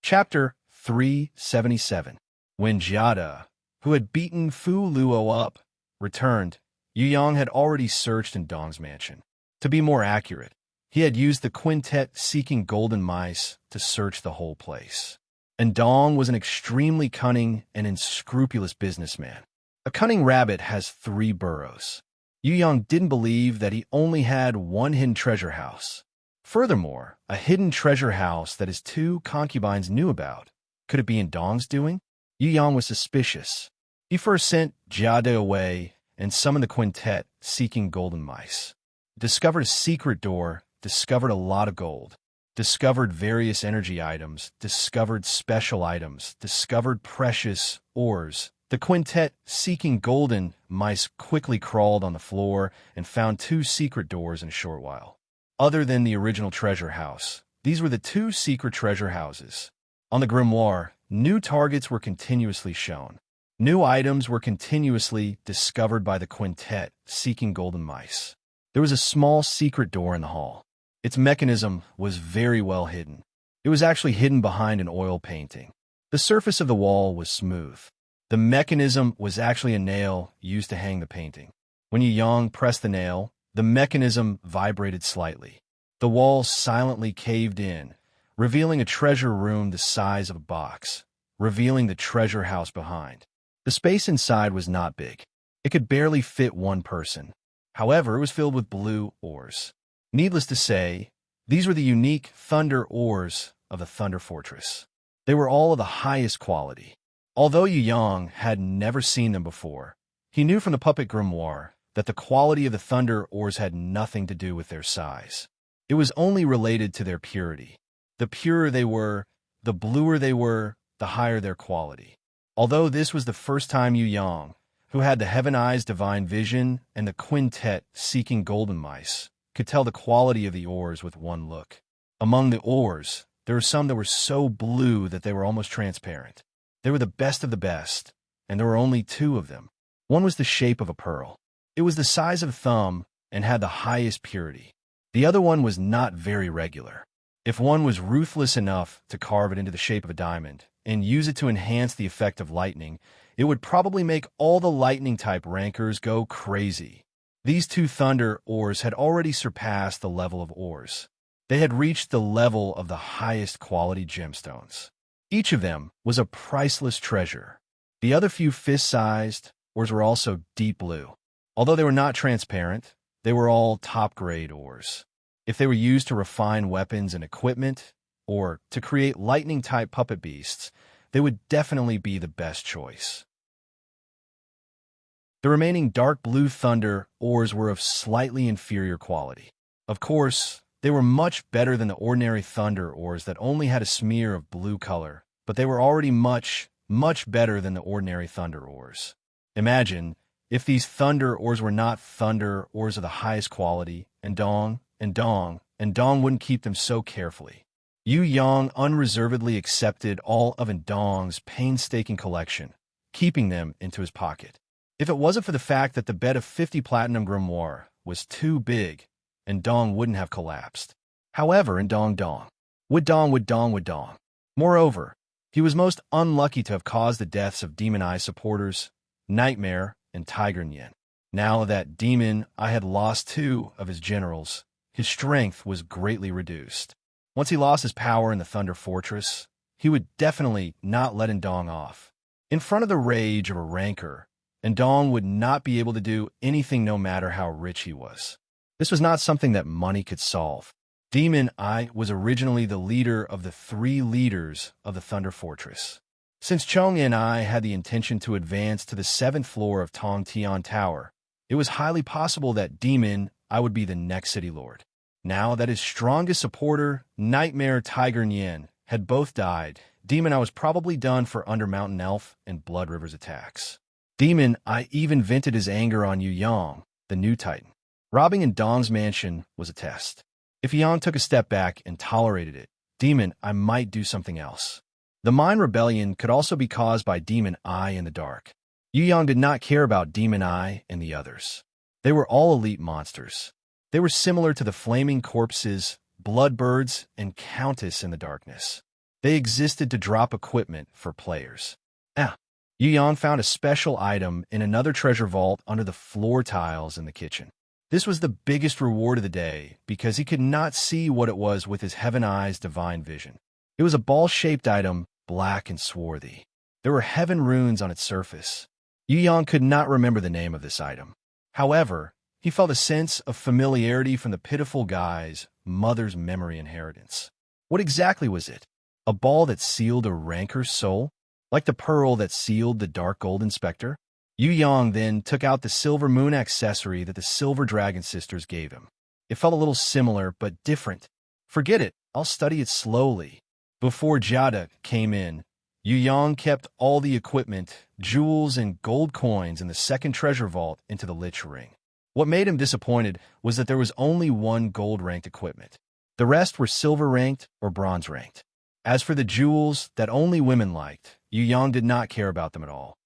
Chapter 377. When Jiada, who had beaten Fu Luo up, returned, Yu Yang had already searched in Dong's mansion. To be more accurate, he had used the quintet seeking golden mice to search the whole place. And Dong was an extremely cunning and unscrupulous businessman. A cunning rabbit has 3 burrows. Yu Yang didn't believe that he only had one hidden treasure house. Furthermore, a hidden treasure house that his 2 concubines knew about. Could it be in Dong's doing? Yu Yang was suspicious. He first sent Jiade away and summoned the quintet seeking golden mice. Discovered a secret door discovered a lot of gold, discovered various energy items, discovered special items, discovered precious ores. The quintet, seeking golden mice, quickly crawled on the floor and found 2 secret doors in a short while. Other than the original treasure house, these were the 2 secret treasure houses. On the grimoire, new targets were continuously shown. New items were continuously discovered by the quintet, seeking golden mice. There was a small secret door in the hall. Its mechanism was very well hidden. It was actually hidden behind an oil painting. The surface of the wall was smooth. The mechanism was actually a nail used to hang the painting. When Yu Yang pressed the nail, the mechanism vibrated slightly. The wall silently caved in, revealing a treasure room the size of a box, revealing the treasure house behind. The space inside was not big. It could barely fit 1 person. However, it was filled with blue ores. Needless to say, these were the unique thunder ores of the Thunder Fortress. They were all of the highest quality. Although Yu Yang had never seen them before, he knew from the puppet grimoire that the quality of the thunder ores had nothing to do with their size. It was only related to their purity. The purer they were, the bluer they were, the higher their quality. Although this was the first time Yu Yang, who had the Heaven Eyes divine vision and the quintet seeking golden mice, could tell the quality of the ores with one look. Among the ores, there were some that were so blue that they were almost transparent. They were the best of the best, and there were only 2 of them. One was the shape of a pearl. It was the size of a thumb and had the highest purity. The other one was not very regular. If one was ruthless enough to carve it into the shape of a diamond and use it to enhance the effect of lightning, it would probably make all the lightning-type rankers go crazy. These 2 thunder ores had already surpassed the level of ores. They had reached the level of the highest quality gemstones. Each of them was a priceless treasure. The other few fist-sized ores were also deep blue. Although they were not transparent, they were all top-grade ores. If they were used to refine weapons and equipment, or to create lightning-type puppet beasts, they would definitely be the best choice. The remaining dark blue thunder ores were of slightly inferior quality. Of course, they were much better than the ordinary thunder ores that only had a smear of blue color, but they were already much better than the ordinary thunder ores. Imagine if these thunder ores were not thunder ores of the highest quality, and Dong wouldn't keep them so carefully. Yu Yang unreservedly accepted all of Dong's painstaking collection, keeping them into his pocket. If it wasn't for the fact that the bed of 50 platinum grimoire was too big, and Dong wouldn't have collapsed. However, and Dong. Moreover, he was most unlucky to have caused the deaths of Demon Eye supporters, Nightmare and Tiger Nyan. Now that Demon Eye had lost 2 of his generals, his strength was greatly reduced. Once he lost his power in the Thunder Fortress, he would definitely not let Dong off. In front of the rage of a ranker, Dong would not be able to do anything no matter how rich he was. This was not something that money could solve. Demon Eye was originally the leader of the 3 leaders of the Thunder Fortress. Since Chong and I had the intention to advance to the 7th floor of Tong Tian Tower, it was highly possible that Demon Eye would be the next city lord. Now that his strongest supporter, Nightmare Tiger Nyan, had both died, Demon Eye was probably done for Under Mountain Elf and Blood River's attacks. Demon Eye even vented his anger on Yu Yang, the new Titan. Robbing Dong's mansion was a test. If Yang took a step back and tolerated it, Demon Eye might do something else. The Mine Rebellion could also be caused by Demon Eye in the dark. Yu Yang did not care about Demon Eye and the others. They were all elite monsters. They were similar to the Flaming Corpses, Bloodbirds, and Countess in the darkness. They existed to drop equipment for players. Yu Yang found a special item in another treasure vault under the floor tiles in the kitchen. This was the biggest reward of the day because he could not see what it was with his Heaven Eyes divine vision. It was a ball-shaped item, black and swarthy. There were heaven runes on its surface. Yu Yang could not remember the name of this item. However, he felt a sense of familiarity from the pitiful guy's mother's memory inheritance. What exactly was it? A ball that sealed a ranker's soul? Like the pearl that sealed the Dark Golden Spectre? Yu Yang then took out the silver moon accessory that the Silver Dragon sisters gave him. It felt a little similar, but different. Forget it, I'll study it slowly. Before Jada came in, Yu Yang kept all the equipment, jewels, and gold coins in the second treasure vault into the Lich Ring. What made him disappointed was that there was only one gold-ranked equipment. The rest were silver-ranked or bronze-ranked. As for the jewels that only women liked, Yu Yang did not care about them at all.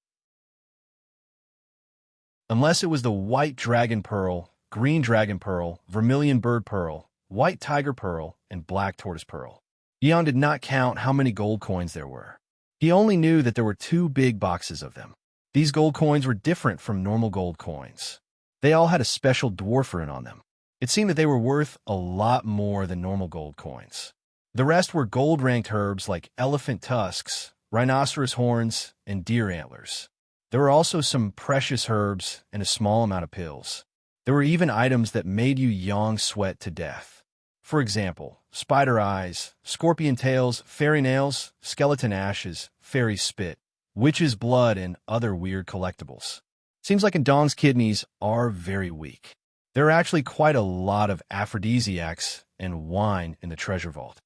Unless it was the white dragon pearl, green dragon pearl, vermilion bird pearl, white tiger pearl, and black tortoise pearl. Yu Yang did not count how many gold coins there were. He only knew that there were 2 big boxes of them. These gold coins were different from normal gold coins. They all had a special dwarf rune on them. It seemed that they were worth a lot more than normal gold coins. The rest were gold-ranked herbs like elephant tusks, rhinoceros horns, and deer antlers. There were also some precious herbs and a small amount of pills. There were even items that made Yu Yang sweat to death. For example, spider eyes, scorpion tails, fairy nails, skeleton ashes, fairy spit, witch's blood, and other weird collectibles. Seems like Dong's kidneys are very weak. There are actually quite a lot of aphrodisiacs and wine in the treasure vault.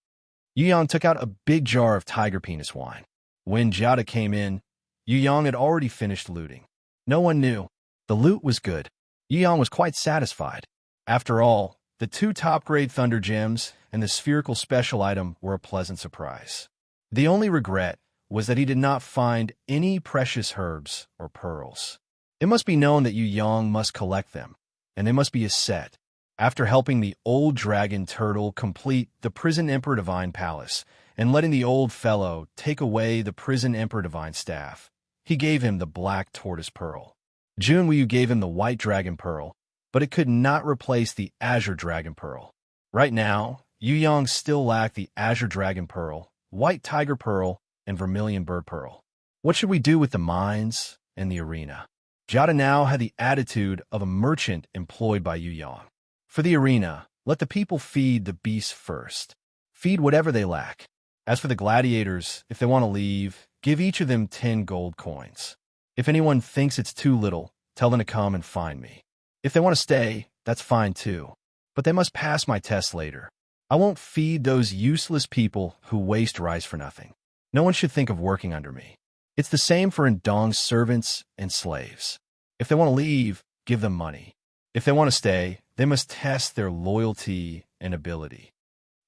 Yu Yang took out a big jar of tiger penis wine. When Jada came in, Yu Yang had already finished looting. No one knew. The loot was good. Yu Yang was quite satisfied. After all, the 2 top-grade thunder gems and the spherical special item were a pleasant surprise. The only regret was that he did not find any precious herbs or pearls. It must be known that Yu Yang must collect them, and they must be a set. After helping the old dragon turtle complete the Prison Emperor Divine Palace and letting the old fellow take away the Prison Emperor Divine Staff, he gave him the black tortoise pearl. Junwei gave him the white dragon pearl, but it could not replace the azure dragon pearl. Right now, Yu Yang still lacked the azure dragon pearl, white tiger pearl, and vermilion bird pearl. What should we do with the mines and the arena? Jada now had the attitude of a merchant employed by Yu Yang. For the arena, let the people feed the beasts first. Feed whatever they lack. As for the gladiators, if they want to leave, give each of them 10 gold coins. If anyone thinks it's too little, tell them to come and find me. If they want to stay, that's fine too. But they must pass my test later. I won't feed those useless people who waste rice for nothing. No one should think of working under me. It's the same for Dong's servants and slaves. If they want to leave, give them money. If they want to stay, they must test their loyalty and ability.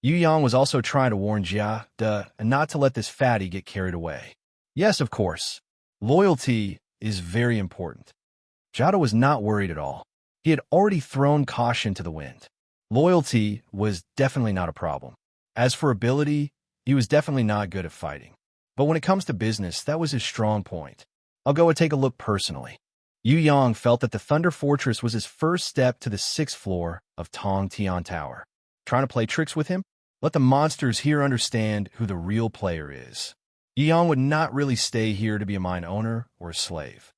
Yu Yang was also trying to warn Jia and not to let this fatty get carried away. Yes, of course. Loyalty is very important. Jada was not worried at all. He had already thrown caution to the wind. Loyalty was definitely not a problem. As for ability, he was definitely not good at fighting. But when it comes to business, that was his strong point. I'll go and take a look personally. Yu Yang felt that the Thunder Fortress was his first step to the 6th floor of Tong Tian Tower. Trying to play tricks with him? Let the monsters here understand who the real player is. Yu Yang would not really stay here to be a mine owner or a slave.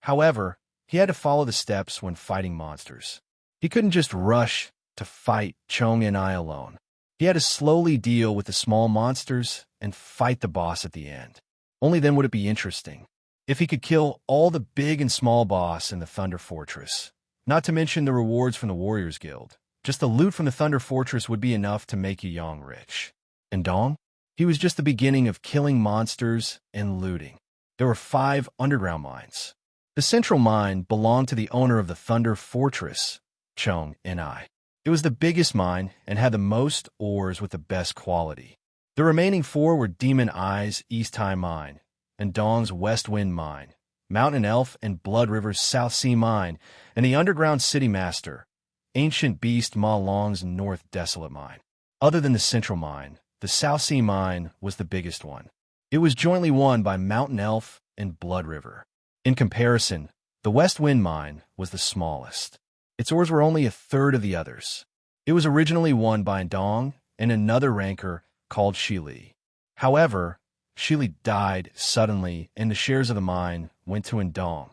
However, he had to follow the steps when fighting monsters. He couldn't just rush to fight Chong and I alone. He had to slowly deal with the small monsters and fight the boss at the end. Only then would it be interesting. If he could kill all the big and small boss in the Thunder Fortress, not to mention the rewards from the Warriors Guild, just the loot from the Thunder Fortress would be enough to make Yu Yang rich. And Dong? He was just the beginning of killing monsters and looting. There were 5 underground mines. The central mine belonged to the owner of the Thunder Fortress, Chong and I. It was the biggest mine and had the most ores with the best quality. The remaining 4 were Demon Eye's East High Mine, and Dong's West Wind Mine, Mountain Elf and Blood River's South Sea Mine, and the Underground City Master, Ancient Beast Ma Long's North Desolate Mine. Other than the Central Mine, the South Sea Mine was the biggest one. It was jointly won by Mountain Elf and Blood River. In comparison, the West Wind Mine was the smallest. Its ores were only a third of the others. It was originally won by Dong and another ranker called Shili. However, Shili died suddenly and the shares of the mine went to Ndong.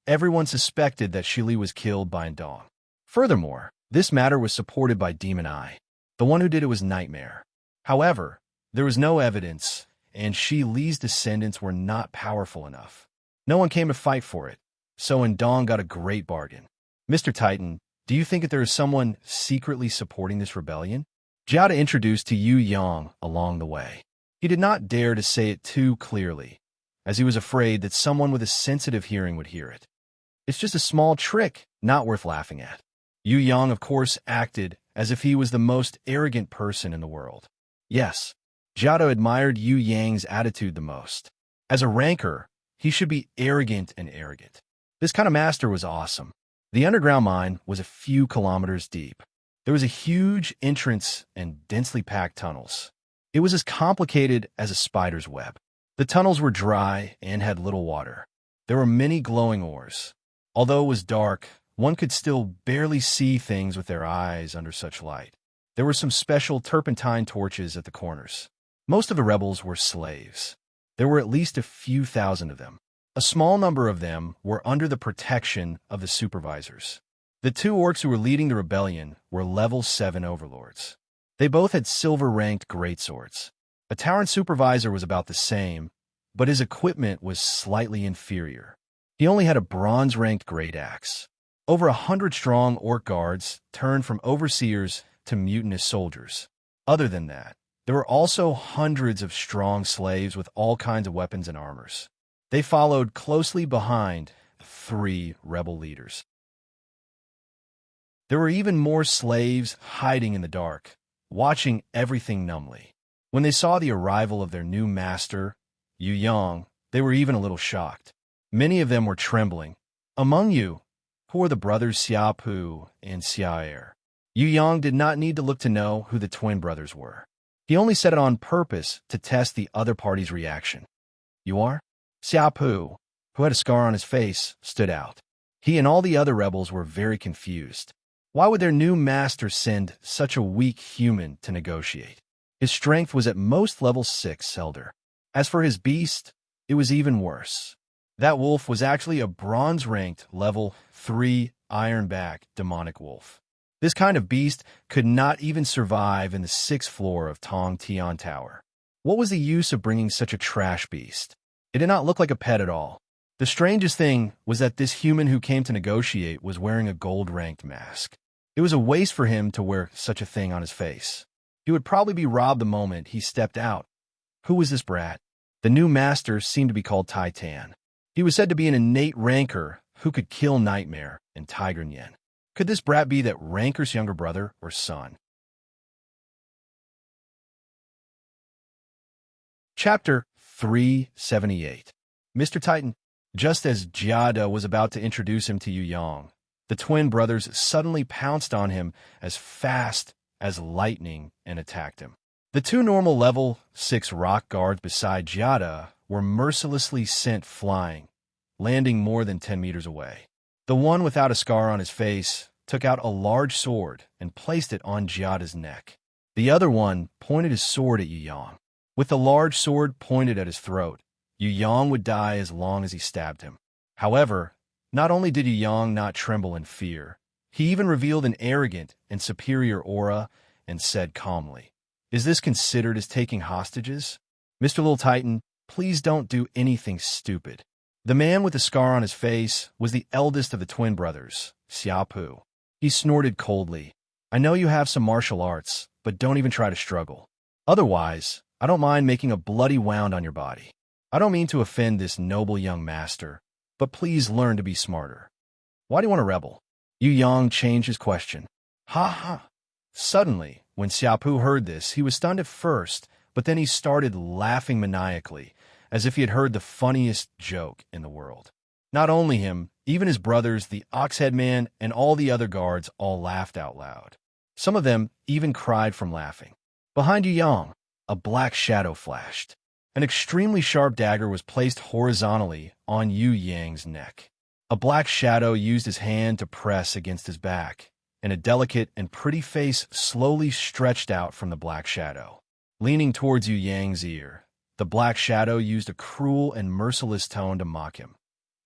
Everyone suspected that Shili was killed by Ndong. Furthermore, this matter was supported by Demon Eye. The one who did it was Nightmare. However, there was no evidence, and Shili's descendants were not powerful enough. No one came to fight for it, so Ndong got a great bargain. Mr. Titan, Do you think that there is someone secretly supporting this rebellion? Jiada introduced to Yu Yang along the way. He did not dare to say it too clearly, as he was afraid that someone with a sensitive hearing would hear it. It's just a small trick, not worth laughing at. Yu Yang, of course, acted as if he was the most arrogant person in the world. Yes, Jiada admired Yu Yang's attitude the most. As a ranker, he should be arrogant and arrogant. This kind of master was awesome. The underground mine was a few kilometers deep. There was a huge entrance and densely packed tunnels. It was as complicated as a spider's web. The tunnels were dry and had little water. There were many glowing ores. Although it was dark, one could still barely see things with their eyes under such light. There were some special turpentine torches at the corners. Most of the rebels were slaves. There were at least a few thousand of them. A small number of them were under the protection of the supervisors. The two orcs who were leading the rebellion were level 7 overlords. They both had silver-ranked greatswords. A Tauren supervisor was about the same, but his equipment was slightly inferior. He only had a bronze-ranked great axe. Over 100 strong orc guards turned from overseers to mutinous soldiers. Other than that, there were also hundreds of strong slaves with all kinds of weapons and armors. They followed closely behind 3 rebel leaders. There were even more slaves hiding in the dark, watching everything numbly. When they saw the arrival of their new master, Yu Yang, they were even a little shocked. Many of them were trembling. Among you, who are the brothers Xia Pu and Xia Er? Yu Yang did not need to look to know who the twin brothers were. He only said it on purpose to test the other party's reaction. You are? Xia Pu, who had a scar on his face, stood out. He and all the other rebels were very confused. Why would their new master send such a weak human to negotiate? His strength was at most level 6 elder. As for his beast, it was even worse. That wolf was actually a bronze-ranked level 3 ironback demonic wolf. This kind of beast could not even survive in the 6th floor of Tong Tian Tower. What was the use of bringing such a trash beast? It did not look like a pet at all. The strangest thing was that this human who came to negotiate was wearing a gold-ranked mask. It was a waste for him to wear such a thing on his face. He would probably be robbed the moment he stepped out. Who was this brat? The new master seemed to be called Titan. He was said to be an innate ranker who could kill Nightmare and Tiger Nyan. Could this brat be that ranker's younger brother or son? Chapter 378. Mr. Titan. Just as Jiada was about to introduce him to Yu Yang, the twin brothers suddenly pounced on him as fast as lightning and attacked him. The 2 normal level 6 rock guards beside Jiada were mercilessly sent flying, landing more than 10 meters away. The one without a scar on his face took out a large sword and placed it on Jiada's neck. The other one pointed his sword at Yu Yang. With the large sword pointed at his throat, Yu Yang would die as long as he stabbed him. However, not only did Yu Yang not tremble in fear, he even revealed an arrogant and superior aura and said calmly, "Is this considered as taking hostages? Mr. Little Titan, please don't do anything stupid." The man with the scar on his face was the eldest of the twin brothers, Xia Pu. He snorted coldly. "I know you have some martial arts, but don't even try to struggle. Otherwise, I don't mind making a bloody wound on your body. I don't mean to offend this noble young master, but please learn to be smarter. Why do you want to rebel?" Yu Yang changed his question. Ha ha. Suddenly, when Xia Pu heard this, he was stunned at first, but then he started laughing maniacally, as if he had heard the funniest joke in the world. Not only him, even his brothers, the Oxhead Man, and all the other guards all laughed out loud. Some of them even cried from laughing. Behind Yu Yang, a black shadow flashed. An extremely sharp dagger was placed horizontally on Yu Yang's neck. A black shadow used his hand to press against his back, and a delicate and pretty face slowly stretched out from the black shadow. Leaning towards Yu Yang's ear, the black shadow used a cruel and merciless tone to mock him.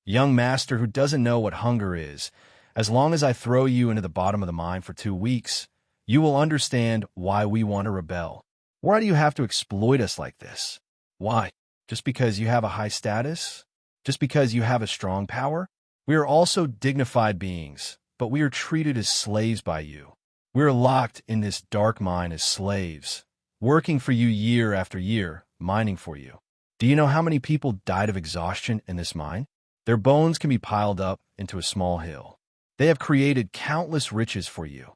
"Young master who doesn't know what hunger is, as long as I throw you into the bottom of the mine for 2 weeks, you will understand why we want to rebel. Why do you have to exploit us like this? Why? Just because you have a high status? Just because you have a strong power? We are also dignified beings, but we are treated as slaves by you. We are locked in this dark mine as slaves, working for you year after year, mining for you. Do you know how many people died of exhaustion in this mine? Their bones can be piled up into a small hill. They have created countless riches for you.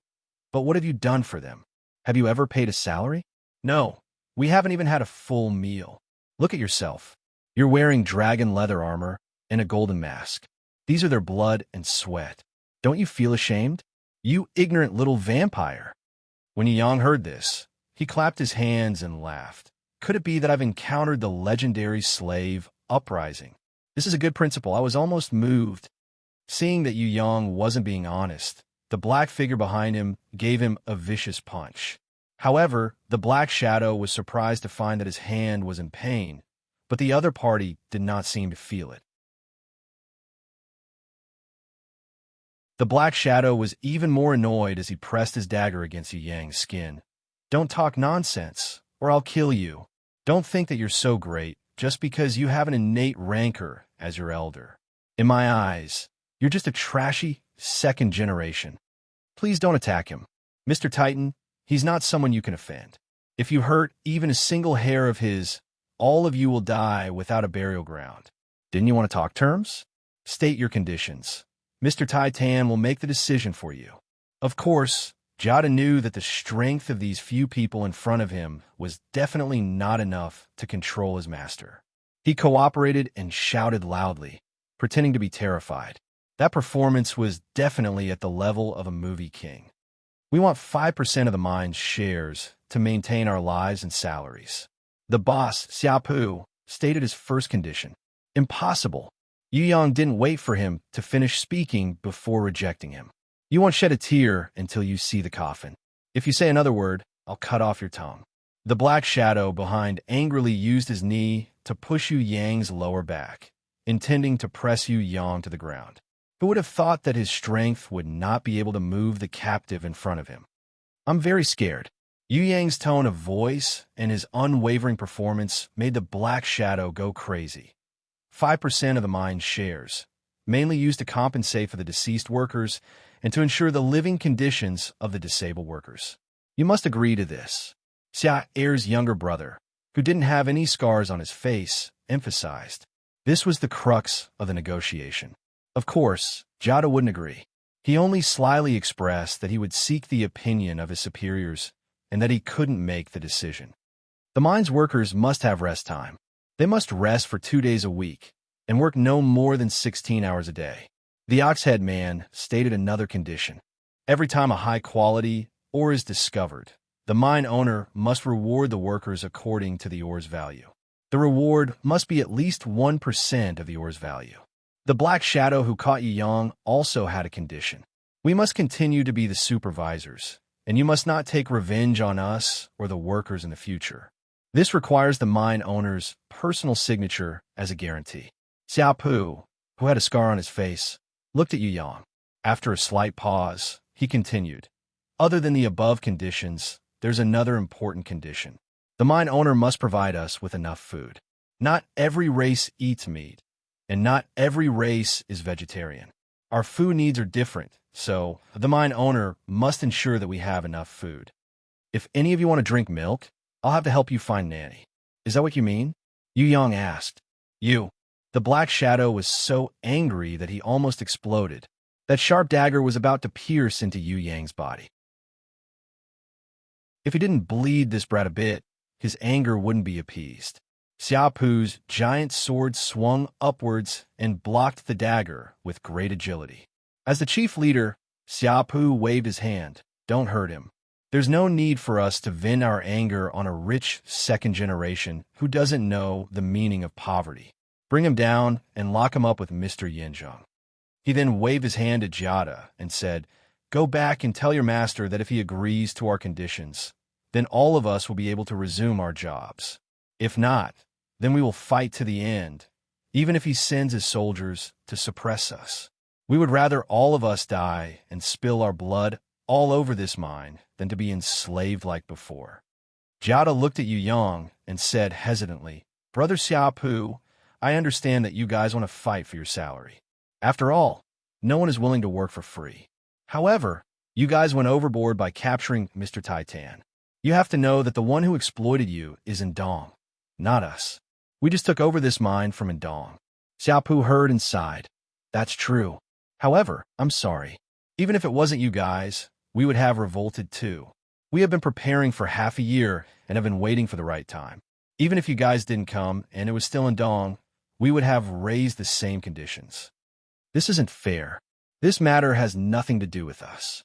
But what have you done for them? Have you ever paid a salary? No, we haven't even had a full meal. Look at yourself. You're wearing dragon leather armor and a golden mask. These are their blood and sweat. Don't you feel ashamed? You ignorant little vampire. When Yang heard this, he clapped his hands and laughed. Could it be that I've encountered the legendary slave uprising? This is a good principle. I was almost moved. Seeing that Yu Yang wasn't being honest, the black figure behind him gave him a vicious punch. However, the black shadow was surprised to find that his hand was in pain, but the other party did not seem to feel it. The black shadow was even more annoyed as he pressed his dagger against Yu Yang's skin. Don't talk nonsense, or I'll kill you. Don't think that you're so great just because you have an innate rancor as your elder. In my eyes, you're just a trashy second generation. Please don't attack him. Mr. Titan, he's not someone you can offend. If you hurt even a single hair of his, all of you will die without a burial ground. Didn't you want to talk terms? State your conditions. Mr. Titan will make the decision for you. Of course, Jada knew that the strength of these few people in front of him was definitely not enough to control his master. He cooperated and shouted loudly, pretending to be terrified. That performance was definitely at the level of a movie king. We want 5% of the mine's shares to maintain our lives and salaries. The boss, Xiaopu, stated his first condition. Impossible. Yu Yang didn't wait for him to finish speaking before rejecting him. You won't shed a tear until you see the coffin. If you say another word, I'll cut off your tongue. The black shadow behind angrily used his knee to push Yu Yang's lower back, intending to press Yu Yang to the ground. Who would have thought that his strength would not be able to move the captive in front of him? I'm very scared. Yu Yang's tone of voice and his unwavering performance made the black shadow go crazy. 5% of the mine's shares, mainly used to compensate for the deceased workers and to ensure the living conditions of the disabled workers. You must agree to this. Xia Er's younger brother, who didn't have any scars on his face, emphasized. This was the crux of the negotiation. Of course, Jada wouldn't agree. He only slyly expressed that he would seek the opinion of his superiors and that he couldn't make the decision. The mine's workers must have rest time. They must rest for 2 days a week and work no more than 16 hours a day. The Oxhead man stated another condition. Every time a high-quality ore is discovered, the mine owner must reward the workers according to the ore's value. The reward must be at least 1% of the ore's value. The black shadow who caught Yu Yang also had a condition. We must continue to be the supervisors, and you must not take revenge on us or the workers in the future. This requires the mine owner's personal signature as a guarantee. Xiaopu, who had a scar on his face, looked at Yu Yang. After a slight pause, he continued. Other than the above conditions, there's another important condition. The mine owner must provide us with enough food. Not every race eats meat, and not every race is vegetarian. Our food needs are different, so the mine owner must ensure that we have enough food. If any of you want to drink milk, I'll have to help you find Nanny. Is that what you mean? Yu Yang asked. You. The black shadow was so angry that he almost exploded. That sharp dagger was about to pierce into Yu Yang's body. If he didn't bleed this brat a bit, his anger wouldn't be appeased. Xiaopu's giant sword swung upwards and blocked the dagger with great agility. As the chief leader, Xiaopu waved his hand. Don't hurt him. There's no need for us to vent our anger on a rich second generation who doesn't know the meaning of poverty. Bring him down and lock him up with Mr. Yanzhang. He then waved his hand at Jada and said, Go back and tell your master that if he agrees to our conditions, then all of us will be able to resume our jobs. If not, then we will fight to the end, even if he sends his soldiers to suppress us. We would rather all of us die and spill our blood all over this mine than to be enslaved like before. Jada looked at Yu Yang and said hesitantly, Brother Xiaopu, I understand that you guys want to fight for your salary. After all, no one is willing to work for free. However, you guys went overboard by capturing Mr. Titan. You have to know that the one who exploited you is Ndong, not us. We just took over this mine from Ndong. Xiaopu heard and sighed. That's true. However, I'm sorry. Even if it wasn't you guys, we would have revolted too. We have been preparing for half a year and have been waiting for the right time. Even if you guys didn't come and it was still Ndong, we would have raised the same conditions. This isn't fair. This matter has nothing to do with us.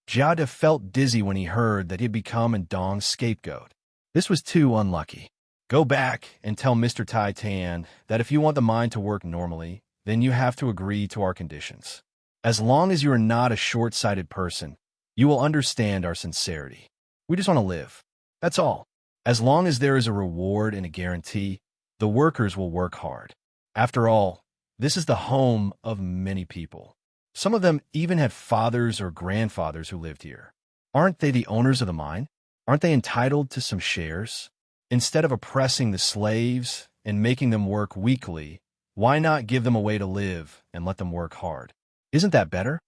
Jiade felt dizzy when he heard that he had become Ndong's scapegoat. This was too unlucky. Go back and tell Mr. Titan that if you want the mine to work normally, then you have to agree to our conditions. As long as you are not a short-sighted person, you will understand our sincerity. We just want to live. That's all. As long as there is a reward and a guarantee, the workers will work hard. After all, this is the home of many people. Some of them even had fathers or grandfathers who lived here. Aren't they the owners of the mine? Aren't they entitled to some shares? Instead of oppressing the slaves and making them work weekly, why not give them a way to live and let them work hard? Isn't that better?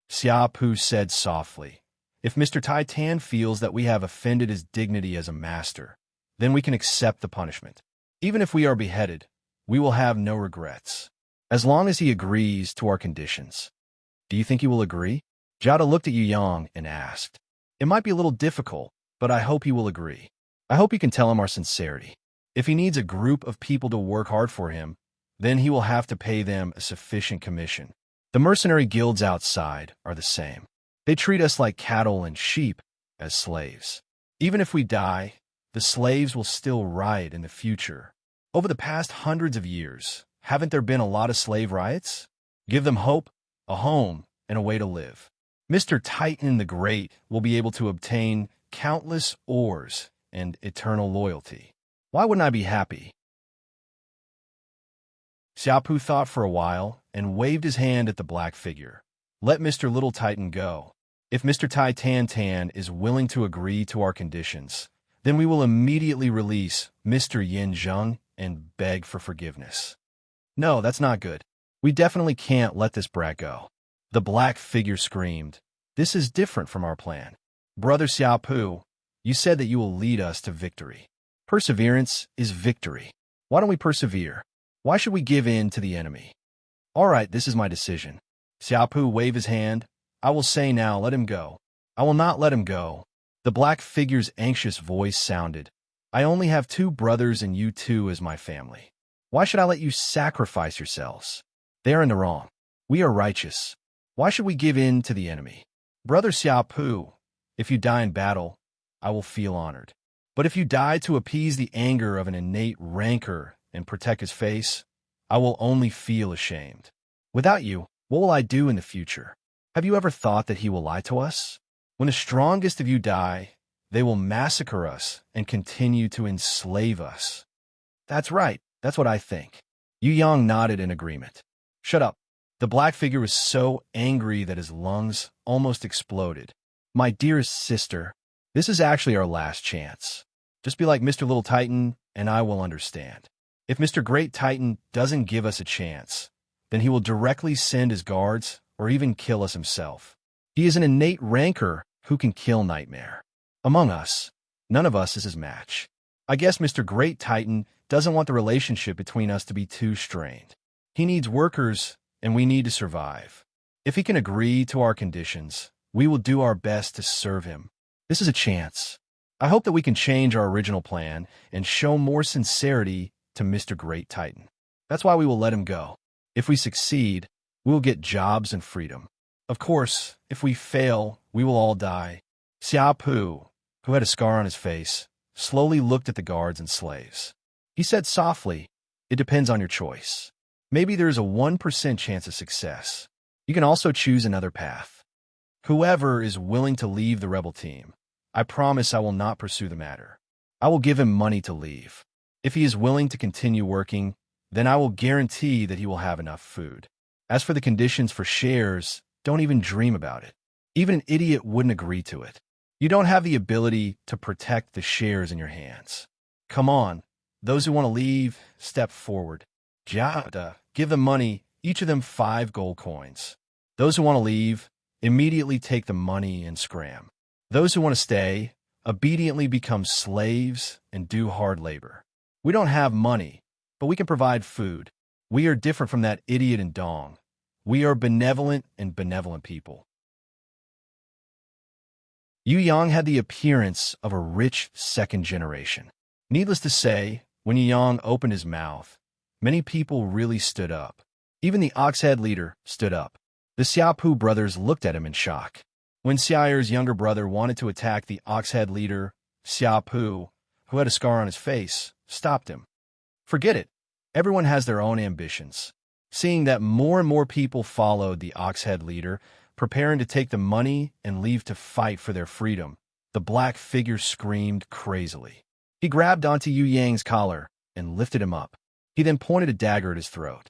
Xiaopu said softly. If Mr. Titan feels that we have offended his dignity as a master, then we can accept the punishment. Even if we are beheaded, we will have no regrets, as long as he agrees to our conditions. Do you think he will agree? Jiade looked at Yu Yang and asked. It might be a little difficult, but I hope he will agree. I hope you can tell him our sincerity. If he needs a group of people to work hard for him, then he will have to pay them a sufficient commission. The mercenary guilds outside are the same. They treat us like cattle and sheep as slaves. Even if we die, the slaves will still riot in the future. Over the past hundreds of years, haven't there been a lot of slave riots? Give them hope, a home, and a way to live. Mr. Titan the Great will be able to obtain countless ores and eternal loyalty. Why wouldn't I be happy? Xiaopu thought for a while and waved his hand at the black figure. Let Mr. Little Titan go. If Mr. Titan is willing to agree to our conditions, then we will immediately release Mr. Yin Zheng and beg for forgiveness. No, that's not good. We definitely can't let this brat go. The black figure screamed. This is different from our plan. Brother Xiaopu, you said that you will lead us to victory. Perseverance is victory. Why don't we persevere? Why should we give in to the enemy? All right, this is my decision. Xiaopu waved his hand. I will say now, let him go. I will not let him go. The black figure's anxious voice sounded. I only have 2 brothers and you 2 as my family. Why should I let you sacrifice yourselves? They are in the wrong. We are righteous. Why should we give in to the enemy? Brother Xiaopu, if you die in battle, I will feel honored. But if you die to appease the anger of an innate rancor and protect his face, I will only feel ashamed. Without you, what will I do in the future? Have you ever thought that he will lie to us? When the strongest of you die, they will massacre us and continue to enslave us. That's right. That's what I think. Yu Yang nodded in agreement. Shut up. The black figure was so angry that his lungs almost exploded. My dearest sister, this is actually our last chance. Just be like Mr. Little Titan, and I will understand. If Mr. Great Titan doesn't give us a chance, then he will directly send his guards or even kill us himself. He is an innate rancor who can kill Nightmare. Among us, none of us is his match. I guess Mr. Great Titan doesn't want the relationship between us to be too strained. He needs workers, and we need to survive. If he can agree to our conditions, we will do our best to serve him. This is a chance. I hope that we can change our original plan and show more sincerity to Mr. Great Titan. That's why we will let him go. If we succeed, we will get jobs and freedom. Of course, if we fail, we will all die. Xiaopu, who had a scar on his face, slowly looked at the guards and slaves. He said softly, it depends on your choice. Maybe there is a 1% chance of success. You can also choose another path. Whoever is willing to leave the rebel team, I promise I will not pursue the matter. I will give him money to leave. If he is willing to continue working, then I will guarantee that he will have enough food. As for the conditions for shares, don't even dream about it. Even an idiot wouldn't agree to it. You don't have the ability to protect the shares in your hands. Come on, those who want to leave, step forward. Jiade, give them money, each of them 5 gold coins. Those who want to leave, immediately take the money and scram. Those who want to stay obediently become slaves and do hard labor. We don't have money, but we can provide food. We are different from that idiot in Dong. We are benevolent and benevolent people. Yu Yang had the appearance of a rich second generation. Needless to say, when Yu Yang opened his mouth, many people really stood up. Even the Oxhead leader stood up. The Xiaopu brothers looked at him in shock. When Xiao's younger brother wanted to attack the Oxhead leader, Xiaopu, who had a scar on his face, stopped him. Forget it. Everyone has their own ambitions. Seeing that more and more people followed the Oxhead leader, preparing to take the money and leave to fight for their freedom, the black figure screamed crazily. He grabbed onto Yu Yang's collar and lifted him up. He then pointed a dagger at his throat.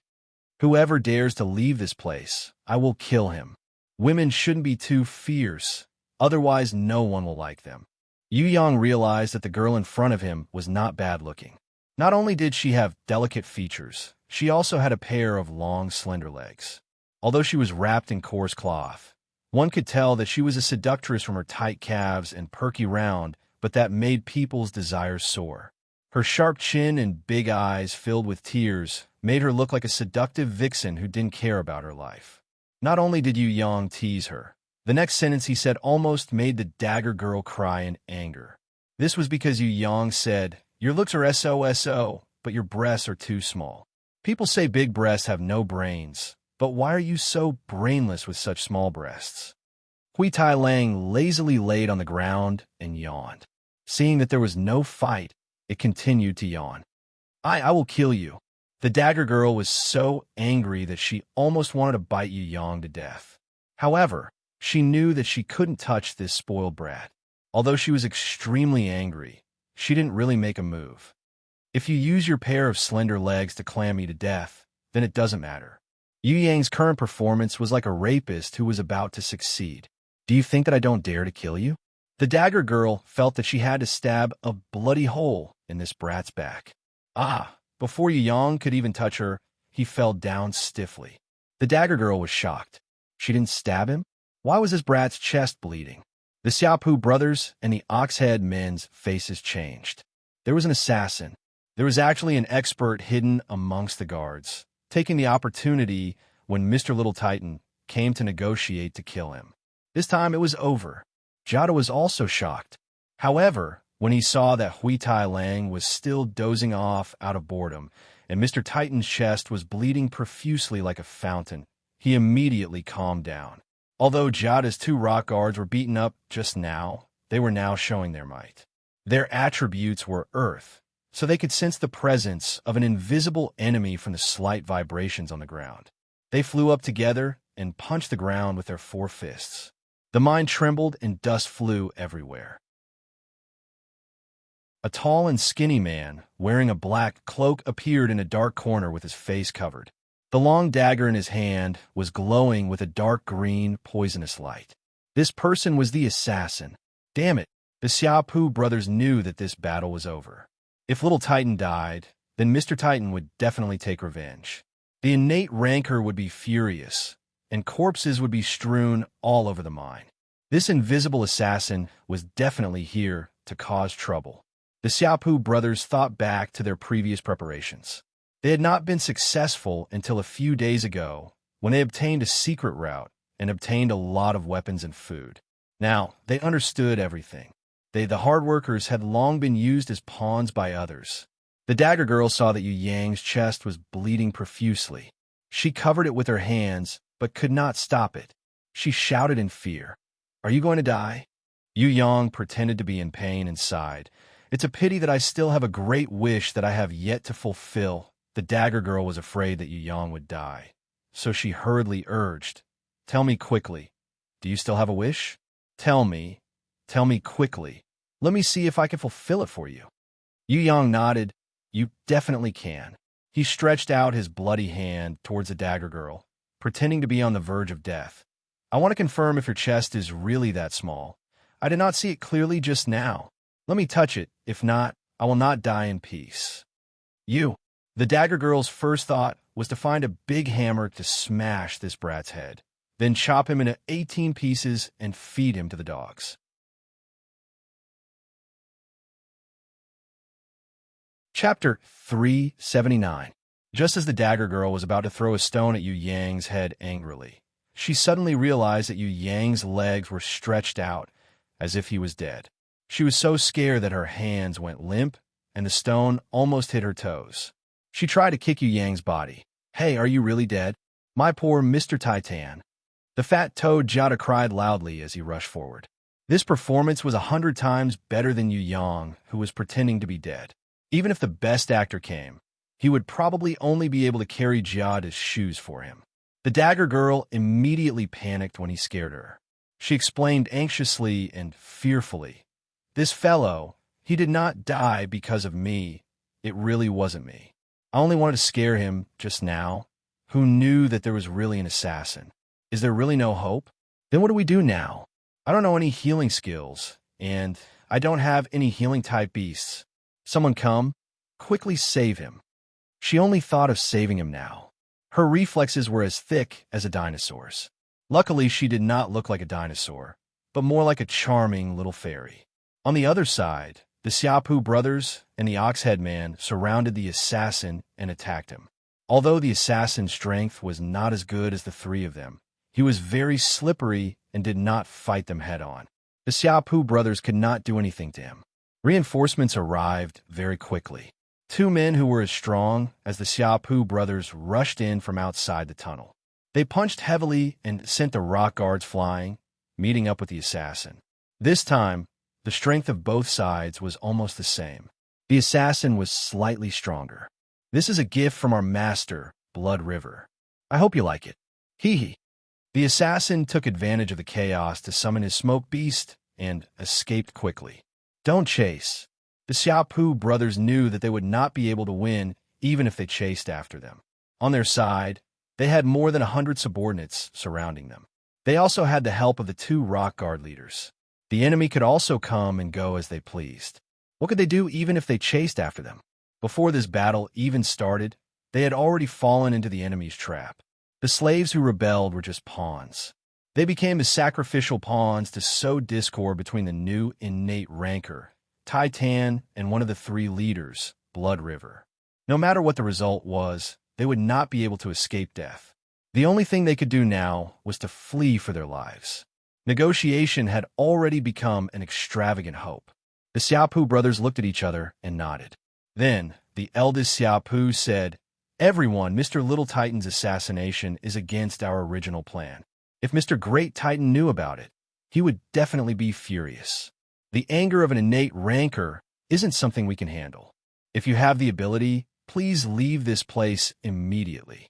Whoever dares to leave this place, I will kill him. Women shouldn't be too fierce, otherwise no one will like them. Yu Yang realized that the girl in front of him was not bad-looking. Not only did she have delicate features, she also had a pair of long, slender legs. Although she was wrapped in coarse cloth, one could tell that she was a seductress from her tight calves and perky round, but that made people's desires soar. Her sharp chin and big eyes filled with tears made her look like a seductive vixen who didn't care about her life. Not only did Yu Yang tease her, the next sentence he said almost made the dagger girl cry in anger. This was because Yu Yang said, "Your looks are so, but your breasts are too small. People say big breasts have no brains, but why are you so brainless with such small breasts?" Hui Tai Lang lazily laid on the ground and yawned. Seeing that there was no fight, it continued to yawn. I will kill you." The dagger girl was so angry that she almost wanted to bite Yu Yang to death. However, she knew that she couldn't touch this spoiled brat. Although she was extremely angry, she didn't really make a move. If you use your pair of slender legs to clam me to death, then it doesn't matter. Yu Yang's current performance was like a rapist who was about to succeed. Do you think that I don't dare to kill you? The dagger girl felt that she had to stab a bloody hole in this brat's back. Before Yu Yang could even touch her, he fell down stiffly. The dagger girl was shocked. She didn't stab him? Why was this brat's chest bleeding? The Xiaopu brothers and the Oxhead men's faces changed. There was an assassin. There was actually an expert hidden amongst the guards, taking the opportunity when Mr. Little Titan came to negotiate to kill him. This time it was over. Jada was also shocked. However, when he saw that Hui Tai Lang was still dozing off out of boredom, and Mr. Titan's chest was bleeding profusely like a fountain, he immediately calmed down. Although Jada's two rock guards were beaten up just now, they were now showing their might. Their attributes were earth, so they could sense the presence of an invisible enemy from the slight vibrations on the ground. They flew up together and punched the ground with their 4 fists. The mine trembled and dust flew everywhere. A tall and skinny man, wearing a black cloak, appeared in a dark corner with his face covered. The long dagger in his hand was glowing with a dark green, poisonous light. This person was the assassin. Damn it, the Xiaopu brothers knew that this battle was over. If Little Titan died, then Mr. Titan would definitely take revenge. The innate rancor would be furious, and corpses would be strewn all over the mine. This invisible assassin was definitely here to cause trouble. The Xiaopu brothers thought back to their previous preparations. They had not been successful until a few days ago, when they obtained a secret route and obtained a lot of weapons and food. Now, they understood everything. The hard workers, had long been used as pawns by others. The dagger girl saw that Yu Yang's chest was bleeding profusely. She covered it with her hands, but could not stop it. She shouted in fear, "Are you going to die?" Yu Yang pretended to be in pain and sighed. "It's a pity that I still have a great wish that I have yet to fulfill." The dagger girl was afraid that Yu Yang would die, so she hurriedly urged, "Tell me quickly. Do you still have a wish? Tell me quickly. Let me see if I can fulfill it for you." Yu Yang nodded. "You definitely can." He stretched out his bloody hand towards the dagger girl, pretending to be on the verge of death. "I want to confirm if your chest is really that small. I did not see it clearly just now. Let me touch it. If not, I will not die in peace." The dagger girl's first thought was to find a big hammer to smash this brat's head. Then chop him into 18 pieces and feed him to the dogs. Chapter 379. Just as the dagger girl was about to throw a stone at Yu Yang's head angrily, she suddenly realized that Yu Yang's legs were stretched out as if he was dead. She was so scared that her hands went limp and the stone almost hit her toes. She tried to kick Yu Yang's body. "Hey, are you really dead? My poor Mr. Titan." The fat toad Jada cried loudly as he rushed forward. This performance was 100 times better than Yu Yang, who was pretending to be dead. Even if the best actor came, he would probably only be able to carry Jada's shoes for him. The dagger girl immediately panicked when he scared her. She explained anxiously and fearfully, "This fellow, he did not die because of me. It really wasn't me. I only wanted to scare him just now. Who knew that there was really an assassin? Is there really no hope? Then what do we do now? I don't know any healing skills, and I don't have any healing-type beasts. Someone come, quickly save him." She only thought of saving him now. Her reflexes were as thick as a dinosaur's. Luckily, she did not look like a dinosaur, but more like a charming little fairy. On the other side, the Xiaopu brothers and the Oxhead man surrounded the assassin and attacked him. Although the assassin's strength was not as good as the three of them, he was very slippery and did not fight them head-on. The Xiaopu brothers could not do anything to him. Reinforcements arrived very quickly. 2 men who were as strong as the Xiaopu brothers rushed in from outside the tunnel. They punched heavily and sent the rock guards flying, meeting up with the assassin. This time, the strength of both sides was almost the same. The assassin was slightly stronger. "This is a gift from our master, Blood River. I hope you like it. Hee hee." The assassin took advantage of the chaos to summon his smoke beast and escaped quickly. Don't chase. The Xiaopu brothers knew that they would not be able to win even if they chased after them. On their side, they had more than 100 subordinates surrounding them. They also had the help of the 2 rock guard leaders. The enemy could also come and go as they pleased. What could they do even if they chased after them? Before this battle even started, they had already fallen into the enemy's trap. The slaves who rebelled were just pawns. They became the sacrificial pawns to sow discord between the new innate rancor, Titan, and one of the 3 leaders, Blood River. No matter what the result was, they would not be able to escape death. The only thing they could do now was to flee for their lives. Negotiation had already become an extravagant hope. The Xiaopu brothers looked at each other and nodded. Then, the eldest Xiaopu said, "Everyone, Mr. Little Titan's assassination is against our original plan. If Mr. Great Titan knew about it, he would definitely be furious. The anger of an innate rancor isn't something we can handle. If you have the ability, please leave this place immediately.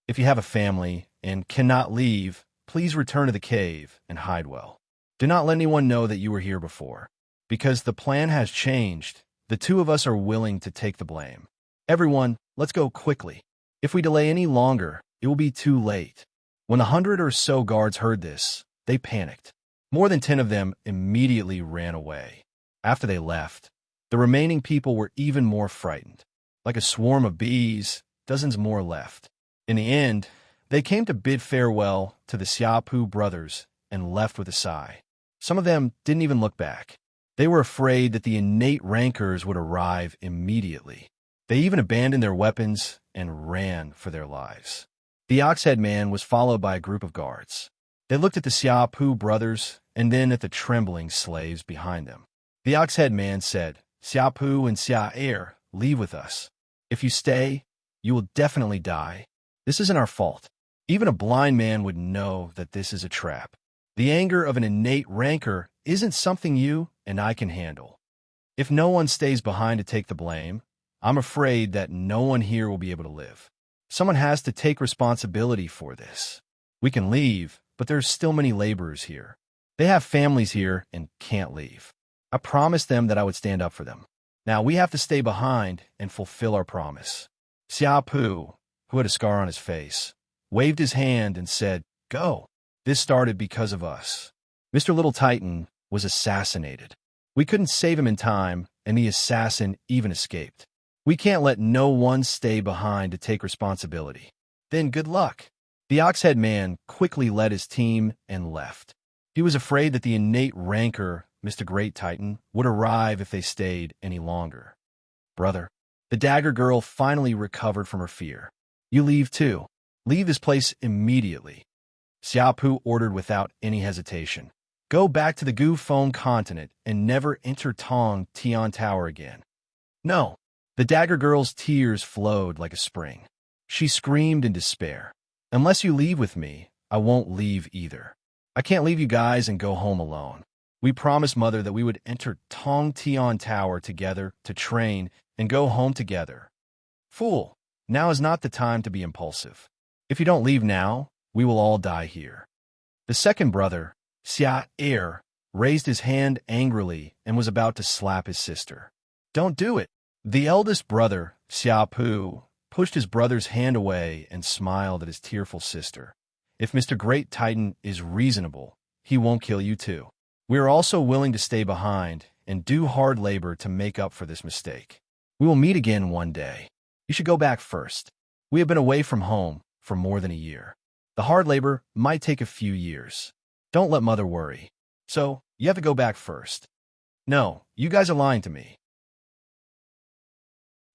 If you have a family and cannot leave, please return to the cave and hide well. Do not let anyone know that you were here before. Because the plan has changed, the 2 of us are willing to take the blame. Everyone, let's go quickly. If we delay any longer, it will be too late." When the 100 or so guards heard this, they panicked. More than 10 of them immediately ran away. After they left, the remaining people were even more frightened. Like a swarm of bees, dozens more left. In the end, they came to bid farewell to the Xiaopu brothers and left with a sigh. Some of them didn't even look back. They were afraid that the innate rancors would arrive immediately. They even abandoned their weapons and ran for their lives. The Oxhead man was followed by a group of guards. They looked at the Xiaopu brothers and then at the trembling slaves behind them. The Oxhead man said, "Xiaopu and Xia leave with us. If you stay, you will definitely die. This isn't our fault. Even a blind man would know that this is a trap. The anger of an innate rancor isn't something you and I can handle. If no one stays behind to take the blame, I'm afraid that no one here will be able to live. Someone has to take responsibility for this. We can leave, but there's still many laborers here. They have families here and can't leave. I promised them that I would stand up for them. Now we have to stay behind and fulfill our promise." Xiaopu, who had a scar on his face, waved his hand and said, "Go. This started because of us. Mr. Little Titan was assassinated. We couldn't save him in time, and the assassin even escaped. We can't let no one stay behind to take responsibility. Then good luck." The ox-head man quickly led his team and left. He was afraid that the innate rancor, Mr. Great Titan, would arrive if they stayed any longer. Brother, the dagger girl finally recovered from her fear. You leave too. Leave this place immediately. Xiaopu ordered without any hesitation. Go back to the Gu Feng continent and never enter Tong Tian Tower again. No. The dagger girl's tears flowed like a spring. She screamed in despair. Unless you leave with me, I won't leave either. I can't leave you guys and go home alone. We promised Mother that we would enter Tong Tian Tower together to train and go home together. Fool, now is not the time to be impulsive. If you don't leave now, we will all die here. The second brother, Xia Er, raised his hand angrily and was about to slap his sister. Don't do it. The eldest brother, Xiaopu, pushed his brother's hand away and smiled at his tearful sister. If Mr. Great Titan is reasonable, he won't kill you too. We are also willing to stay behind and do hard labor to make up for this mistake. We will meet again one day. You should go back first. We have been away from home for more than a year. The hard labor might take a few years. Don't let Mother worry. So, you have to go back first. No, you guys are lying to me.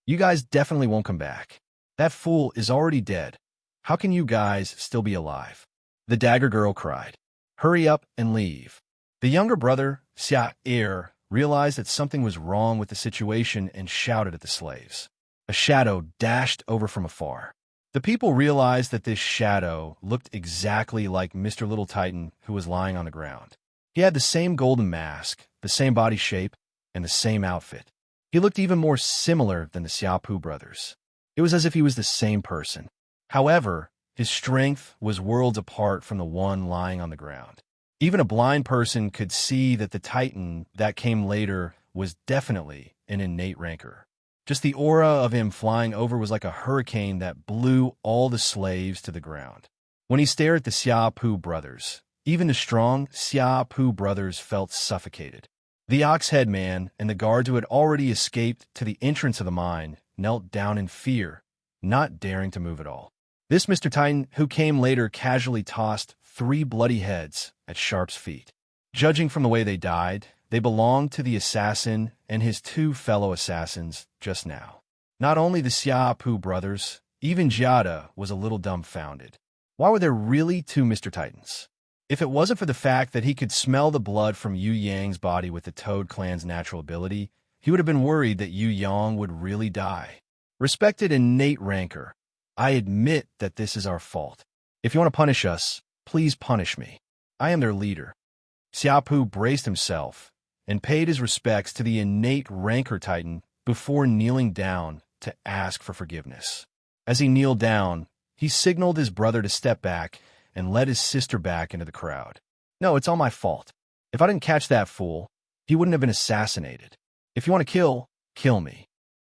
You guys definitely won't come back. That fool is already dead. How can you guys still be alive? The dagger girl cried. Hurry up and leave. The younger brother, Xia Er, realized that something was wrong with the situation and shouted at the slaves. A shadow dashed over from afar. The people realized that this shadow looked exactly like Mr. Little Titan, who was lying on the ground. He had the same golden mask, the same body shape, and the same outfit. He looked even more similar than the Xiaopu brothers. It was as if he was the same person. However, his strength was worlds apart from the one lying on the ground. Even a blind person could see that the Titan that came later was definitely an innate rancor. Just the aura of him flying over was like a hurricane that blew all the slaves to the ground. When he stared at the Xiaopu brothers, even the strong Xiaopu brothers felt suffocated. The ox-head man and the guards who had already escaped to the entrance of the mine knelt down in fear, not daring to move at all. This Mr. Titan, who came later, casually tossed 3 bloody heads at Sharp's feet. Judging from the way they died, they belonged to the assassin and his 2 fellow assassins just now. Not only the Xiaopu brothers, even Jiada was a little dumbfounded. Why were there really 2 Mr. Titans? If it wasn't for the fact that he could smell the blood from Yu Yang's body with the Toad clan's natural ability, he would have been worried that Yu Yang would really die. Respected innate rancor, I admit that this is our fault. If you want to punish us, please punish me. I am their leader. Xiaopu braced himself and paid his respects to the innate rancor Titan before kneeling down to ask for forgiveness. As he kneeled down, he signaled his brother to step back and led his sister back into the crowd. No, it's all my fault. If I didn't catch that fool, he wouldn't have been assassinated. If you want to kill me.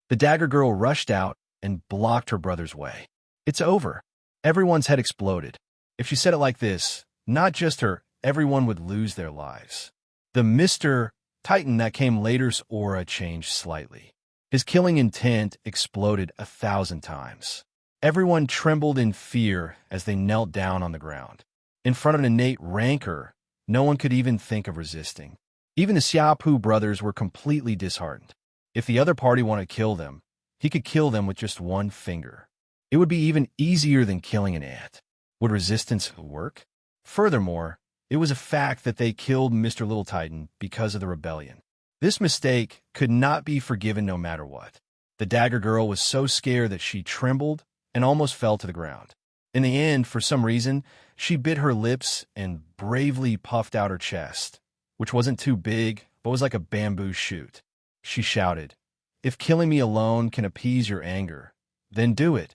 The dagger girl rushed out and blocked her brother's way. It's over. Everyone's head exploded. If she said it like this, not just her, everyone would lose their lives. The Mr. Titan that came later's aura changed slightly. His killing intent exploded 1,000 times. Everyone trembled in fear as they knelt down on the ground. In front of an innate rancor, no one could even think of resisting. Even the Xiaopu brothers were completely disheartened. If the other party wanted to kill them, he could kill them with just 1 finger. It would be even easier than killing an ant. Would resistance work? Furthermore, it was a fact that they killed Mr. Little Titan because of the rebellion. This mistake could not be forgiven no matter what. The dagger girl was so scared that she trembled and almost fell to the ground. In the end, for some reason, she bit her lips and bravely puffed out her chest, which wasn't too big, but was like a bamboo shoot. She shouted, "If killing me alone can appease your anger, then do it.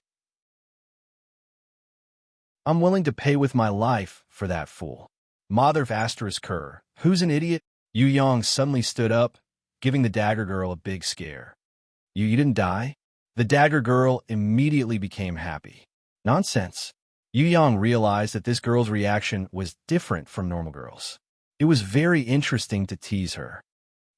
I'm willing to pay with my life for that fool." Mother of Asterisk Kerr, who's an idiot? Yu Yang suddenly stood up, giving the dagger girl a big scare. You didn't die? The dagger girl immediately became happy. Nonsense. Yu Yang realized that this girl's reaction was different from normal girls. It was very interesting to tease her.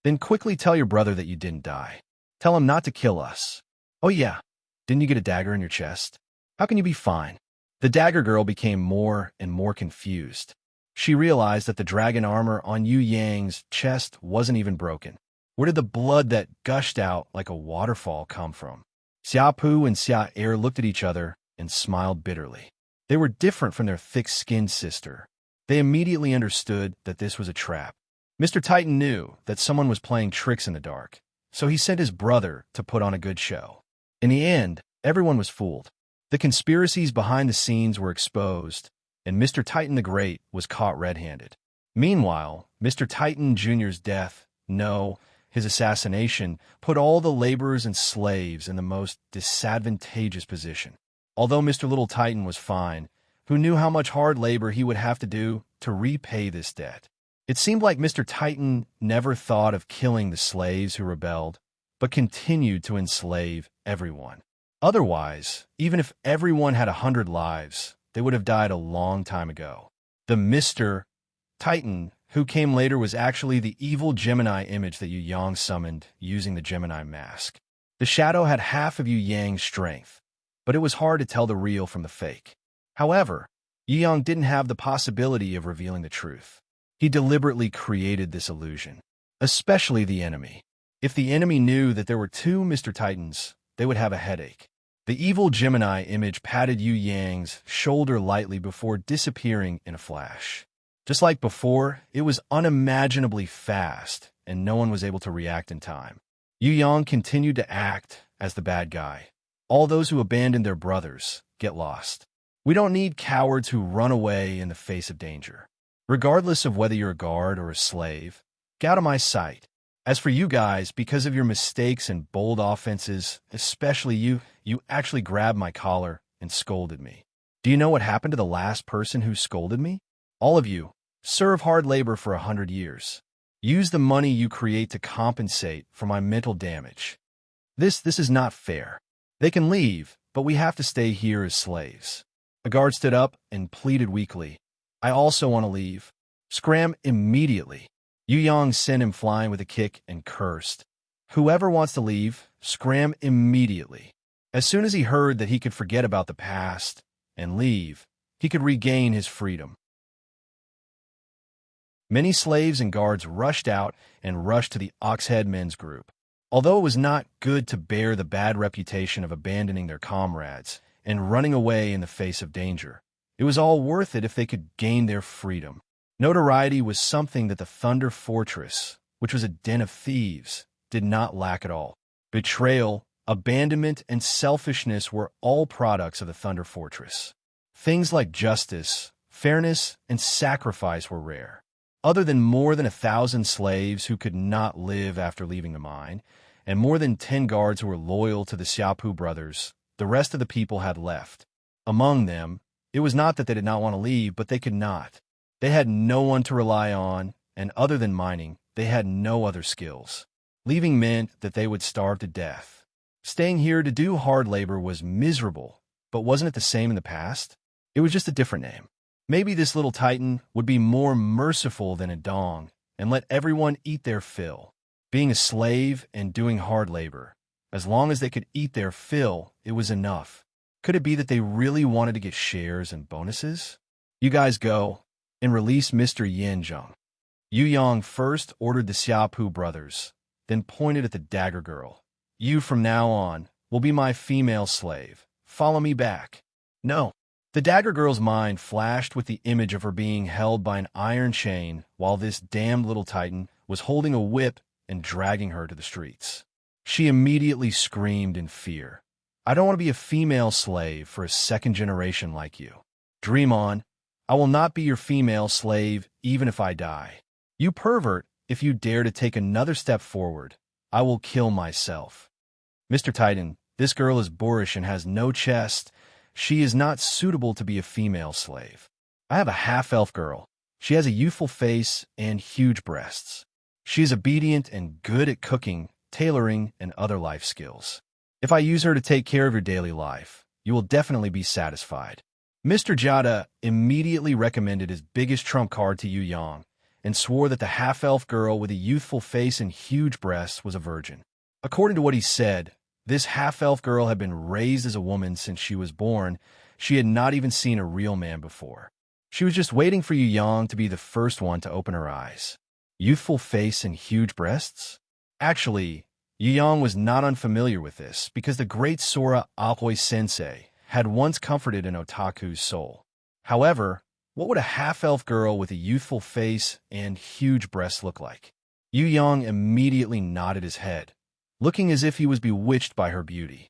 Then quickly tell your brother that you didn't die. Tell him not to kill us. Oh yeah, didn't you get a dagger in your chest? How can you be fine? The dagger girl became more and more confused. She realized that the dragon armor on Yu Yang's chest wasn't even broken. Where did the blood that gushed out like a waterfall come from? Xia Pu and Xia Er looked at each other and smiled bitterly. They were different from their thick-skinned sister. They immediately understood that this was a trap. Mr. Titan knew that someone was playing tricks in the dark, so he sent his brother to put on a good show. In the end, everyone was fooled. The conspiracies behind the scenes were exposed, and Mr. Titan the Great was caught red-handed. Meanwhile, Mr. Titan Jr.'s death, no, his assassination, put all the laborers and slaves in the most disadvantageous position. Although Mr. Little Titan was fine, who knew how much hard labor he would have to do to repay this debt? It seemed like Mr. Titan never thought of killing the slaves who rebelled, but continued to enslave everyone. Otherwise, even if everyone had 100 lives, they would have died a long time ago. The Mr. Titan who came later was actually the evil Gemini image that Yu Yang summoned using the Gemini mask. The shadow had half of Yu Yang's strength, but it was hard to tell the real from the fake. However, Yu Yang didn't have the possibility of revealing the truth. He deliberately created this illusion, especially the enemy. If the enemy knew that there were two Mr. Titans, they would have a headache. The evil Gemini image patted Yu Yang's shoulder lightly before disappearing in a flash. Just like before, it was unimaginably fast, and no one was able to react in time. Yu Yang continued to act as the bad guy. All those who abandoned their brothers get lost. We don't need cowards who run away in the face of danger. Regardless of whether you're a guard or a slave, get out of my sight. As for you guys, because of your mistakes and bold offenses, especially you actually grabbed my collar and scolded me. Do you know what happened to the last person who scolded me? All of you, serve hard labor for 100 years. Use the money you create to compensate for my mental damage. This is not fair. They can leave, but we have to stay here as slaves. A guard stood up and pleaded weakly. I also want to leave. Scram immediately. Yu Yang sent him flying with a kick and cursed. Whoever wants to leave, scram immediately. As soon as he heard that he could forget about the past and leave, he could regain his freedom. Many slaves and guards rushed out and rushed to the Oxhead Men's Group. Although it was not good to bear the bad reputation of abandoning their comrades and running away in the face of danger, it was all worth it if they could gain their freedom. Notoriety was something that the Thunder Fortress, which was a den of thieves, did not lack at all. Betrayal, abandonment, and selfishness were all products of the Thunder Fortress. Things like justice, fairness, and sacrifice were rare. Other than more than 1,000 slaves who could not live after leaving the mine, and more than 10 guards who were loyal to the Xiaopu brothers, the rest of the people had left. Among them, it was not that they did not want to leave, but they could not. They had no one to rely on, and other than mining, they had no other skills. Leaving meant that they would starve to death. Staying here to do hard labor was miserable, but wasn't it the same in the past? It was just a different name. Maybe this little Titan would be more merciful than a dong and let everyone eat their fill. Being a slave and doing hard labor, as long as they could eat their fill, it was enough. Could it be that they really wanted to get shares and bonuses? You guys go and release Mr. Yanzheng. Yu Yang first ordered the Xiaopu brothers, then pointed at the dagger girl. You from now on will be my female slave. Follow me back. No. The dagger girl's mind flashed with the image of her being held by an iron chain while this damned little Titan was holding a whip and dragging her to the streets. She immediately screamed in fear. I don't want to be a female slave for a second generation like you. Dream on. I will not be your female slave even if I die. You pervert, if you dare to take another step forward, I will kill myself. Mr. Titan, this girl is boorish and has no chest. She is not suitable to be a female slave. I have a half-elf girl. She has a youthful face and huge breasts. She is obedient and good at cooking, tailoring, and other life skills. If I use her to take care of your daily life, you will definitely be satisfied. Mr. Jada immediately recommended his biggest trump card to Yu Yang and swore that the half-elf girl with a youthful face and huge breasts was a virgin. According to what he said, this half-elf girl had been raised as a woman since she was born She had not even seen a real man before. She was just waiting for Yu Yang to be the first one to open her eyes. Youthful face and huge breasts? Actually, Yu Yang was not unfamiliar with this because the great Sora Aoi-sensei had once comforted an otaku's soul. However, what would a half-elf girl with a youthful face and huge breasts look like? Yu Yang immediately nodded his head, looking as if he was bewitched by her beauty.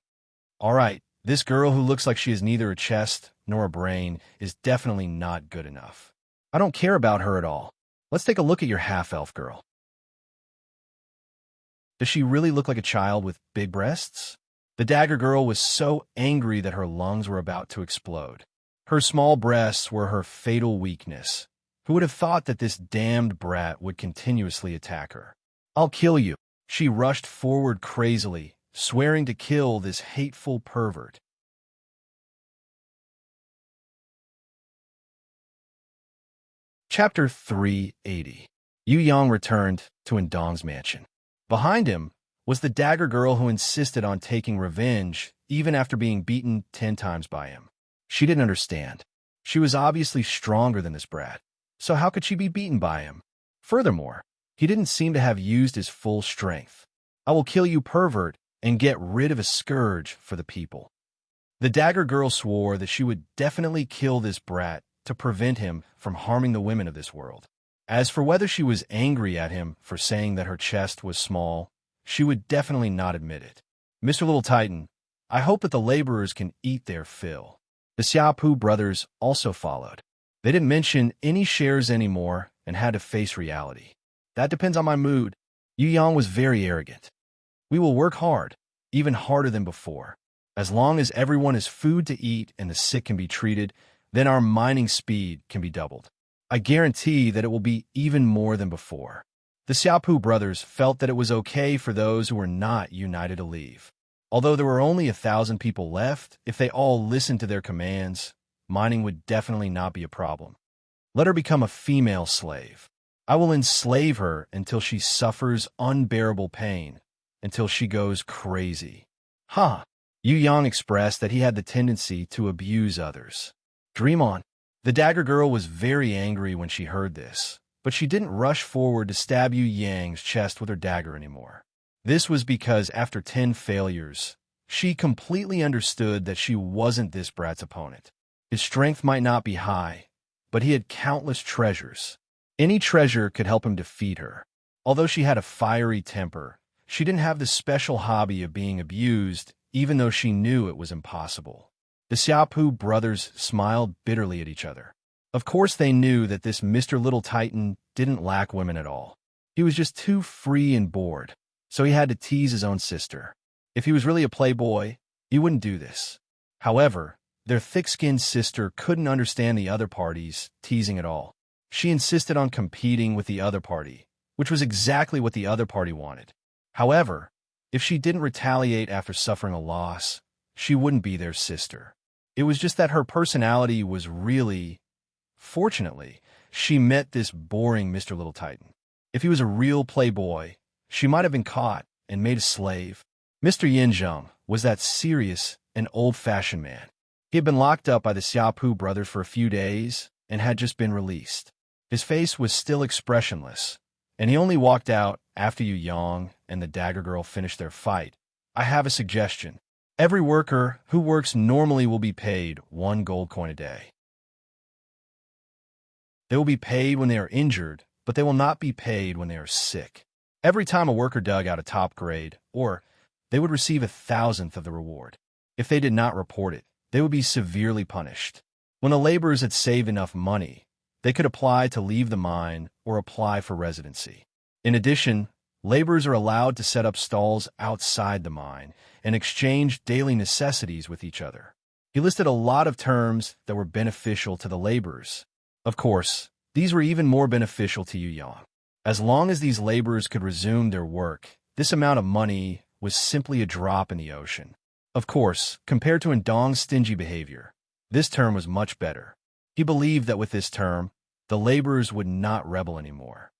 All right, this girl who looks like she has neither a chest nor a brain is definitely not good enough. I don't care about her at all. Let's take a look at your half-elf girl. Does she really look like a child with big breasts? The dagger girl was so angry that her lungs were about to explode. Her small breasts were her fatal weakness. Who would have thought that this damned brat would continuously attack her? I'll kill you. She rushed forward crazily, swearing to kill this hateful pervert. Chapter 380. Yu Yang returned to Indong's mansion. Behind him was the dagger girl who insisted on taking revenge even after being beaten 10 times by him. She didn't understand. She was obviously stronger than this brat, so how could she be beaten by him? Furthermore, he didn't seem to have used his full strength. I will kill you, pervert, and get rid of a scourge for the people. The dagger girl swore that she would definitely kill this brat to prevent him from harming the women of this world. As for whether she was angry at him for saying that her chest was small, she would definitely not admit it. Mr. Little Titan, I hope that the laborers can eat their fill. The Xiaopu brothers also followed. They didn't mention any shares anymore and had to face reality. That depends on my mood. Yu Yang was very arrogant. We will work hard, even harder than before. As long as everyone has food to eat and the sick can be treated, then our mining speed can be doubled. I guarantee that it will be even more than before. The Xiaopu brothers felt that it was okay for those who were not united to leave. Although there were only 1,000 people left, if they all listened to their commands, mining would definitely not be a problem. Let her become a female slave. I will enslave her until she suffers unbearable pain, until she goes crazy. Ha! Yu Yang expressed that he had the tendency to abuse others. Dream on. The dagger girl was very angry when she heard this, but she didn't rush forward to stab Yu Yang's chest with her dagger anymore. This was because after 10 failures, she completely understood that she wasn't this brat's opponent. His strength might not be high, but he had countless treasures. Any treasure could help him defeat her. Although she had a fiery temper, she didn't have the special hobby of being abused, even though she knew it was impossible. The Xiaopu brothers smiled bitterly at each other. Of course they knew that this Mr. Little Titan didn't lack women at all. He was just too free and bored, so he had to tease his own sister. If he was really a playboy, he wouldn't do this. However, their thick-skinned sister couldn't understand the other party's teasing at all. She insisted on competing with the other party, which was exactly what the other party wanted. However, if she didn't retaliate after suffering a loss, she wouldn't be their sister. It was just that her personality was really... Fortunately, she met this boring Mr. Little Titan. If he was a real playboy, she might have been caught and made a slave. Mr. Yinzheng was that serious and old-fashioned man. He had been locked up by the Xiaopu brothers for a few days and had just been released. His face was still expressionless, and he only walked out after Yu Yang and the dagger girl finished their fight. I have a suggestion. Every worker who works normally will be paid 1 gold coin a day. They will be paid when they are injured, but they will not be paid when they are sick. Every time a worker dug out a top grade, or they would receive 1,000th of the reward. If they did not report it, they would be severely punished. When the laborers had saved enough money, they could apply to leave the mine or apply for residency. In addition, laborers are allowed to set up stalls outside the mine and exchange daily necessities with each other. He listed a lot of terms that were beneficial to the laborers. Of course, these were even more beneficial to Yu Yang. As long as these laborers could resume their work, this amount of money was simply a drop in the ocean. Of course, compared to Indong's stingy behavior, this term was much better. He believed that with this term, the laborers would not rebel anymore.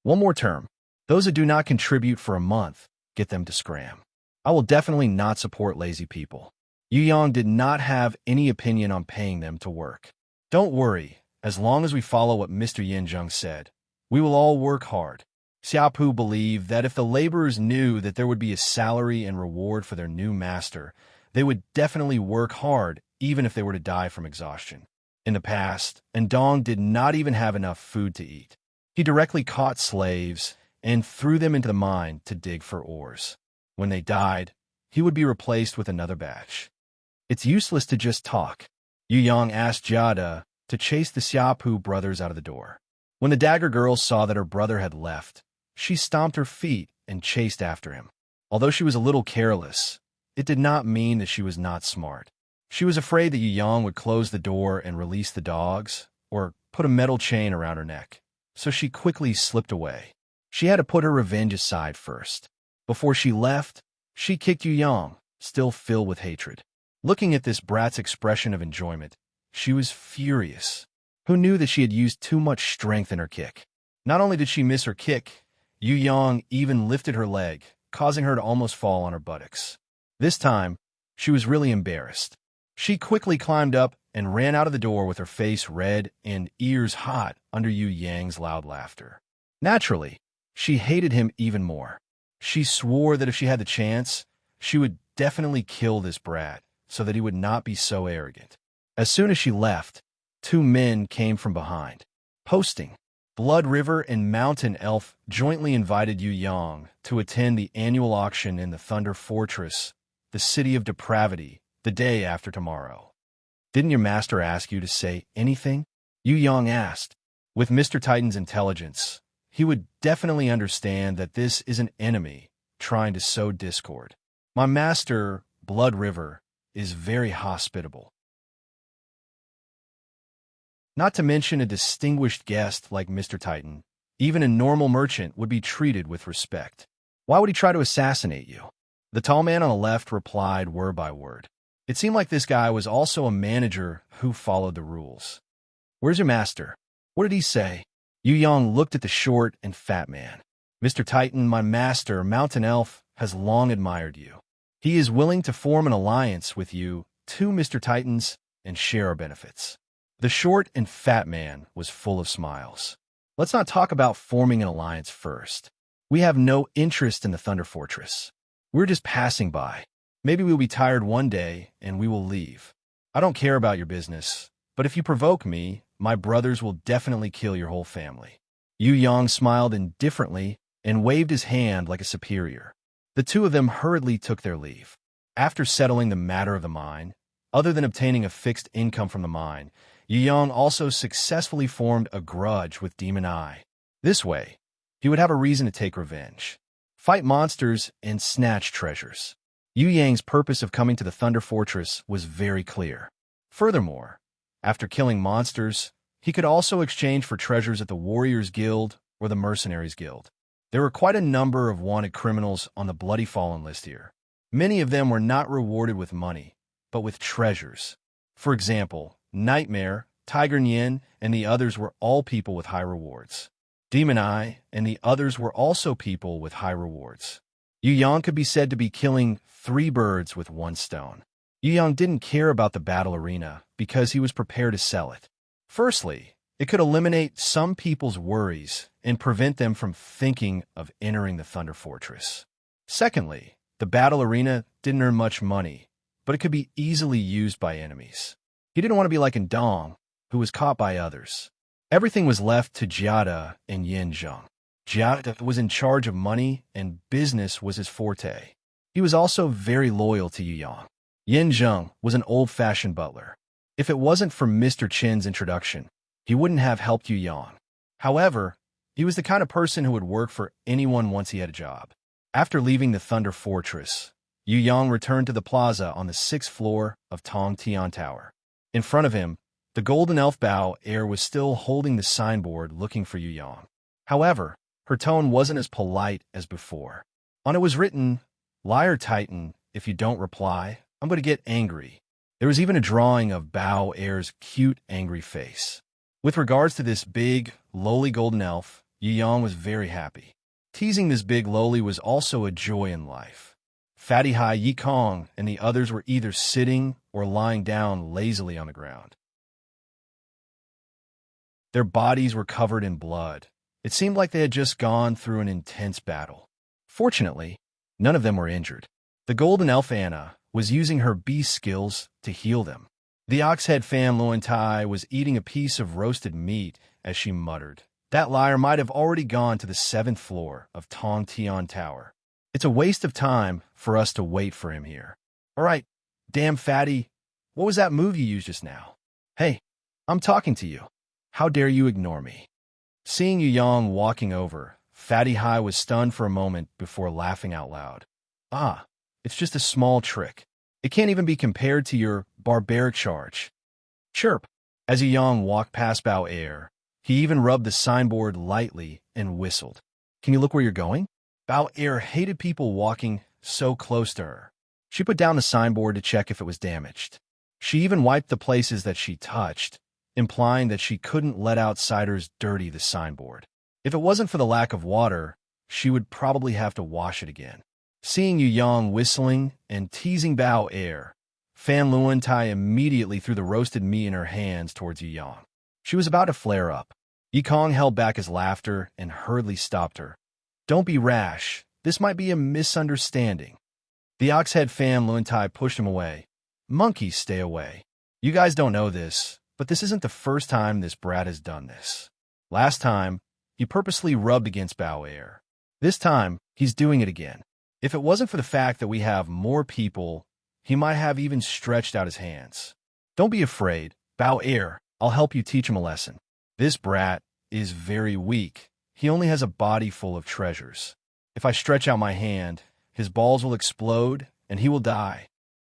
One more term. Those who do not contribute for a month, get them to scram. I will definitely not support lazy people. Yu Yang did not have any opinion on paying them to work. Don't worry, as long as we follow what Mr. Yin Zheng said, we will all work hard. Xiaopu believed that if the laborers knew that there would be a salary and reward for their new master, they would definitely work hard, even if they were to die from exhaustion. In the past, Dong did not even have enough food to eat. He directly caught slaves and threw them into the mine to dig for ores. When they died, he would be replaced with another batch. It's useless to just talk. Yu Yang asked Jiada to chase the Xiaopu brothers out of the door. When the dagger girl saw that her brother had left, she stomped her feet and chased after him. Although she was a little careless, it did not mean that she was not smart. She was afraid that Yu Yang would close the door and release the dogs, or put a metal chain around her neck, so she quickly slipped away. She had to put her revenge aside first. Before she left, she kicked Yu Yang, still filled with hatred. Looking at this brat's expression of enjoyment, she was furious. Who knew that she had used too much strength in her kick? Not only did she miss her kick, Yu Yang even lifted her leg, causing her to almost fall on her buttocks. This time, she was really embarrassed. She quickly climbed up and ran out of the door with her face red and ears hot under Yu Yang's loud laughter. Naturally, she hated him even more. She swore that if she had the chance, she would definitely kill this brat so that he would not be so arrogant. As soon as she left, two men came from behind. Posting, Blood River and Mountain Elf jointly invited Yu Yang to attend the annual auction in the Thunder Fortress, the City of Depravity, the day after tomorrow. Didn't your master ask you to say anything? Yu Yang asked. With Mr. Titan's intelligence, he would definitely understand that this is an enemy trying to sow discord. My master, Blood River, is very hospitable. Not to mention a distinguished guest like Mr. Titan, even a normal merchant would be treated with respect. Why would he try to assassinate you? The tall man on the left replied word by word. It seemed like this guy was also a manager who followed the rules. Where's your master? What did he say? Yu Yang looked at the short and fat man. Mr. Titan, my master, Mountain Elf, has long admired you. He is willing to form an alliance with you, two Mr. Titans, and share our benefits. The short and fat man was full of smiles. Let's not talk about forming an alliance first. We have no interest in the Thunder Fortress. We're just passing by. Maybe we'll be tired one day, and we will leave. I don't care about your business, but if you provoke me, my brothers will definitely kill your whole family. Yu Yang smiled indifferently and waved his hand like a superior. The two of them hurriedly took their leave. After settling the matter of the mine, other than obtaining a fixed income from the mine, Yu Yang also successfully formed a grudge with Demon Eye. This way, he would have a reason to take revenge, fight monsters, and snatch treasures. Yu Yang's purpose of coming to the Thunder Fortress was very clear. Furthermore, after killing monsters, he could also exchange for treasures at the Warriors Guild or the Mercenaries Guild. There were quite a number of wanted criminals on the Bloody Fallen list here. Many of them were not rewarded with money, but with treasures. For example, Nightmare, Tiger Nyan, and the others were all people with high rewards. Demon Eye and the others were also people with high rewards. Yu Yang could be said to be killing 3 birds with 1 stone. Yu Yang didn't care about the battle arena because he was prepared to sell it. Firstly, it could eliminate some people's worries and prevent them from thinking of entering the Thunder Fortress. Secondly, the battle arena didn't earn much money, but it could be easily used by enemies. He didn't want to be like Dong, who was caught by others. Everything was left to Jiada and Yin Zheng. Jiada was in charge of money, and business was his forte. He was also very loyal to Yu Yang. Yin Zheng was an old-fashioned butler. If it wasn't for Mr. Chin's introduction, he wouldn't have helped Yu Yang. However, he was the kind of person who would work for anyone once he had a job. After leaving the Thunder Fortress, Yu Yang returned to the plaza on the 6th floor of Tong Tian Tower. In front of him, the Golden Elf Bao heir was still holding the signboard looking for Yu Yang. However, her tone wasn't as polite as before. On it was written, "Liar Titan, if you don't reply, I'm going to get angry." There was even a drawing of Bao heir's cute, angry face. With regards to this big, lowly golden elf, Yu Yang was very happy. Teasing this big lowly was also a joy in life. Fatty Hai, Yi Kong, and the others were either sitting or lying down lazily on the ground. Their bodies were covered in blood. It seemed like they had just gone through an intense battle. Fortunately, none of them were injured. The golden elf Anna was using her beast skills to heal them. The oxhead fam Luantai was eating a piece of roasted meat as she muttered, "That liar might have already gone to the 7th floor of Tong Tian Tower. It's a waste of time for us to wait for him here. All right, damn fatty, what was that move you used just now? Hey, I'm talking to you. How dare you ignore me?" Seeing Yu Yang walking over, Fatty Hai was stunned for a moment before laughing out loud. "Ah, it's just a small trick. It can't even be compared to your barbaric charge." Chirp. As Yu Yang walked past Bao Air, he even rubbed the signboard lightly and whistled. "Can you look where you're going?" Bao Air hated people walking so close to her. She put down the signboard to check if it was damaged. She even wiped the places that she touched, implying that she couldn't let outsiders dirty the signboard. If it wasn't for the lack of water, she would probably have to wash it again. Seeing Yu Yang whistling and teasing Bao Air, Fan Luantai immediately threw the roasted meat in her hands towards Yu Yang. She was about to flare up. Yi Kong held back his laughter and hurriedly stopped her. "Don't be rash. This might be a misunderstanding." The oxhead fam Luantai pushed him away. "Monkeys, stay away. You guys don't know this, but this isn't the first time this brat has done this. Last time, he purposely rubbed against Bao Air. This time, he's doing it again. If it wasn't for the fact that we have more people, he might have even stretched out his hands. Don't be afraid. Bao Air, I'll help you teach him a lesson. This brat is very weak. He only has a body full of treasures. If I stretch out my hand, his balls will explode and he will die."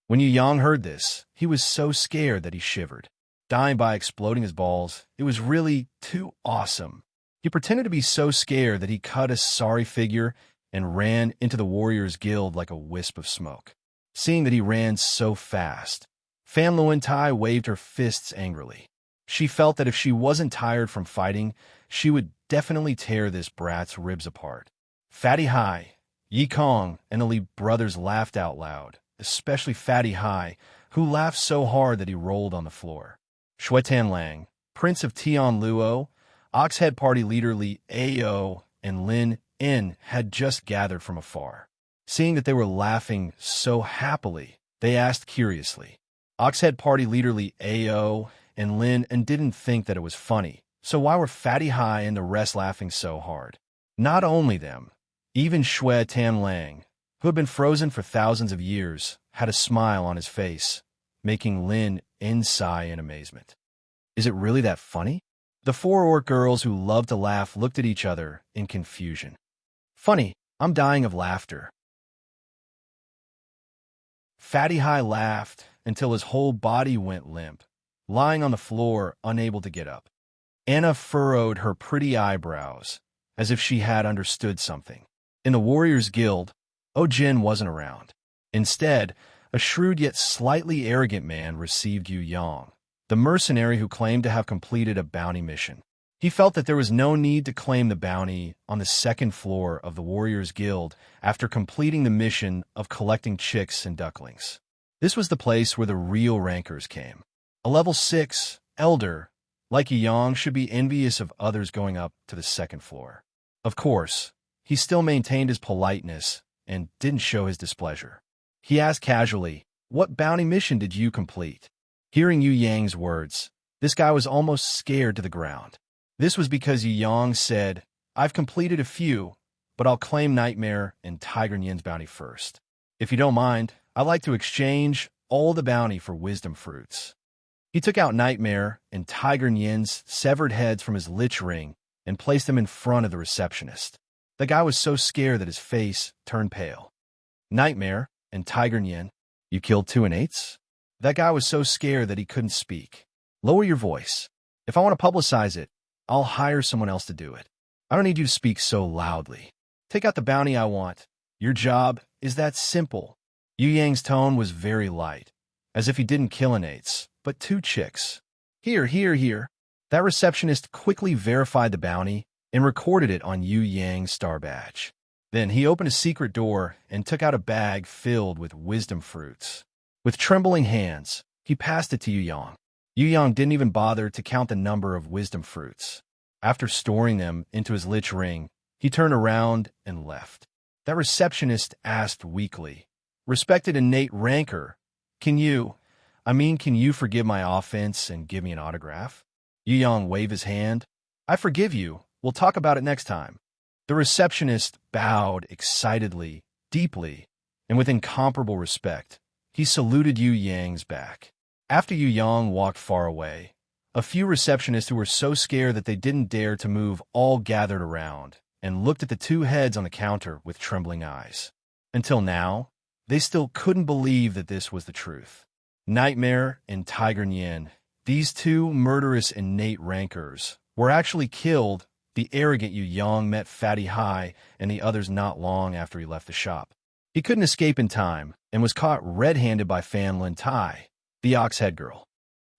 When Yu Yang heard this, he was so scared that he shivered. Dying by exploding his balls, it was really too awesome. He pretended to be so scared that he cut a sorry figure and ran into the Warriors Guild like a wisp of smoke. Seeing that he ran so fast, Fan Luantai waved her fists angrily. She felt that if she wasn't tired from fighting, she would definitely tear this brat's ribs apart. Fatty Hai, Yi Kong, and the Li brothers laughed out loud, especially Fatty Hai, who laughed so hard that he rolled on the floor. Shuetan Lang, Prince of Tian Luo, Oxhead Party leader Li Ao, and Lin In had just gathered from afar. Seeing that they were laughing so happily, they asked curiously. Oxhead Party leader Li Ao and Lin In didn't think that it was funny, so why were Fatty Hai and the rest laughing so hard? Not only them, even Shuetan Lang, who had been frozen for thousands of years, had a smile on his face, making Lin In sigh in amazement. Is it really that funny? The 4 orc girls who loved to laugh looked at each other in confusion. "Funny, I'm dying of laughter." Fatty Hai laughed until his whole body went limp, lying on the floor, unable to get up. Anna furrowed her pretty eyebrows, as if she had understood something. In the Warriors Guild, Jin wasn't around. Instead, a shrewd yet slightly arrogant man received Yu Yang, the mercenary who claimed to have completed a bounty mission. He felt that there was no need to claim the bounty on the 2nd floor of the Warriors Guild after completing the mission of collecting chicks and ducklings. This was the place where the real rankers came. A level 6 elder like Yu Yang should be envious of others going up to the 2nd floor. Of course, he still maintained his politeness and didn't show his displeasure. He asked casually, "What bounty mission did you complete?" Hearing Yu Yang's words, this guy was almost scared to the ground. This was because Yu Yang said, "I've completed a few, but I'll claim Nightmare and Tiger Nyan's bounty first. If you don't mind, I'd like to exchange all the bounty for wisdom fruits." He took out Nightmare and Tiger Nyan's severed heads from his lich ring and placed them in front of the receptionist. The guy was so scared that his face turned pale. "Nightmare and Tiger Nyan, you killed 2 and 8s?" That guy was so scared that he couldn't speak. "Lower your voice. If I want to publicize it, I'll hire someone else to do it. I don't need you to speak so loudly. Take out the bounty I want. Your job is that simple." Yu Yang's tone was very light, as if he didn't kill an 8s, but 2 chicks. Here. That receptionist quickly verified the bounty and recorded it on Yu Yang's star badge. Then he opened a secret door and took out a bag filled with wisdom fruits. With trembling hands, he passed it to Yu Yang. Yu Yang didn't even bother to count the number of wisdom fruits. After storing them into his lich ring, he turned around and left. That receptionist asked weakly, "Respected innate rancor, can you forgive my offense and give me an autograph?" Yu Yang waved his hand. "I forgive you. We'll talk about it next time." The receptionist bowed excitedly, deeply, and with incomparable respect. He saluted Yu Yang's back. After Yu Yang walked far away, a few receptionists who were so scared that they didn't dare to move all gathered around and looked at the two heads on the counter with trembling eyes. Until now, they still couldn't believe that this was the truth. Nightmare and Tiger Nyan, these two murderous innate rancors, were actually killed. The arrogant Yu Yang met Fatty Hai and the others not long after he left the shop. He couldn't escape in time and was caught red-handed by Fan Lin Tai, the Oxhead girl.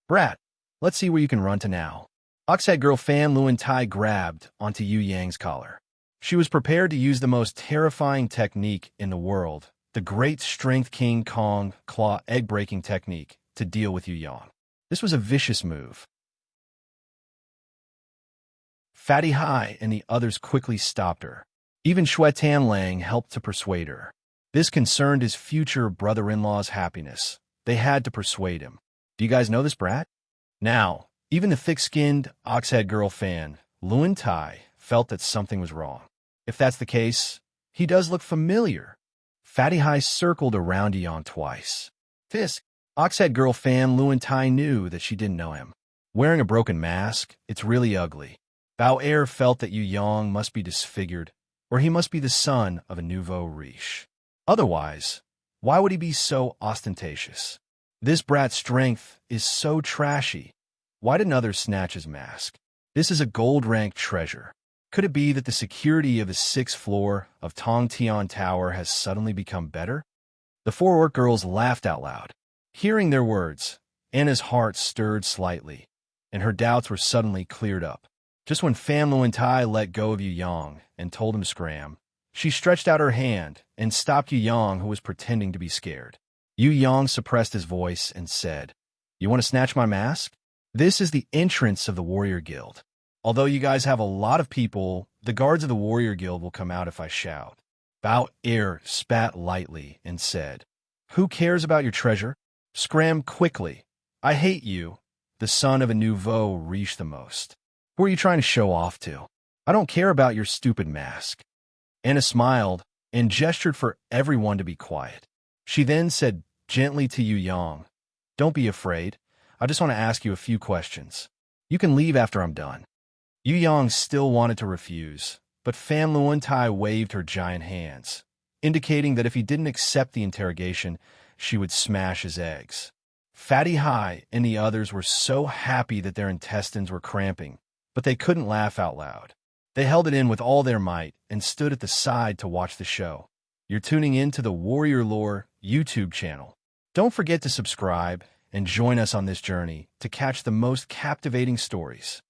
"Brat, let's see where you can run to now." Oxhead girl Fan Lin Tai grabbed onto Yu Yang's collar. She was prepared to use the most terrifying technique in the world, the Great Strength King Kong Claw egg-breaking technique, to deal with Yu Yang. This was a vicious move. Fatty Hai and the others quickly stopped her. Even Shui Tanlang helped to persuade her. This concerned his future brother-in-law's happiness. They had to persuade him. "Do you guys know this brat?" Now, even the thick-skinned Oxhead girl Fan Lin Tai felt that something was wrong. If that's the case, he does look familiar. Fatty Hai circled around Yang twice. Fisk. Oxhead girl Fan Lin Tai knew that she didn't know him. Wearing a broken mask, it's really ugly. Bao Er felt that Yu Yang must be disfigured, or he must be the son of a nouveau riche. Otherwise, why would he be so ostentatious? This brat's strength is so trashy. Why didn't others snatch his mask? This is a gold-ranked treasure. Could it be that the security of the 6th floor of Tong Tian Tower has suddenly become better? The four orc girls laughed out loud. Hearing their words, Anna's heart stirred slightly, and her doubts were suddenly cleared up. Just when Fan Lin Tai let go of Yu Yang and told him to scram, she stretched out her hand and stopped Yu Yang, who was pretending to be scared. Yu Yang suppressed his voice and said, "You want to snatch my mask? This is the entrance of the Warrior Guild. Although you guys have a lot of people, the guards of the Warrior Guild will come out if I shout." Bao Er spat lightly and said, "Who cares about your treasure? Scram quickly. I hate you, the son of a nouveau riche the most. Who are you trying to show off to? I don't care about your stupid mask." Anna smiled and gestured for everyone to be quiet. She then said gently to Yu Yang, "Don't be afraid. I just want to ask you a few questions. You can leave after I'm done." Yu Yang still wanted to refuse, but Fan Lin Tai waved her giant hands, indicating that if he didn't accept the interrogation, she would smash his eggs. Fatty Hai and the others were so happy that their intestines were cramping, but they couldn't laugh out loud. They held it in with all their might and stood at the side to watch the show. You're tuning in to the Warrior Lore YouTube channel. Don't forget to subscribe and join us on this journey to catch the most captivating stories.